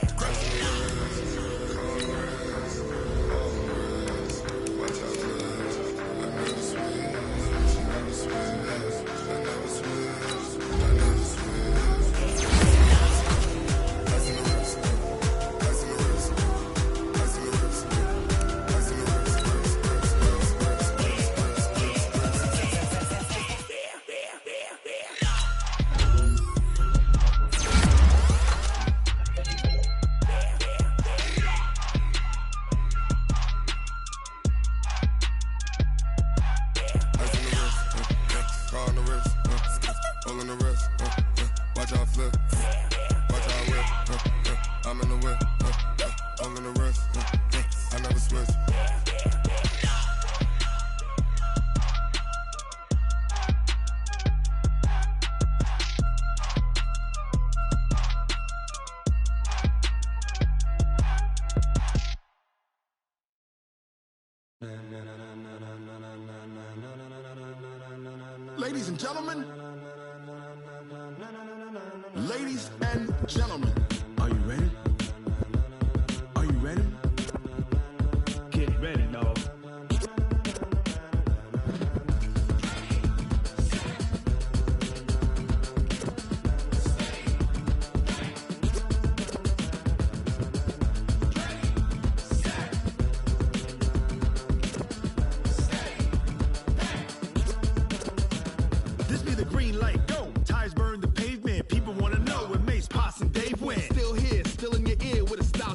Ladies and gentlemen, ladies and gentlemen, are you ready? Are you ready? Get ready, dog.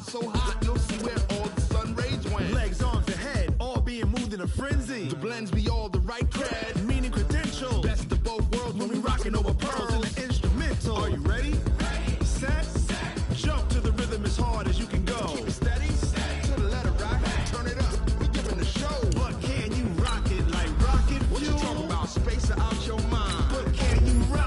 So hot, you'll see where all the sun rays went. Legs, arms, ahead, all being moved in a frenzy. The blends be all the right cred, meaning credentials. Best of both worlds when we rocking over pearls in the instrumental. Are you ready? Ready. Set. Jump to the rhythm as hard as you can go. Keep it steady. To the letter rock. Turn it up. We giving the show. But can you rock it like rocket fuel? What you talking about? Space out your mind. But can you rock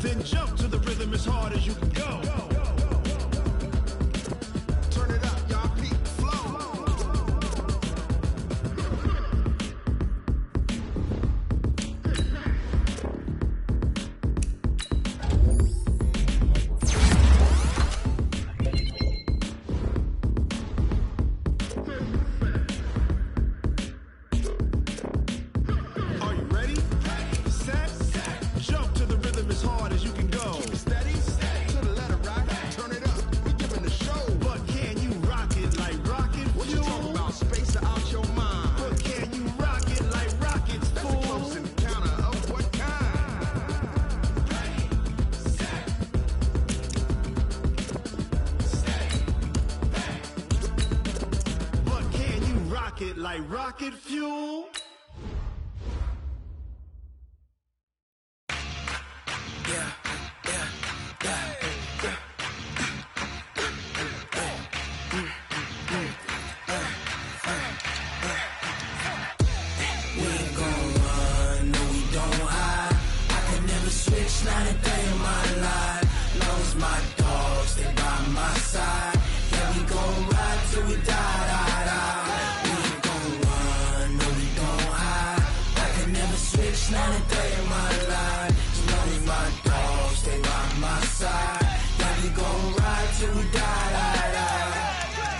Then jump to the rhythm as hard as you can go. Turn it up, y'all. Peak flow. Like rocket fuel.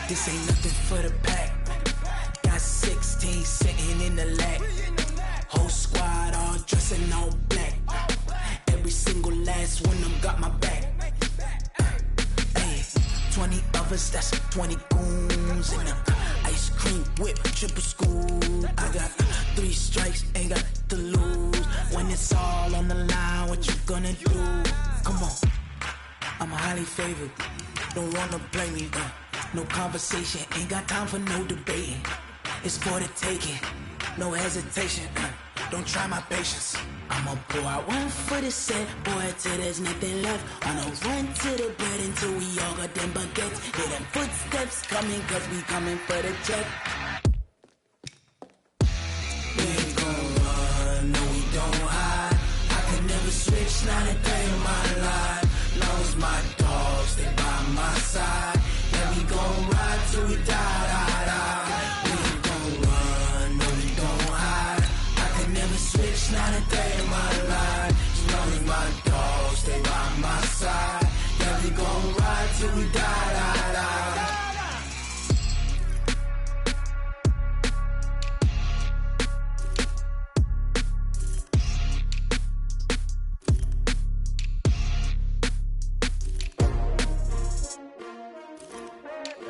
This ain't nothing for the pack. Got 16 sitting in the lap. Whole squad all dressing all black. Every single last one of them got my back. Hey, 20 of us, that's 20 goons in the ice cream whip, triple scoop. I got 3 strikes, ain't got to lose. When it's all on the line, what you gonna do? Come on, I'm highly favored. Don't wanna blame me, no conversation, ain't got time for no debating. It's for the taking, no hesitation. Don't try my patience. I'ma pour out one for the set, boy, till there's nothing left. On a run to the bread until we all got them baguettes. Hear them footsteps coming, cause we coming for the check. We ain't gon' run, no we don't hide. I can never switch, not a day in my life. Long as my dogs stay by my side. Yeah, we gon' ride till we die. We ain't gon' run, no we don't hide. I can never switch, not a day in my life. As long as my dogs stay by my side. Yeah, we gon' ride till we die.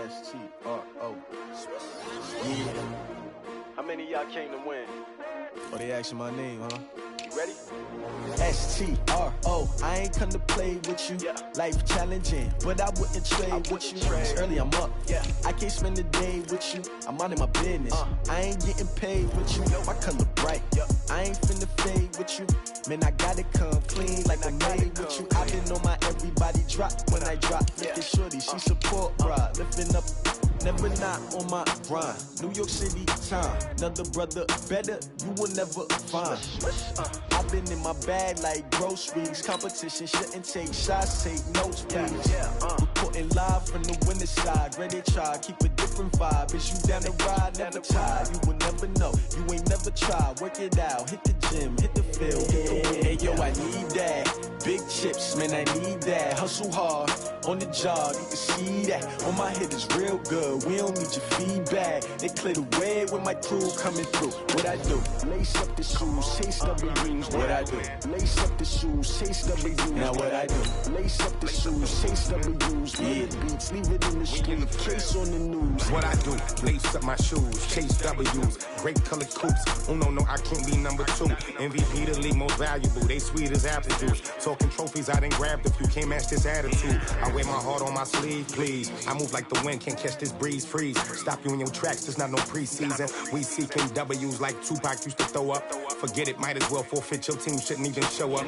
S-T-R-O. Yeah. How many of y'all came to win? Oh, they asking my name, huh? You ready? S-T-R-O. I ain't come to play with you. Life challenging, but I wouldn't trade with you. It's early, I'm up. I can't spend the day with you. I'm out of my business. I ain't getting paid with you. My color bright. I ain't finna fade with you. Man, I gotta come clean like I'm made with you. I been on my everybody drop when I drop. Look at shorty, she support bra. Lifting up, never not on my grind. New York City time, another brother better, you will never find. I've been in my bag like groceries. Competition shouldn't take shots, take notes, please. Reporting live from the winter side. Ready to try, keep a different vibe. Is you down the ride, never tired. You will never know, you ain't never tried. Work it out, hit the gym, hit the field. Hey yo, I need that. Big chips, man, I need that. Hustle hard, on the job, you can see that. On my head is real good, we don't need your feedback. They clear the way with my crew coming through. What I do? Lace up the shoes, chase W's. What I do? Lace up the shoes, chase W's. Now what I do? Lace up the shoes, chase W's. Yeah, beats, leave it in the street, case on the news. What I do? Lace up my shoes, chase W's. Great colored coops. Oh no, I can't be number 2. MVP the league most valuable. They sweet as apple juice. Talking trophies, I done grabbed a few. Can't match this attitude. I wear my heart on my sleeve, please. I move like the wind, can't catch this breeze, freeze. Stop you in your tracks, there's not no preseason. We seeking W's like Tupac used to throw up. Forget it, might as well forfeit that your team shouldn't even show up.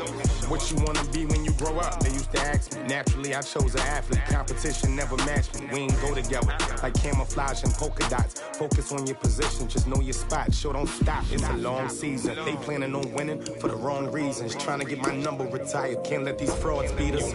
What you wanna be when you grow up? They used to ask me. Naturally, I chose an athlete. Competition never matched me. We ain't go together like camouflage and polka dots. Focus on your position, just know your spot. Sure, don't stop. It's a long season. They planning on winning for the wrong reasons. Trying to get my number retired. Can't let these frauds beat us.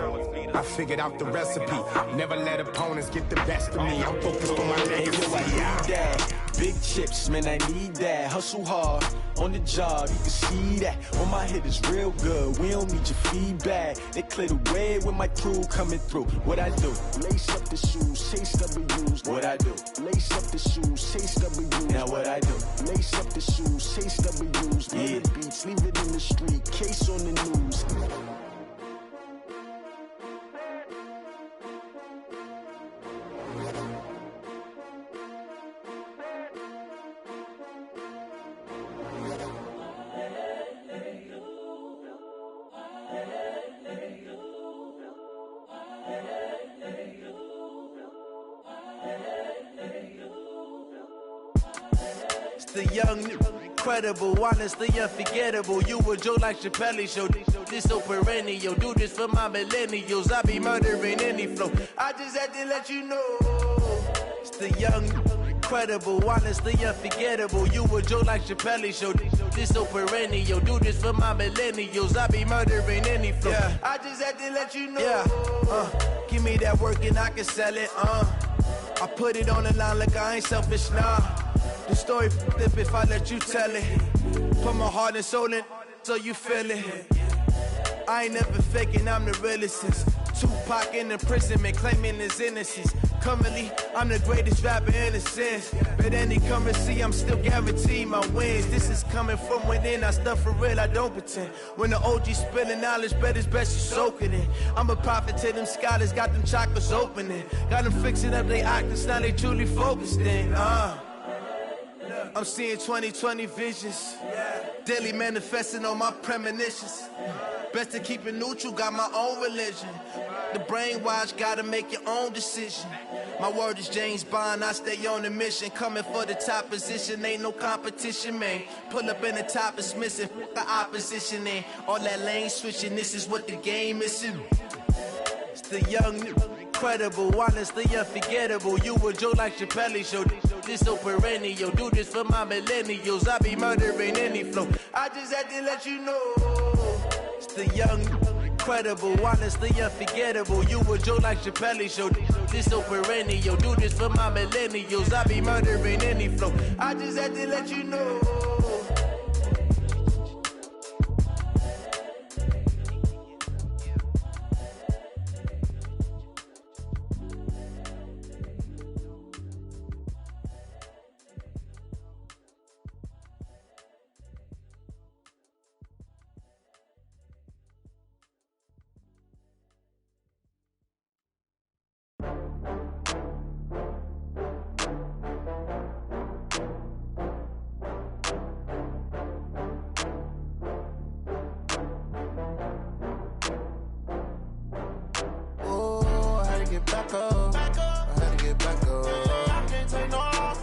I figured out the recipe. Never let opponents get the best of me. I'm focused on my legacy. Big chips, man, I need that. Hustle hard on the job, you can see that. On my hit is real good, we don't need your feedback. They clear the way with my crew coming through. What I do? Lace up the shoes, chase W's. What I do? Lace up the shoes, chase W's. Now what I do? Lace up the shoes, chase W's. Yeah. The beats, leave it in the street, case on the news. The young, incredible, honestly unforgettable. You a Joe like Chappelle show. This so perennial. Do this for my millennials. I be murdering any flow. I just had to let you know. It's the young, incredible, honestly unforgettable. You a Joe like Chappelle show. This so perennial. Do this for my millennials. I be murdering any flow. Yeah. I just had to let you know. Yeah. Give me that work and I can sell it. I put it on the line like I ain't selfish, nah. The story flip if I let you tell it. Put my heart and soul in so you feel it. I ain't never faking, I'm the realest since Tupac in imprisonment, claiming his innocence. Currently, I'm the greatest rapper in a sense. But any currency, I'm still guaranteed my wins. This is coming from within, I stuff for real, I don't pretend. When the OG spilling knowledge, bet it's best you soak it in. I'm a prophet to them scholars, got them chakras opening. Got them fixing up they octaves, now they truly focused in. I'm seeing 2020 visions. Daily manifesting on my premonitions. Best to keep it neutral, got my own religion. The brainwash, gotta make your own decision. My word is James Bond, I stay on the mission. Coming for the top position, ain't no competition, man. Pull up in the top, it's missing, the opposition in. All that lane switching, this is what the game is in. It's the young, incredible, honestly unforgettable. You a Joe like Chappelle show. This so perennial. Do this for my millennials. I be murdering any flow. I just had to let you know. It's the young, incredible, honestly unforgettable. You a Joe like Chappelle show. This so perennial. Do this for my millennials. I be murdering any flow. I just had to let you know. Back up. I had to get back up. I can't take no loss.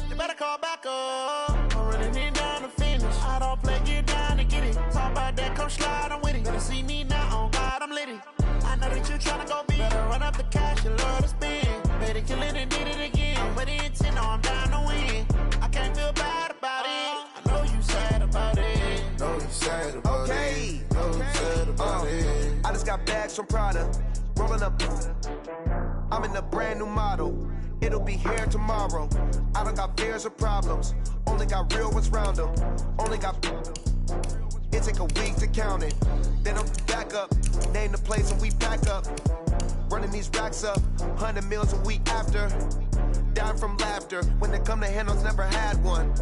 You better call back up. I'm running it down to finish. I don't play, get down to get it. Talk about that, come slide, I'm with it. Better see me now, on God, I'm litty. I know that you tryna go big. Better run up the cash, you love to spend. Better kill it and did it again. I'm with the intent, no, I'm down to win. I can't feel bad about it. I know you sad about it. Know you sad about it. Know you sad about it. I just got bags from Prada. Rolling up, I'm in a brand new model. It'll be here tomorrow. I don't got fears or problems. Only got real ones round them. Only got. It take a week to count it. Then I'm back up. Name the place and we pack up. Running these racks up. 100 meals a week after. Down from laughter. When they come to handles, never had one.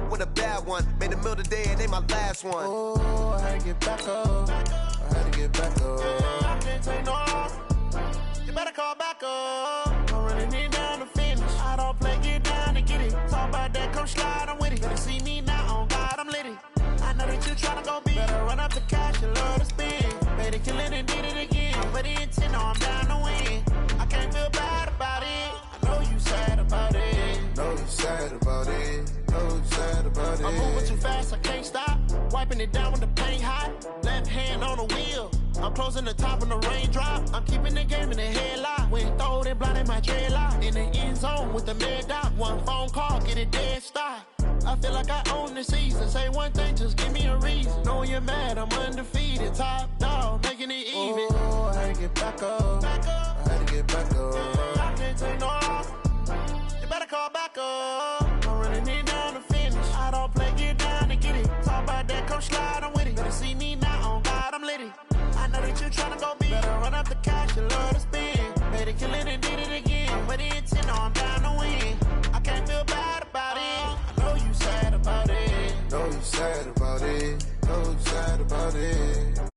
With a bad one. Made a meal today and they my last one. Oh, I had to get back up. I had to get back up. I can't take no loss. You better call back up. I'm running it down to finish. I don't play, get down to get it. Talk about that, come slide, I'm with it. Better see me now, on God, I'm litty. I know that you tryna go big. Better run up the cash, you love to spend. Better kill it and did it again. But the intent, no, I'm down to win. I can't feel bad about it. I know you sad about it. Know you sad about it. Know you sad about it. I'm moving too fast, I can't stop. Wipe wiping it down when the paint hot. Left hand on the wheel. I'm closing the top when the raindrop. I'm keeping the game in the headlock. When throwed and blinded my dreadlock. In the end zone with the mad dot. One phone call, get it dead stop. I feel like I own the season. Say one thing, just give me a reason. Knowing you're mad, I'm undefeated. Top dog, making it even. Oh, I had to get back up. I had to get back up. I can't take no loss. You better call back up. I'm running it down to finish. I don't play, get down to get it. Talk about that, come slide, I'm with it. Better see me now, on God, I'm litty. I know that you tryna go big. Better run up the cash, you love to spend. Made it, kill it, and did it again. But it's in, I'm down to win. I can't feel bad about it. I know you sad about it. Know you sad about it. Know you sad about it.